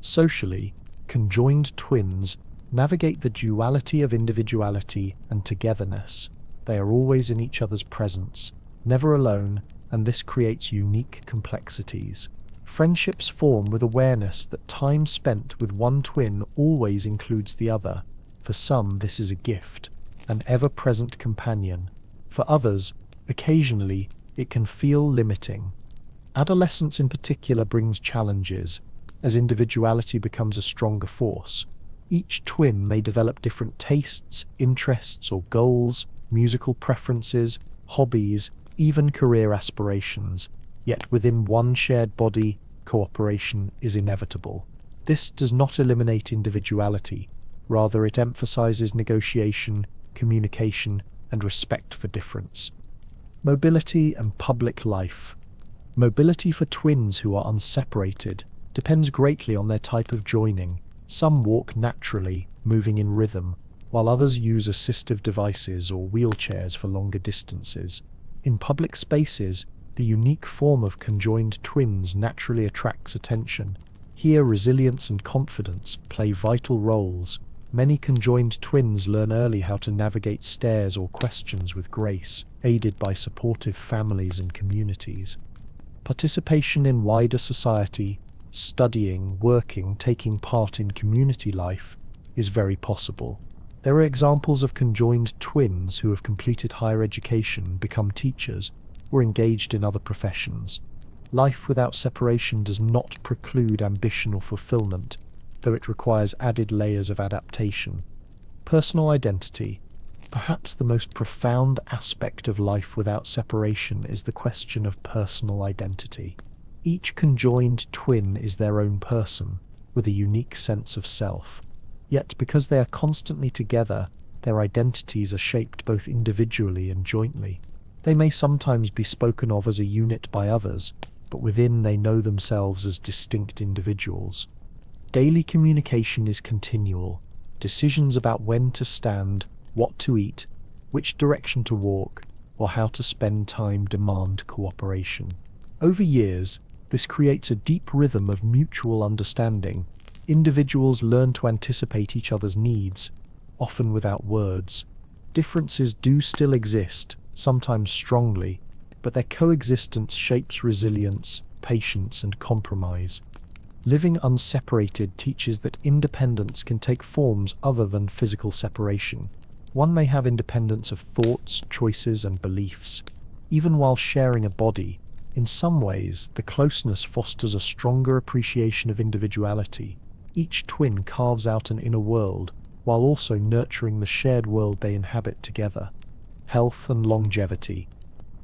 Socially, conjoined twins navigate the duality of individuality and togetherness. They are always in each other's presence, never alone, and this creates unique complexities. Friendships form with awareness that time spent with one twin always includes the other. For some, this is a gift, an ever-present companion. For others, occasionally, it can feel limiting. Adolescence in particular brings challenges, as individuality becomes a stronger force. Each twin may develop different tastes, interests, or goals, musical preferences, hobbies, even career aspirations. Yet within one shared body, cooperation is inevitable. This does not eliminate individuality. Rather, it emphasizes negotiation, communication, and respect for difference. Mobility and public life. Mobility for twins who are unseparated depends greatly on their type of joining. Some walk naturally, moving in rhythm, while others use assistive devices or wheelchairs for longer distances. In public spaces, the unique form of conjoined twins naturally attracts attention. Here, resilience and confidence play vital roles. Many conjoined twins learn early how to navigate stairs or questions with grace, aided by supportive families and communities. Participation in wider society, studying, working, taking part in community life is very possible. There are examples of conjoined twins who have completed higher education, become teachers, or engaged in other professions. Life without separation does not preclude ambition or fulfillment, though it requires added layers of adaptation. Personal identity. Perhaps the most profound aspect of life without separation is the question of personal identity. Each conjoined twin is their own person, with a unique sense of self. Yet, because they are constantly together, their identities are shaped both individually and jointly. They may sometimes be spoken of as a unit by others, but within they know themselves as distinct individuals. Daily communication is continual. Decisions about when to stand, what to eat, which direction to walk, or how to spend time demand cooperation. Over years, this creates a deep rhythm of mutual understanding. Individuals learn to anticipate each other's needs, often without words. Differences do still exist, sometimes strongly, but their coexistence shapes resilience, patience, and compromise. Living unseparated teaches that independence can take forms other than physical separation. One may have independence of thoughts, choices, and beliefs. Even while sharing a body, in some ways, the closeness fosters a stronger appreciation of individuality. Each twin carves out an inner world, while also nurturing the shared world they inhabit together. Health and longevity.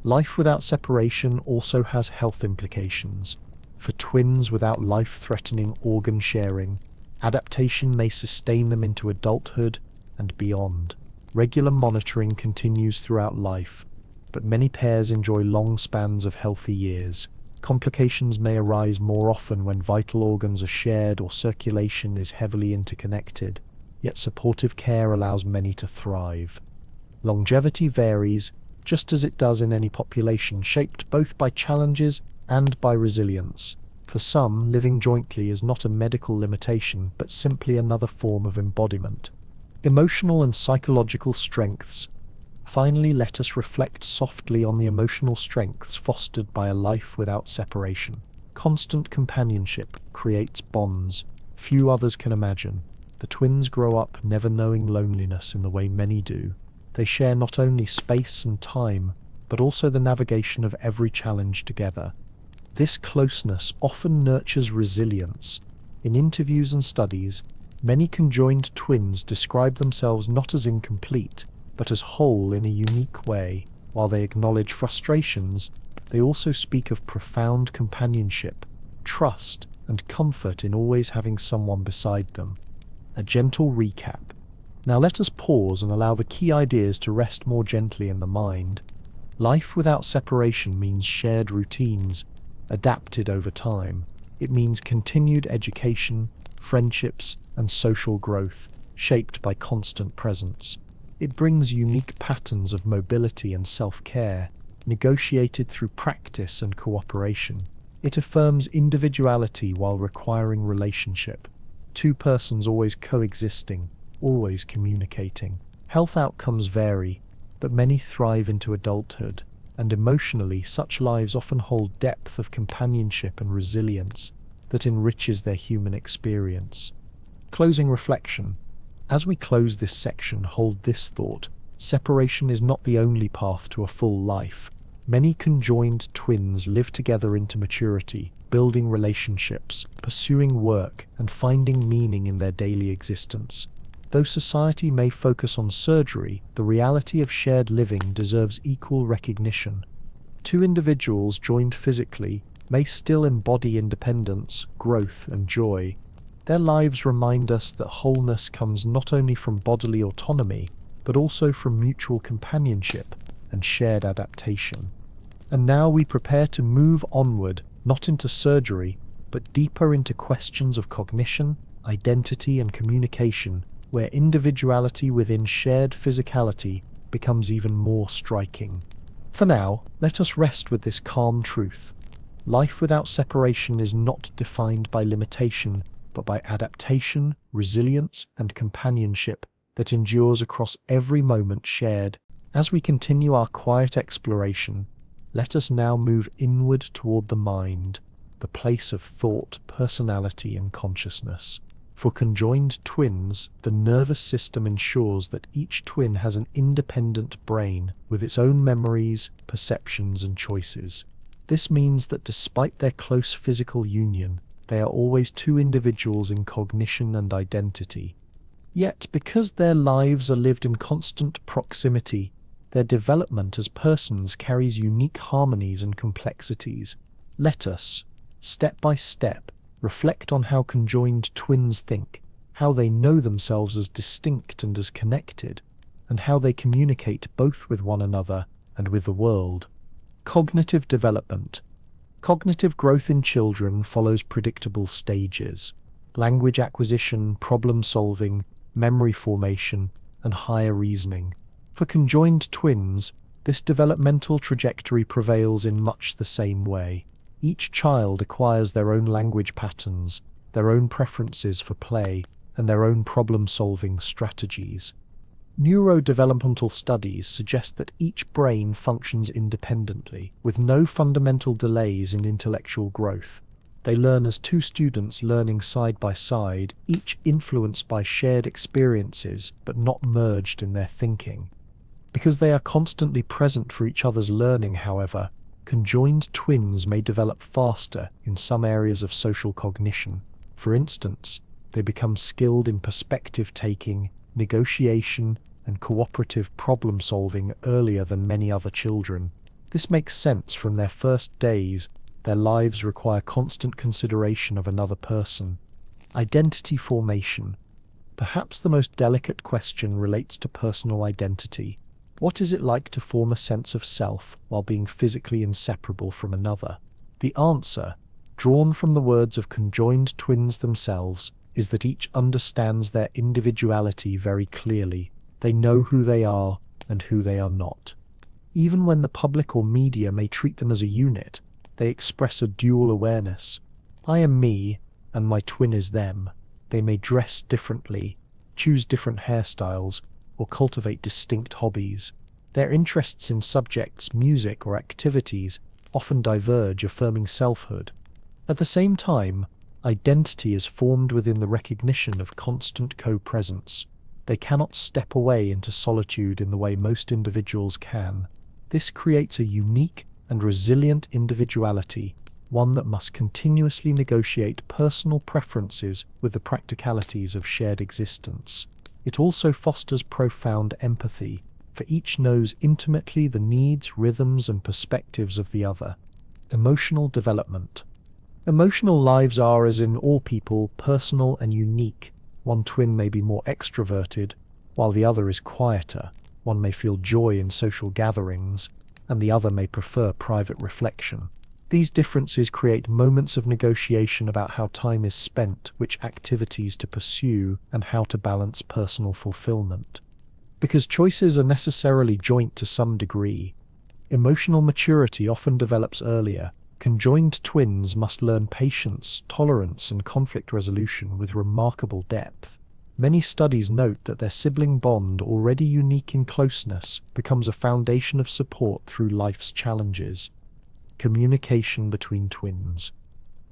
Life without separation also has health implications. For twins without life-threatening organ sharing, adaptation may sustain them into adulthood and beyond. Regular monitoring continues throughout life, but many pairs enjoy long spans of healthy years. Complications may arise more often when vital organs are shared or circulation is heavily interconnected, yet supportive care allows many to thrive. Longevity varies, just as it does in any population, shaped both by challenges and by resilience. For some, living jointly is not a medical limitation, but simply another form of embodiment. Emotional and psychological strengths. Finally, let us reflect softly on the emotional strengths fostered by a life without separation. Constant companionship creates bonds few others can imagine. The twins grow up never knowing loneliness in the way many do. They share not only space and time, but also the navigation of every challenge together. This closeness often nurtures resilience. In interviews and studies, many conjoined twins describe themselves not as incomplete, but as whole in a unique way. While they acknowledge frustrations, they also speak of profound companionship, trust, and comfort in always having someone beside them. A gentle recap. Now let us pause and allow the key ideas to rest more gently in the mind. Life without separation means shared routines, adapted over time. It means continued education, friendships, and social growth, shaped by constant presence. It brings unique patterns of mobility and self-care, negotiated through practice and cooperation. It affirms individuality while requiring relationship. Two persons always coexisting, always communicating. Health outcomes vary, but many thrive into adulthood, and emotionally such lives often hold depth of companionship and resilience that enriches their human experience. Closing reflection. As we close this section, hold this thought: separation is not the only path to a full life. Many conjoined twins live together into maturity, building relationships, pursuing work, and finding meaning in their daily existence. Though society may focus on surgery, the reality of shared living deserves equal recognition. Two individuals joined physically may still embody independence, growth, and joy. Their lives remind us that wholeness comes not only from bodily autonomy, but also from mutual companionship and shared adaptation. And now we prepare to move onward, not into surgery, but deeper into questions of cognition, identity, and communication, where individuality within shared physicality becomes even more striking. For now, let us rest with this calm truth. Life without separation is not defined by limitation, but by adaptation, resilience, and companionship that endures across every moment shared. As we continue our quiet exploration, let us now move inward toward the mind, the place of thought, personality, and consciousness. For conjoined twins, the nervous system ensures that each twin has an independent brain with its own memories, perceptions, and choices. This means that despite their close physical union, they are always two individuals in cognition and identity. Yet, because their lives are lived in constant proximity, their development as persons carries unique harmonies and complexities. Let us, step by step, reflect on how conjoined twins think, how they know themselves as distinct and as connected, and how they communicate both with one another and with the world. Cognitive development. Cognitive growth in children follows predictable stages: language acquisition, problem solving, memory formation, and higher reasoning. For conjoined twins, this developmental trajectory prevails in much the same way. Each child acquires their own language patterns, their own preferences for play, and their own problem-solving strategies. Neurodevelopmental studies suggest that each brain functions independently, with no fundamental delays in intellectual growth. They learn as two students learning side by side, each influenced by shared experiences, but not merged in their thinking. Because they are constantly present for each other's learning, however, conjoined twins may develop faster in some areas of social cognition. For instance, they become skilled in perspective-taking, negotiation, and cooperative problem-solving earlier than many other children. This makes sense. From their first days, their lives require constant consideration of another person. Identity formation. Perhaps the most delicate question relates to personal identity. What is it like to form a sense of self while being physically inseparable from another? The answer, drawn from the words of conjoined twins themselves, is that each understands their individuality very clearly. They know who they are and who they are not. Even when the public or media may treat them as a unit, they express a dual awareness. I am me, and my twin is them. They may dress differently, choose different hairstyles, or cultivate distinct hobbies. Their interests in subjects, music, or activities often diverge, affirming selfhood. At the same time, identity is formed within the recognition of constant co-presence. They cannot step away into solitude in the way most individuals can. This creates a unique and resilient individuality, one that must continuously negotiate personal preferences with the practicalities of shared existence. It also fosters profound empathy, for each knows intimately the needs, rhythms, and perspectives of the other. Emotional development. Emotional lives are, as in all people, personal and unique. One twin may be more extroverted, while the other is quieter. One may feel joy in social gatherings, and the other may prefer private reflection. These differences create moments of negotiation about how time is spent, which activities to pursue, and how to balance personal fulfillment. Because choices are necessarily joint to some degree, emotional maturity often develops earlier. Conjoined twins must learn patience, tolerance, and conflict resolution with remarkable depth. Many studies note that their sibling bond, already unique in closeness, becomes a foundation of support through life's challenges. Communication between twins.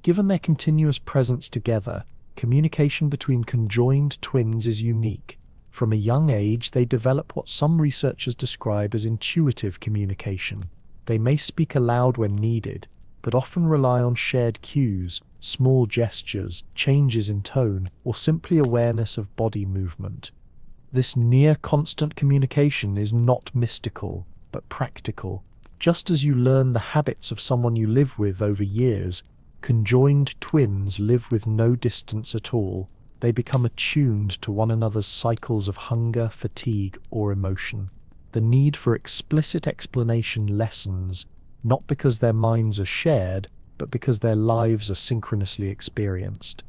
Given their continuous presence together, communication between conjoined twins is unique. From a young age, they develop what some researchers describe as intuitive communication. They may speak aloud when needed, but often rely on shared cues, small gestures, changes in tone, or simply awareness of body movement. This near-constant communication is not mystical, but practical. Just as you learn the habits of someone you live with over years, conjoined twins live with no distance at all. They become attuned to one another's cycles of hunger, fatigue, or emotion. The need for explicit explanation lessens, not because their minds are shared, but because their lives are synchronously experienced.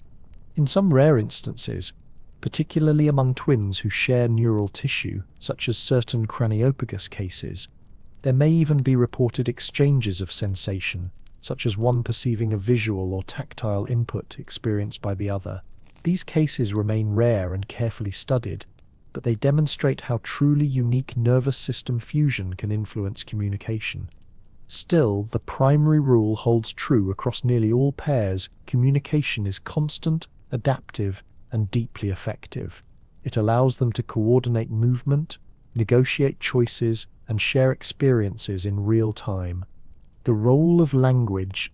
In some rare instances, particularly among twins who share neural tissue, such as certain craniopagus cases, there may even be reported exchanges of sensation, such as one perceiving a visual or tactile input experienced by the other. These cases remain rare and carefully studied, but they demonstrate how truly unique nervous system fusion can influence communication. Still, the primary rule holds true across nearly all pairs: communication is constant, adaptive, and deeply effective. It allows them to coordinate movement, negotiate choices, and share experiences in real time. The role of language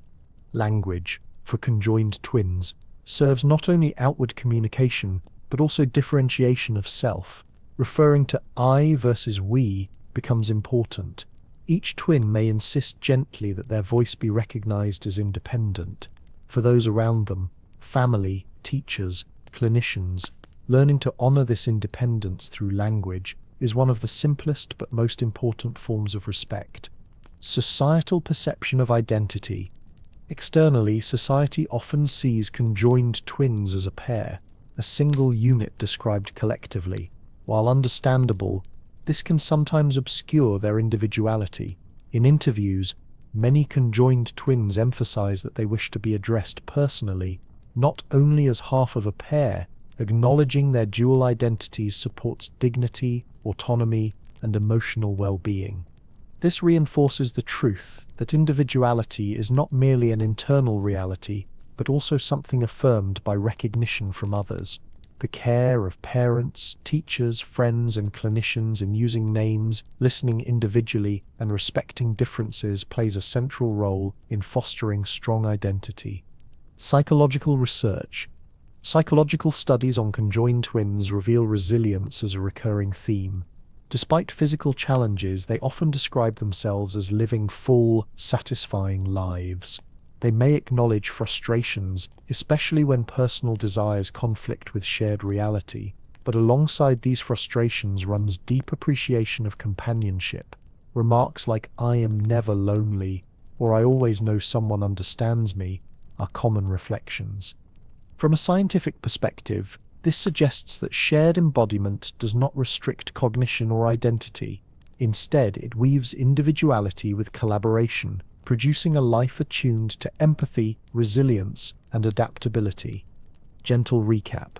for conjoined twins, serves not only outward communication, but also differentiation of self. Referring to I versus we becomes important. Each twin may insist gently that their voice be recognized as independent. For those around them, family, teachers, clinicians, learning to honor this independence through language is one of the simplest but most important forms of respect. Societal perception of identity. Externally, society often sees conjoined twins as a pair, a single unit described collectively. While understandable, this can sometimes obscure their individuality. In interviews, many conjoined twins emphasize that they wish to be addressed personally, not only as half of a pair. Acknowledging their dual identities supports dignity, autonomy, and emotional well-being. This reinforces the truth that individuality is not merely an internal reality, but also something affirmed by recognition from others. The care of parents, teachers, friends, and clinicians in using names, listening individually, and respecting differences plays a central role in fostering strong identity. Psychological research. Psychological studies on conjoined twins reveal resilience as a recurring theme. Despite physical challenges, they often describe themselves as living full, satisfying lives. They may acknowledge frustrations, especially when personal desires conflict with shared reality, but alongside these frustrations runs deep appreciation of companionship. Remarks like "I am never lonely" or "I always know someone understands me" are common reflections. From a scientific perspective, this suggests that shared embodiment does not restrict cognition or identity. Instead, it weaves individuality with collaboration, producing a life attuned to empathy, resilience, and adaptability. Gentle recap.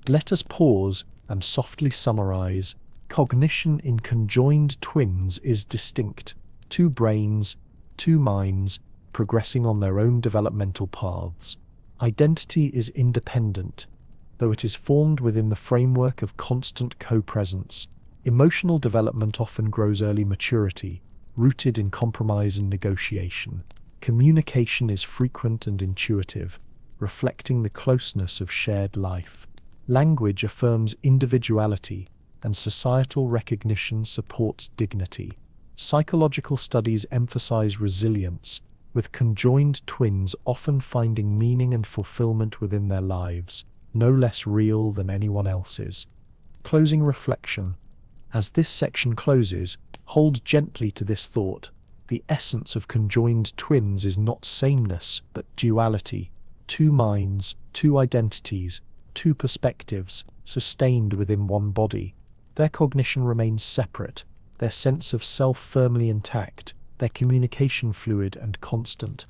Let us pause and softly summarize. Cognition in conjoined twins is distinct. Two brains, two minds, progressing on their own developmental paths. Identity is independent, though it is formed within the framework of constant co-presence. Emotional development often grows early maturity, rooted in compromise and negotiation. Communication is frequent and intuitive, reflecting the closeness of shared life. Language affirms individuality, and societal recognition supports dignity. Psychological studies emphasize resilience, with conjoined twins often finding meaning and fulfillment within their lives, no less real than anyone else's. Closing reflection. As this section closes, hold gently to this thought. The essence of conjoined twins is not sameness, but duality. Two minds, two identities, two perspectives, sustained within one body. Their cognition remains separate, their sense of self firmly intact, their communication fluid and constant.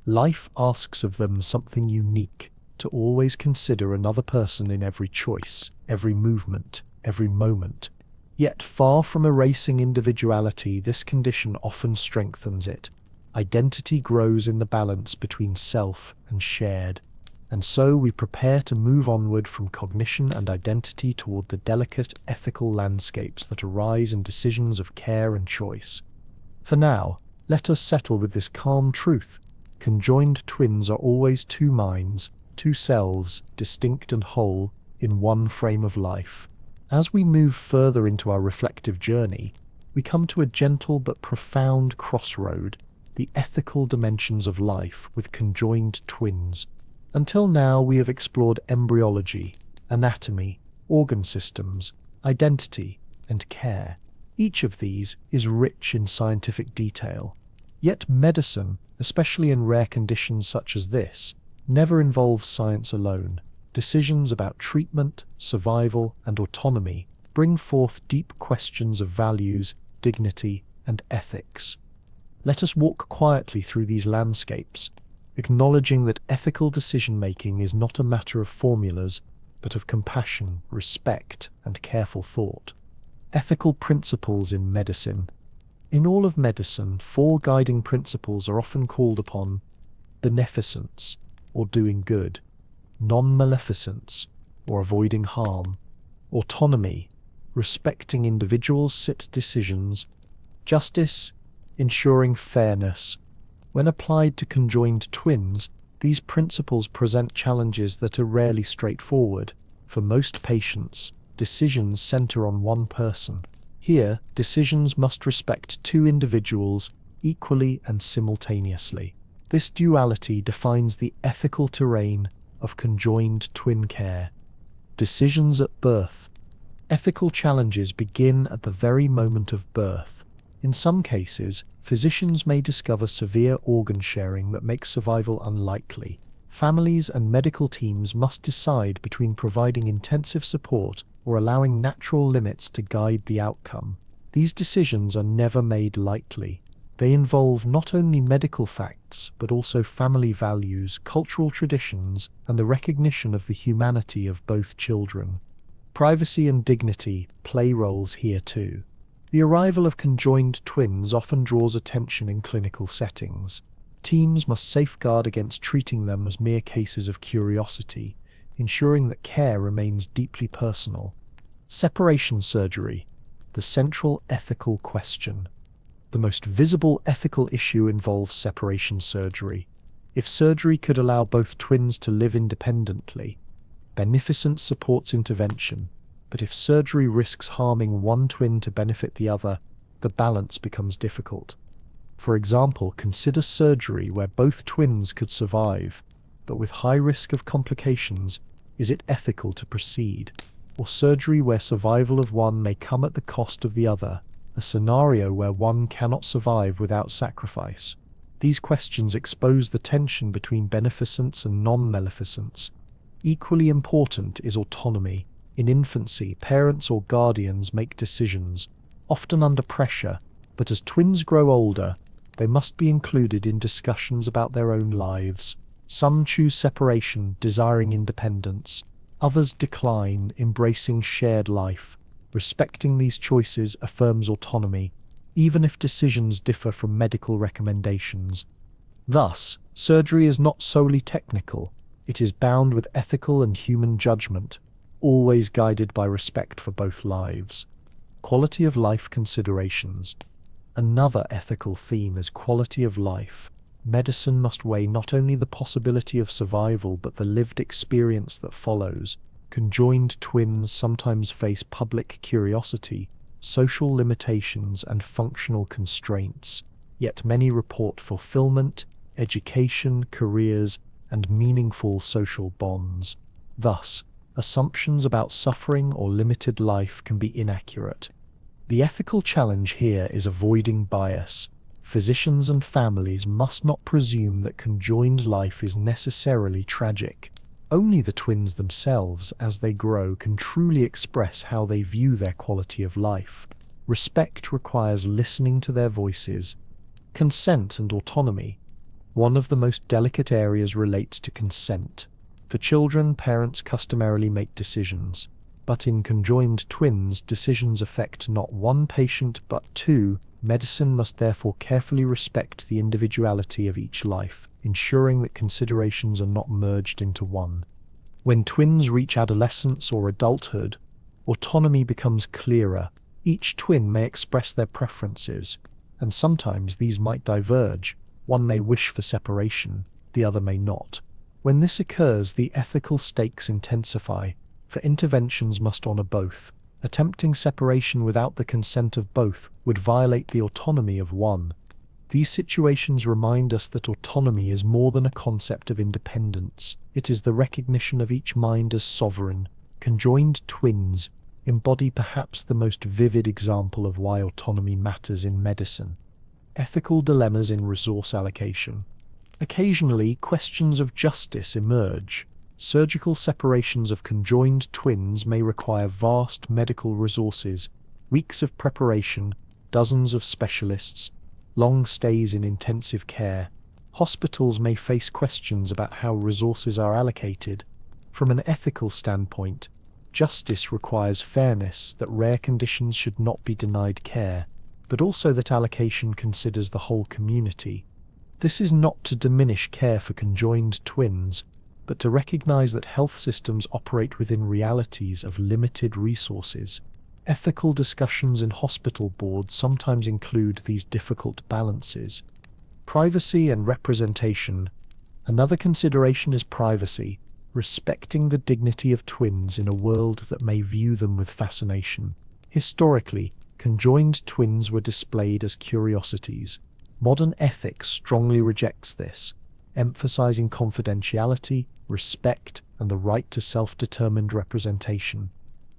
Life asks of them something unique: to always consider another person in every choice, every movement, every moment. Yet far from erasing individuality, this condition often strengthens it. Identity grows in the balance between self and shared. And so we prepare to move onward from cognition and identity toward the delicate ethical landscapes that arise in decisions of care and choice. For now, Let us settle with this calm truth. Conjoined twins are always two minds, two selves, distinct and whole, in one frame of life. As we move further into our reflective journey, we come to a gentle but profound crossroad, the ethical dimensions of life with conjoined twins. Until now, we have explored embryology, anatomy, organ systems, identity, and care. Each of these is rich in scientific detail. Yet medicine, especially in rare conditions such as this, never involves science alone. Decisions about treatment, survival, and autonomy bring forth deep questions of values, dignity, and ethics. Let us walk quietly through these landscapes, acknowledging that ethical decision-making is not a matter of formulas, but of compassion, respect, and careful thought. Ethical principles in medicine. In all of medicine, 4 guiding principles are often called upon: beneficence, or doing good; non-maleficence, or avoiding harm; autonomy, respecting individuals' decisions; justice, ensuring fairness. When applied to conjoined twins, these principles present challenges that are rarely straightforward. For most patients, decisions center on one person. Here, decisions must respect 2 individuals equally and simultaneously. This duality defines the ethical terrain of conjoined twin care. Decisions at birth. Ethical challenges begin at the very moment of birth. In some cases, physicians may discover severe organ sharing that makes survival unlikely. Families and medical teams must decide between providing intensive support or allowing natural limits to guide the outcome. These decisions are never made lightly. They involve not only medical facts, but also family values, cultural traditions, and the recognition of the humanity of both children. Privacy and dignity play roles here too. The arrival of conjoined twins often draws attention in clinical settings. Teams must safeguard against treating them as mere cases of curiosity, ensuring that care remains deeply personal. Separation surgery, the central ethical question. The most visible ethical issue involves separation surgery. If surgery could allow both twins to live independently, beneficence supports intervention. But if surgery risks harming one twin to benefit the other, the balance becomes difficult. For example, consider surgery where both twins could survive, but with high risk of complications. Is it ethical to proceed? Or surgery where survival of one may come at the cost of the other, a scenario where one cannot survive without sacrifice? These questions expose the tension between beneficence and non-maleficence. Equally important is autonomy. In infancy, parents or guardians make decisions, often under pressure, but as twins grow older, they must be included in discussions about their own lives. Some choose separation, desiring independence. Others decline, embracing shared life. Respecting these choices affirms autonomy, even if decisions differ from medical recommendations. Thus, surgery is not solely technical. It is bound with ethical and human judgment, always guided by respect for both lives. Quality of life considerations. Another ethical theme is quality of life. Medicine must weigh not only the possibility of survival but the lived experience that follows. Conjoined twins sometimes face public curiosity, social limitations, and functional constraints. Yet many report fulfillment, education, careers, and meaningful social bonds. Thus, assumptions about suffering or limited life can be inaccurate. The ethical challenge here is avoiding bias. Physicians and families must not presume that conjoined life is necessarily tragic. Only the twins themselves, as they grow, can truly express how they view their quality of life. Respect requires listening to their voices. Consent and autonomy. One of the most delicate areas relates to consent. For children, parents customarily make decisions. But in conjoined twins, decisions affect not one patient but 2. Medicine must therefore carefully respect the individuality of each life, ensuring that considerations are not merged into one. When twins reach adolescence or adulthood, autonomy becomes clearer. Each twin may express their preferences, and sometimes these might diverge. One may wish for separation, the other may not. When this occurs, the ethical stakes intensify, for interventions must honor both. Attempting separation without the consent of both would violate the autonomy of one. These situations remind us that autonomy is more than a concept of independence. It is the recognition of each mind as sovereign. Conjoined twins embody perhaps the most vivid example of why autonomy matters in medicine. Ethical dilemmas in resource allocation. Occasionally, questions of justice emerge. Surgical separations of conjoined twins may require vast medical resources, weeks of preparation, dozens of specialists, long stays in intensive care. Hospitals may face questions about how resources are allocated. From an ethical standpoint, justice requires fairness, that rare conditions should not be denied care, but also that allocation considers the whole community. This is not to diminish care for conjoined twins, but to recognize that health systems operate within realities of limited resources. Ethical discussions in hospital boards sometimes include these difficult balances. Privacy and representation. Another consideration is privacy, respecting the dignity of twins in a world that may view them with fascination. Historically, conjoined twins were displayed as curiosities. Modern ethics strongly rejects this, emphasizing confidentiality, respect, and the right to self-determined representation.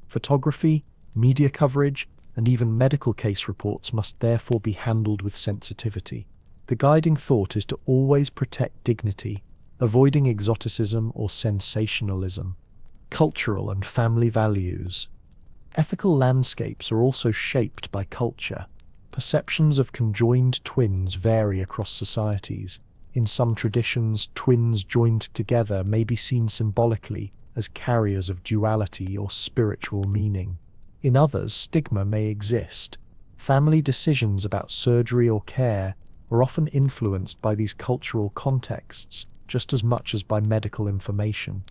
Photography, media coverage, and even medical case reports must therefore be handled with sensitivity. The guiding thought is to always protect dignity, avoiding exoticism or sensationalism. Cultural and family values. Ethical landscapes are also shaped by culture. Perceptions of conjoined twins vary across societies. In some traditions, twins joined together may be seen symbolically as carriers of duality or spiritual meaning. In others, stigma may exist. Family decisions about surgery or care are often influenced by these cultural contexts, just as much as by medical information.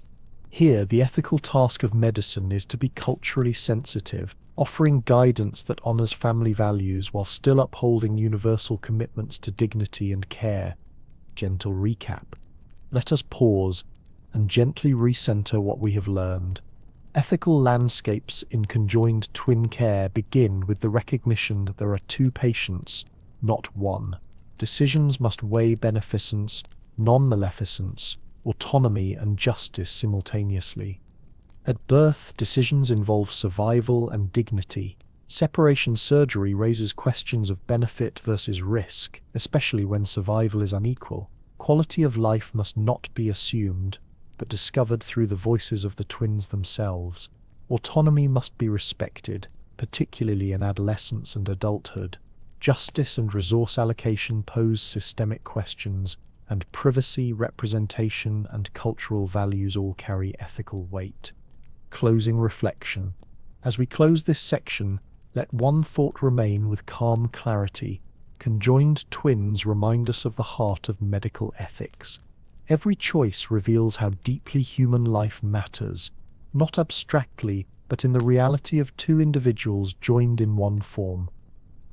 Here, the ethical task of medicine is to be culturally sensitive, offering guidance that honors family values while still upholding universal commitments to dignity and care. Gentle recap. Let us pause and gently recenter what we have learned. Ethical landscapes in conjoined twin care begin with the recognition that there are two patients, not one. Decisions must weigh beneficence, non-maleficence, autonomy, and justice simultaneously. At birth, decisions involve survival and dignity. Separation surgery raises questions of benefit versus risk, especially when survival is unequal. Quality of life must not be assumed, but discovered through the voices of the twins themselves. Autonomy must be respected, particularly in adolescence and adulthood. Justice and resource allocation pose systemic questions, and privacy, representation, and cultural values all carry ethical weight. Closing reflection. As we close this section, let one thought remain with calm clarity. Conjoined twins remind us of the heart of medical ethics. Every choice reveals how deeply human life matters, not abstractly, but in the reality of two individuals joined in one form.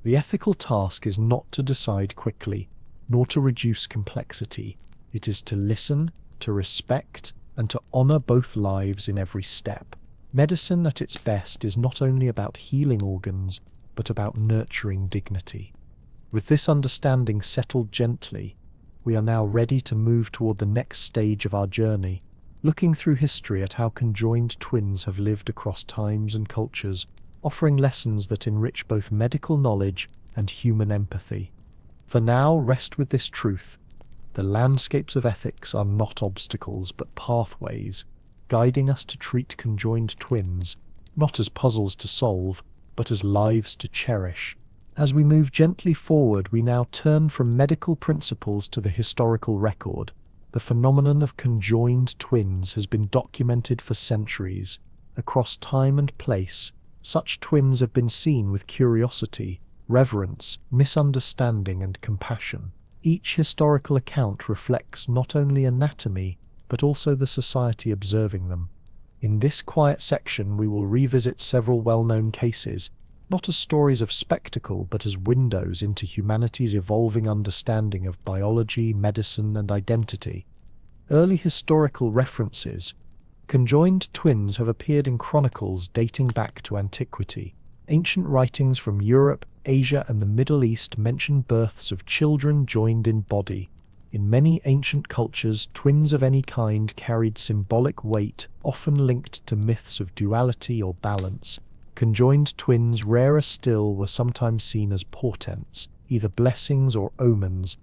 The ethical task is not to decide quickly, nor to reduce complexity. It is to listen, to respect, and to honor both lives in every step. Medicine at its best is not only about healing organs, but about nurturing dignity. With this understanding settled gently, we are now ready to move toward the next stage of our journey, looking through history at how conjoined twins have lived across times and cultures, offering lessons that enrich both medical knowledge and human empathy. For now, rest with this truth. The landscapes of ethics are not obstacles, but pathways, guiding us to treat conjoined twins, not as puzzles to solve, but as lives to cherish. As we move gently forward, we now turn from medical principles to the historical record. The phenomenon of conjoined twins has been documented for centuries. Across time and place, such twins have been seen with curiosity, reverence, misunderstanding, and compassion. Each historical account reflects not only anatomy, but also the society observing them. In this quiet section, we will revisit several well-known cases, not as stories of spectacle but as windows into humanity's evolving understanding of biology, medicine, and identity. Early historical references. Conjoined twins have appeared in chronicles dating back to antiquity. Ancient writings from Europe, Asia, and the Middle East mention births of children joined in body. In many ancient cultures, twins of any kind carried symbolic weight, often linked to myths of duality or balance. Conjoined twins, rarer still, were sometimes seen as portents, either blessings or omens.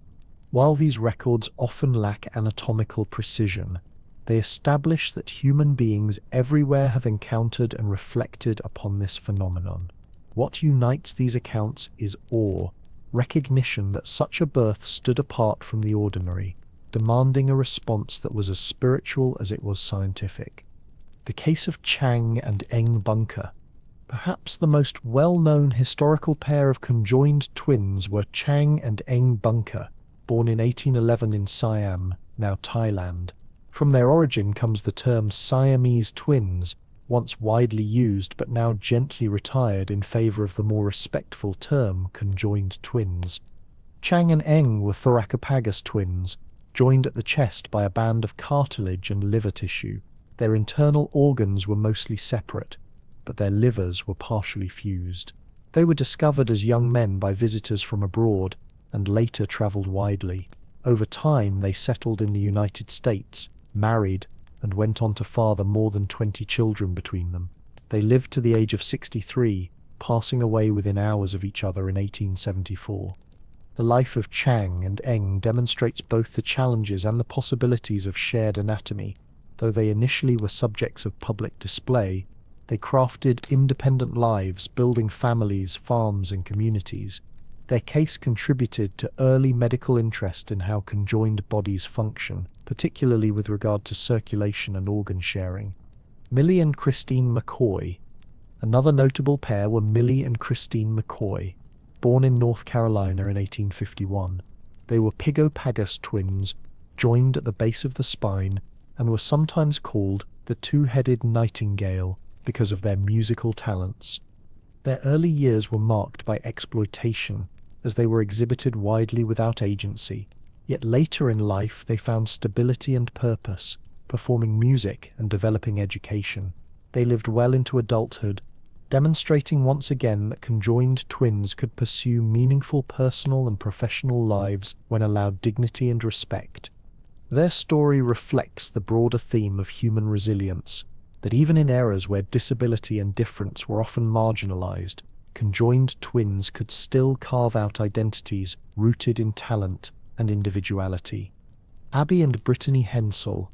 While these records often lack anatomical precision, they establish that human beings everywhere have encountered and reflected upon this phenomenon. What unites these accounts is awe, recognition that such a birth stood apart from the ordinary, demanding a response that was as spiritual as it was scientific. The case of Chang and Eng Bunker. Perhaps the most well-known historical pair of conjoined twins were Chang and Eng Bunker, born in 1811 in Siam, now Thailand. From their origin comes the term Siamese twins, once widely used but now gently retired in favor of the more respectful term conjoined twins. Chang and Eng were thoracopagus twins, joined at the chest by a band of cartilage and liver tissue. Their internal organs were mostly separate, but their livers were partially fused. They were discovered as young men by visitors from abroad and later traveled widely. Over time, they settled in the United States, married, and went on to father more than 20 children between them. They lived to the age of 63, passing away within hours of each other in 1874. The life of Chang and Eng demonstrates both the challenges and the possibilities of shared anatomy. Though they initially were subjects of public display, they crafted independent lives, building families, farms, and communities. Their case contributed to early medical interest in how conjoined bodies function, particularly with regard to circulation and organ sharing. Millie and Christine McCoy. Another notable pair were Millie and Christine McCoy, born in North Carolina in 1851. They were pygopagus twins, joined at the base of the spine, and were sometimes called the two-headed nightingale because of their musical talents. Their early years were marked by exploitation, as they were exhibited widely without agency. Yet later in life they found stability and purpose, performing music and developing education. They lived well into adulthood, demonstrating once again that conjoined twins could pursue meaningful personal and professional lives when allowed dignity and respect. Their story reflects the broader theme of human resilience, that even in eras where disability and difference were often marginalized, conjoined twins could still carve out identities rooted in talent and individuality. Abby and Brittany Hensel.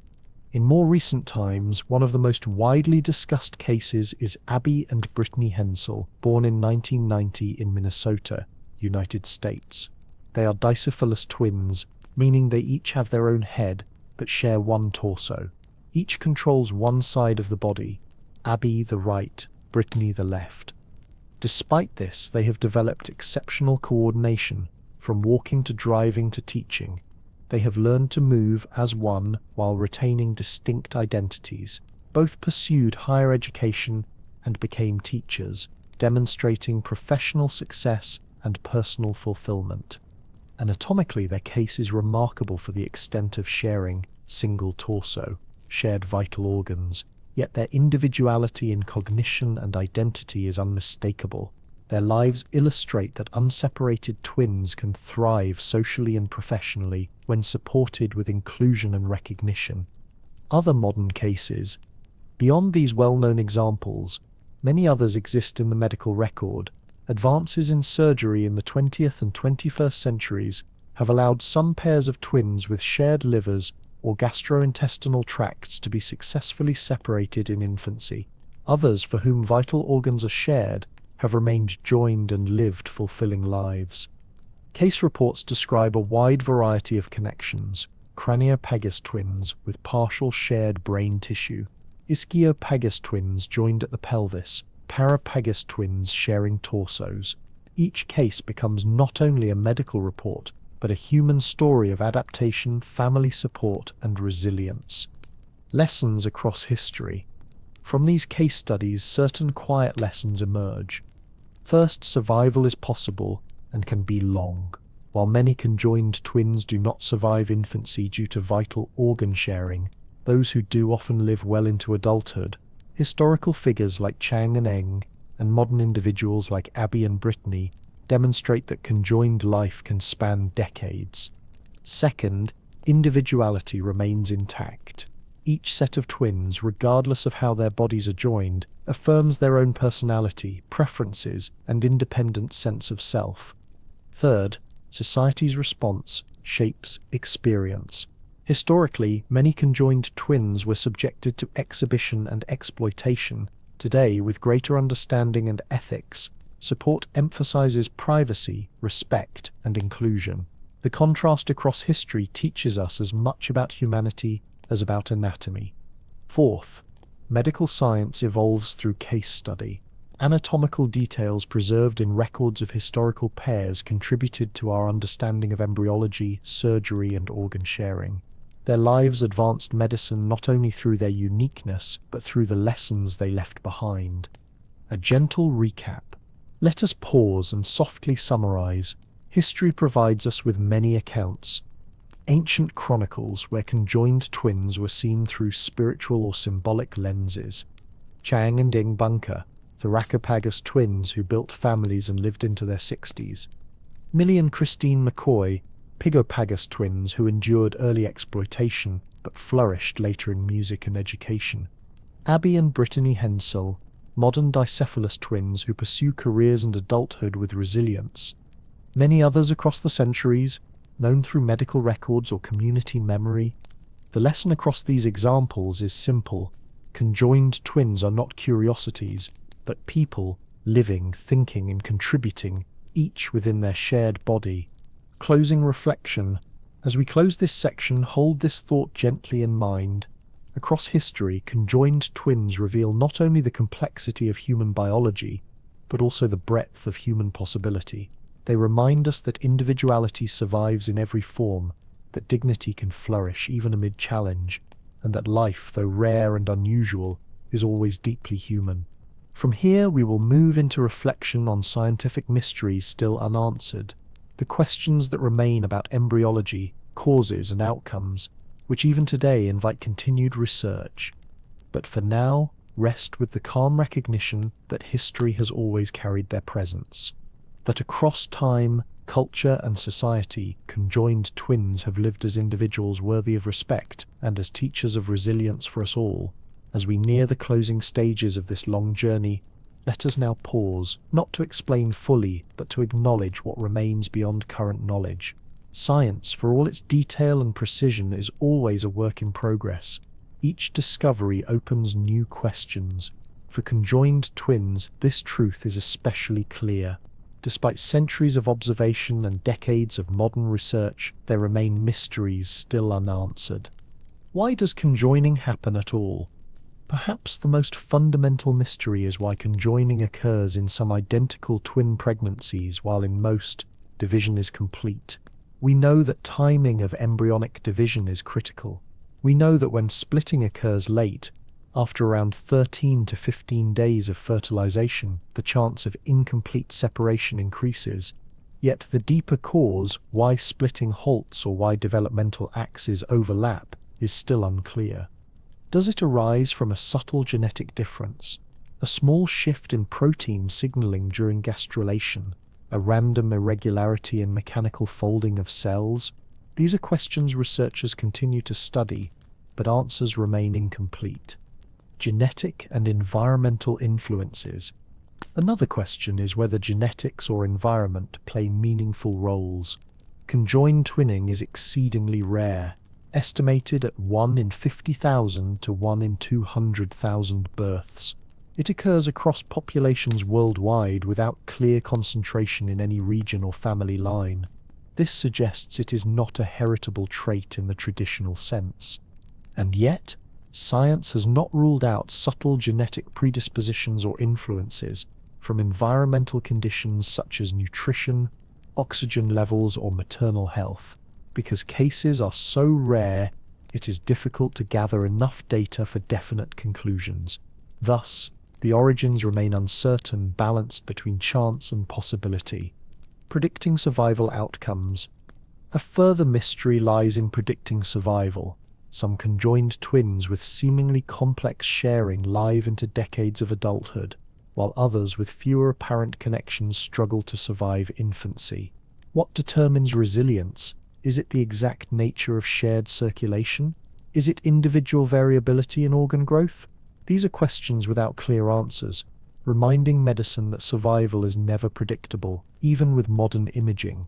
In more recent times, one of the most widely discussed cases is Abby and Brittany Hensel, born in 1990 in Minnesota, United States. They are dicephalous twins, meaning they each have their own head but share one torso. Each controls one side of the body, Abby the right, Brittany the left. Despite this, they have developed exceptional coordination, from walking to driving to teaching. They have learned to move as one while retaining distinct identities. Both pursued higher education and became teachers, demonstrating professional success and personal fulfillment. Anatomically, their case is remarkable for the extent of sharing single torso, shared vital organs, yet their individuality in cognition and identity is unmistakable. Their lives illustrate that unseparated twins can thrive socially and professionally when supported with inclusion and recognition. Other modern cases. Beyond these well-known examples, many others exist in the medical record. Advances in surgery in the 20th and 21st centuries have allowed some pairs of twins with shared livers or gastrointestinal tracts to be successfully separated in infancy. Others, for whom vital organs are shared, have remained joined and lived fulfilling lives. Case reports describe a wide variety of connections: craniopagus twins with partial shared brain tissue, ischiopagus twins joined at the pelvis, parapagus twins sharing torsos. Each case becomes not only a medical report, but a human story of adaptation, family support, and resilience. Lessons across history. From these case studies, certain quiet lessons emerge. First, survival is possible and can be long. While many conjoined twins do not survive infancy due to vital organ sharing, those who do often live well into adulthood. Historical figures like Chang and Eng, and modern individuals like Abby and Brittany, demonstrate that conjoined life can span decades. Second, individuality remains intact. Each set of twins, regardless of how their bodies are joined, affirms their own personality, preferences, and independent sense of self. Third, society's response shapes experience. Historically, many conjoined twins were subjected to exhibition and exploitation. Today, with greater understanding and ethics, support emphasizes privacy, respect, and inclusion. The contrast across history teaches us as much about humanity as about anatomy. Fourth, medical science evolves through case study. Anatomical details preserved in records of historical pairs contributed to our understanding of embryology, surgery, and organ sharing. Their lives advanced medicine not only through their uniqueness, but through the lessons they left behind. A gentle recap. Let us pause and softly summarize. History provides us with many accounts. Ancient chronicles where conjoined twins were seen through spiritual or symbolic lenses. Chang and Ing Bunker, Thracopagus twins who built families and lived into their 60s. Millie and Christine McCoy, Pigopagus twins who endured early exploitation but flourished later in music and education. Abby and Brittany Hensel, modern dicephalous twins who pursue careers and adulthood with resilience. Many others across the centuries, known through medical records or community memory. The lesson across these examples is simple. Conjoined twins are not curiosities, but people, living, thinking, and contributing, each within their shared body. Closing reflection. As we close this section, hold this thought gently in mind. Across history, conjoined twins reveal not only the complexity of human biology, but also the breadth of human possibility. They remind us that individuality survives in every form, that dignity can flourish even amid challenge, and that life, though rare and unusual, is always deeply human. From here, we will move into reflection on scientific mysteries still unanswered, the questions that remain about embryology, causes, and outcomes, which even today invite continued research. But for now, rest with the calm recognition that history has always carried their presence. That across time, culture, and society, conjoined twins have lived as individuals worthy of respect and as teachers of resilience for us all. As we near the closing stages of this long journey, let us now pause, not to explain fully, but to acknowledge what remains beyond current knowledge. Science, for all its detail and precision, is always a work in progress. Each discovery opens new questions. For conjoined twins, this truth is especially clear. Despite centuries of observation and decades of modern research, there remain mysteries still unanswered. Why does conjoining happen at all? Perhaps the most fundamental mystery is why conjoining occurs in some identical twin pregnancies while in most, division is complete. We know that timing of embryonic division is critical. We know that when splitting occurs late, after around 13 to 15 days of fertilization, the chance of incomplete separation increases. Yet the deeper cause, why splitting halts or why developmental axes overlap, is still unclear. Does it arise from a subtle genetic difference? A small shift in protein signaling during gastrulation? A random irregularity in mechanical folding of cells? These are questions researchers continue to study, but answers remain incomplete. Genetic and environmental influences. Another question is whether genetics or environment play meaningful roles. Conjoined twinning is exceedingly rare, estimated at 1 in 50,000 to 1 in 200,000 births. It occurs across populations worldwide without clear concentration in any region or family line. This suggests it is not a heritable trait in the traditional sense. And yet, science has not ruled out subtle genetic predispositions or influences from environmental conditions such as nutrition, oxygen levels, or maternal health. Because cases are so rare, it is difficult to gather enough data for definite conclusions. Thus, The origins remain uncertain, balanced between chance and possibility. Predicting survival outcomes. A further mystery lies in predicting survival. Some conjoined twins with seemingly complex sharing live into decades of adulthood, while others with fewer apparent connections struggle to survive infancy. What determines resilience? Is it the exact nature of shared circulation? Is it individual variability in organ growth? These are questions without clear answers, reminding medicine that survival is never predictable, even with modern imaging.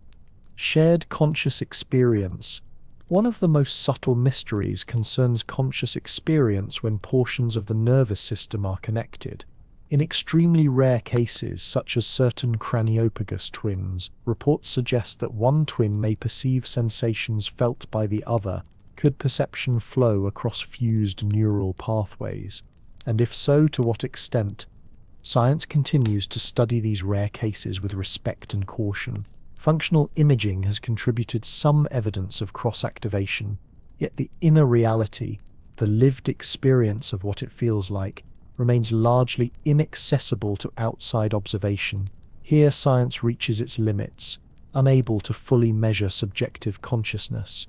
Shared conscious experience. One of the most subtle mysteries concerns conscious experience when portions of the nervous system are connected. In extremely rare cases, such as certain craniopagus twins, reports suggest that one twin may perceive sensations felt by the other. Could perception flow across fused neural pathways? And if so, to what extent? Science continues to study these rare cases with respect and caution. Functional imaging has contributed some evidence of cross-activation, yet the inner reality, the lived experience of what it feels like, remains largely inaccessible to outside observation. Here science reaches its limits, unable to fully measure subjective consciousness.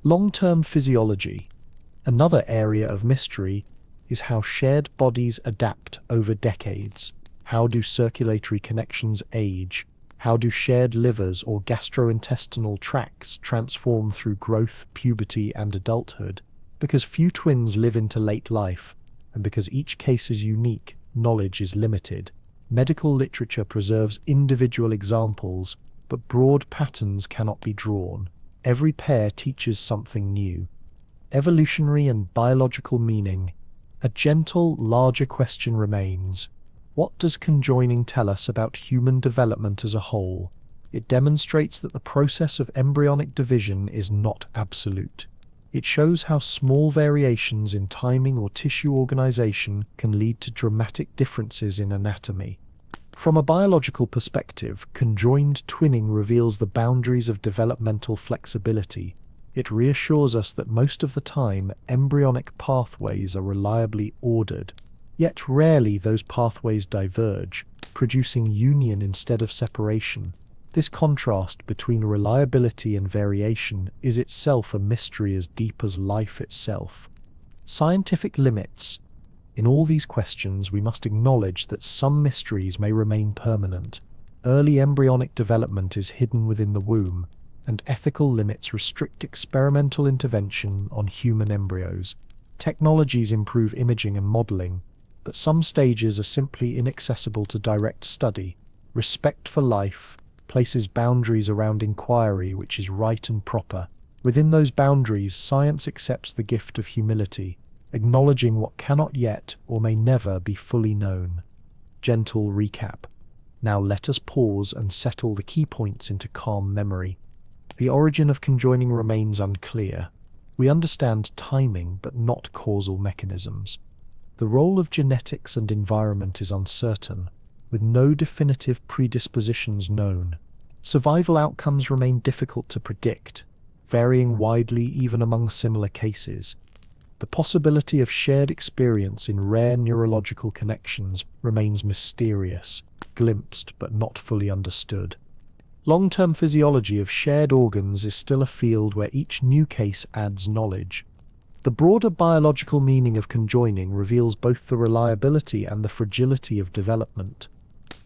Long-term physiology. Another area of mystery is how shared bodies adapt over decades. How do circulatory connections age? How do shared livers or gastrointestinal tracts transform through growth, puberty, and adulthood? Because few twins live into late life, and because each case is unique, knowledge is limited. Medical literature preserves individual examples, but broad patterns cannot be drawn. Every pair teaches something new. Evolutionary and biological meaning. A gentle, larger question remains. What does conjoining tell us about human development as a whole? It demonstrates that the process of embryonic division is not absolute. It shows how small variations in timing or tissue organization can lead to dramatic differences in anatomy. From a biological perspective, conjoined twinning reveals the boundaries of developmental flexibility. It reassures us that most of the time, embryonic pathways are reliably ordered. Yet rarely those pathways diverge, producing union instead of separation. This contrast between reliability and variation is itself a mystery as deep as life itself. Scientific limits. In all these questions, we must acknowledge that some mysteries may remain permanent. Early embryonic development is hidden within the womb, and ethical limits restrict experimental intervention on human embryos. Technologies improve imaging and modeling, but some stages are simply inaccessible to direct study. Respect for life places boundaries around inquiry which is right and proper. Within those boundaries, science accepts the gift of humility, acknowledging what cannot yet or may never be fully known. Gentle recap. Now let us pause and settle the key points into calm memory. The origin of conjoining remains unclear. We understand timing but not causal mechanisms. The role of genetics and environment is uncertain, with no definitive predispositions known. Survival outcomes remain difficult to predict, varying widely even among similar cases. The possibility of shared experience in rare neurological connections remains mysterious, glimpsed but not fully understood. Long-term physiology of shared organs is still a field where each new case adds knowledge. The broader biological meaning of conjoining reveals both the reliability and the fragility of development.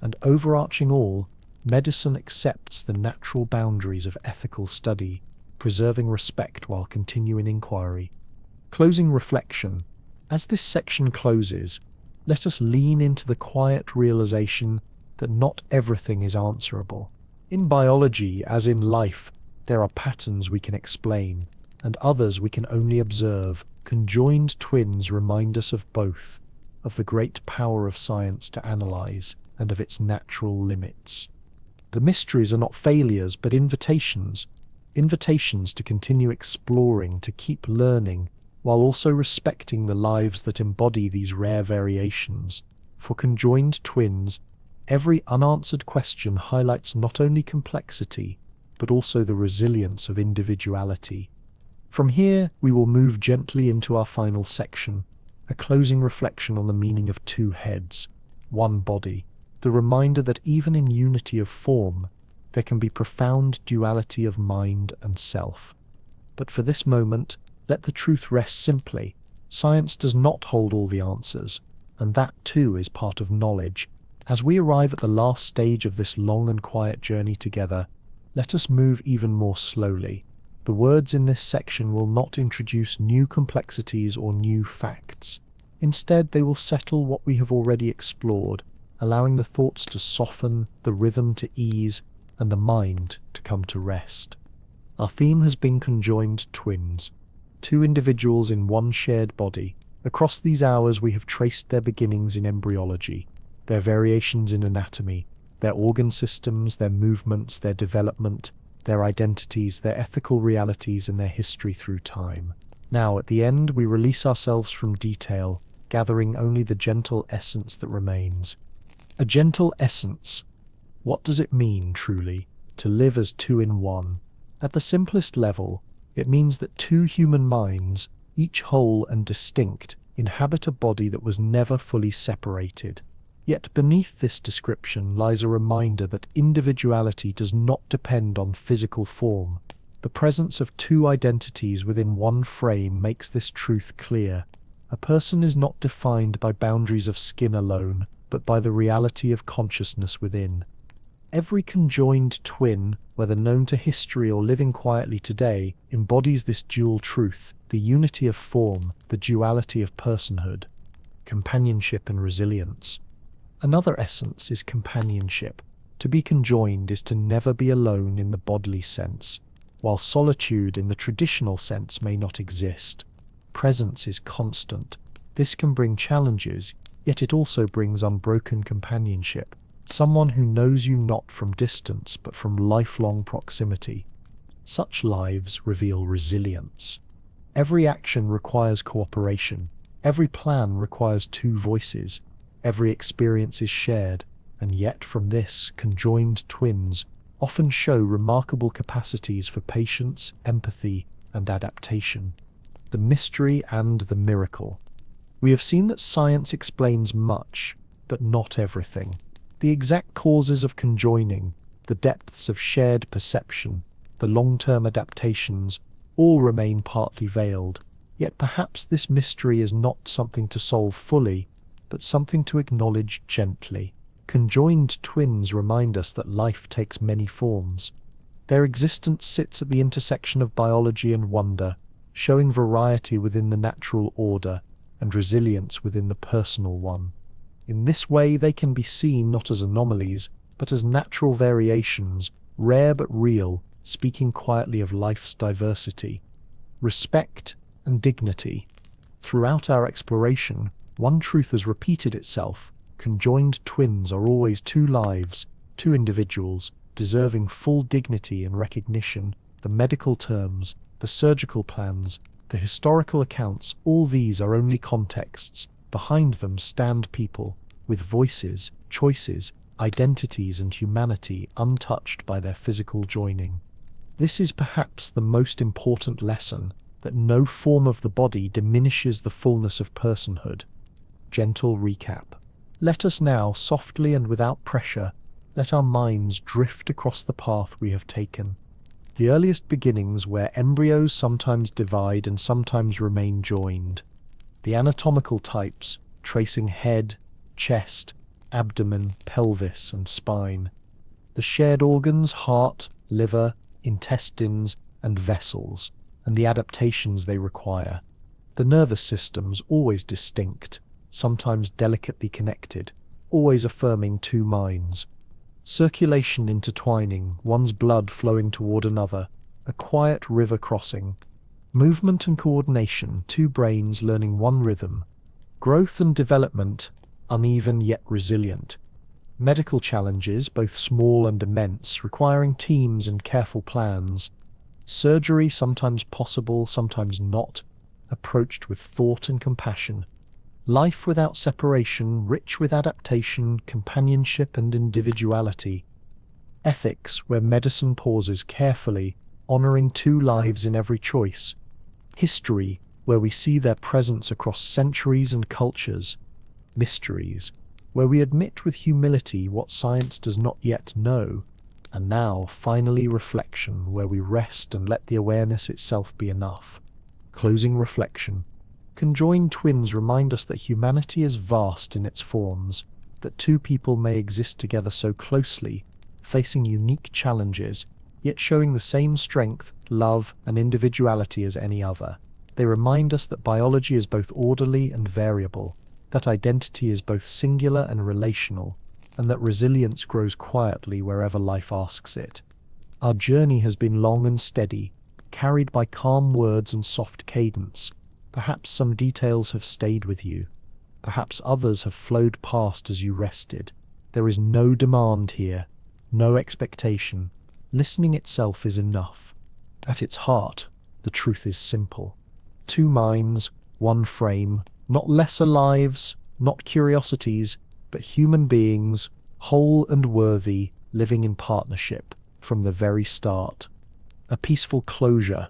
And overarching all, medicine accepts the natural boundaries of ethical study, preserving respect while continuing inquiry. Closing reflection. As this section closes, let us lean into the quiet realization that not everything is answerable. In biology, as in life, there are patterns we can explain, and others we can only observe. Conjoined twins remind us of both, of the great power of science to analyze, and of its natural limits. The mysteries are not failures, but invitations to continue exploring, to keep learning, while also respecting the lives that embody these rare variations. For conjoined twins, every unanswered question highlights not only complexity, but also the resilience of individuality. From here, we will move gently into our final section, a closing reflection on the meaning of two heads, one body, the reminder that even in unity of form, there can be profound duality of mind and self. But for this moment, let the truth rest simply. Science does not hold all the answers, and that too is part of knowledge. As we arrive at the last stage of this long and quiet journey together, let us move even more slowly. The words in this section will not introduce new complexities or new facts. Instead, they will settle what we have already explored, allowing the thoughts to soften, the rhythm to ease, and the mind to come to rest. Our theme has been conjoined twins, two individuals in one shared body. Across these hours we have traced their beginnings in embryology, their variations in anatomy, their organ systems, their movements, their development, their identities, their ethical realities, and their history through time. Now, at the end, we release ourselves from detail, gathering only the gentle essence that remains. A gentle essence. What does it mean, truly, to live as two in one? At the simplest level, it means that two human minds, each whole and distinct, inhabit a body that was never fully separated. Yet beneath this description lies a reminder that individuality does not depend on physical form. The presence of two identities within one frame makes this truth clear. A person is not defined by boundaries of skin alone, but by the reality of consciousness within. Every conjoined twin, whether known to history or living quietly today, embodies this dual truth, the unity of form, the duality of personhood, companionship and resilience. Another essence is companionship. To be conjoined is to never be alone in the bodily sense, while solitude in the traditional sense may not exist. Presence is constant. This can bring challenges, yet it also brings unbroken companionship. Someone who knows you not from distance but from lifelong proximity. Such lives reveal resilience. Every action requires cooperation. Every plan requires two voices. Every experience is shared, and yet from this, conjoined twins often show remarkable capacities for patience, empathy, and adaptation. The mystery and the miracle. We have seen that science explains much, but not everything. The exact causes of conjoining, the depths of shared perception, the long-term adaptations, all remain partly veiled. Yet perhaps this mystery is not something to solve fully, but something to acknowledge gently. Conjoined twins remind us that life takes many forms. Their existence sits at the intersection of biology and wonder, showing variety within the natural order and resilience within the personal one. In this way, they can be seen not as anomalies, but as natural variations, rare but real, speaking quietly of life's diversity, respect, and dignity. Throughout our exploration, one truth has repeated itself. Conjoined twins are always two lives, two individuals, deserving full dignity and recognition. The medical terms, the surgical plans, the historical accounts, all these are only contexts. Behind them stand people, with voices, choices, identities and humanity untouched by their physical joining. This is perhaps the most important lesson, that no form of the body diminishes the fullness of personhood. Gentle recap. Let us now, softly and without pressure, let our minds drift across the path we have taken. The earliest beginnings where embryos sometimes divide and sometimes remain joined. The anatomical types, tracing head, chest, abdomen, pelvis, and spine. The shared organs, heart, liver, intestines, and vessels, and the adaptations they require. The nervous systems, always distinct, sometimes delicately connected, always affirming two minds. Circulation intertwining, one's blood flowing toward another, a quiet river crossing. Movement and coordination, two brains learning one rhythm. Growth and development, uneven yet resilient. Medical challenges, both small and immense, requiring teams and careful plans. Surgery, sometimes possible, sometimes not, approached with thought and compassion. Life without separation, rich with adaptation, companionship and individuality. Ethics, where medicine pauses carefully, honoring two lives in every choice. History, where we see their presence across centuries and cultures. Mysteries, where we admit with humility what science does not yet know. And now, finally, reflection, where we rest and let the awareness itself be enough. Closing reflection. Conjoined twins remind us that humanity is vast in its forms, that two people may exist together so closely, facing unique challenges, yet showing the same strength, love, and individuality as any other. They remind us that biology is both orderly and variable, that identity is both singular and relational, and that resilience grows quietly wherever life asks it. Our journey has been long and steady, carried by calm words and soft cadence. Perhaps some details have stayed with you. Perhaps others have flowed past as you rested. There is no demand here, no expectation. Listening itself is enough. At its heart, the truth is simple. Two minds, one frame, not lesser lives, not curiosities, but human beings, whole and worthy, living in partnership from the very start. A peaceful closure.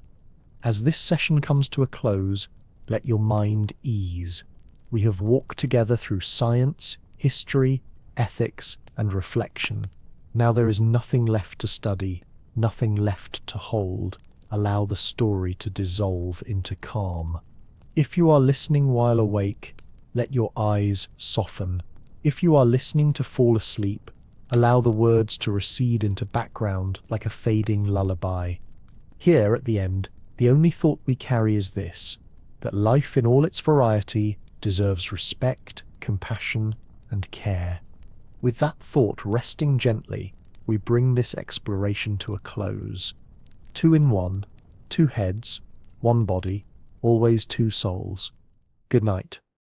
As this session comes to a close, let your mind ease. We have walked together through science, history, ethics, and reflection. Now there is nothing left to study, nothing left to hold. Allow the story to dissolve into calm. If you are listening while awake, let your eyes soften. If you are listening to fall asleep, allow the words to recede into background like a fading lullaby. Here, at the end, the only thought we carry is this: that life in all its variety deserves respect, compassion, and care. With that thought resting gently, we bring this exploration to a close. Two in one, two heads, one body, always two souls. Good night.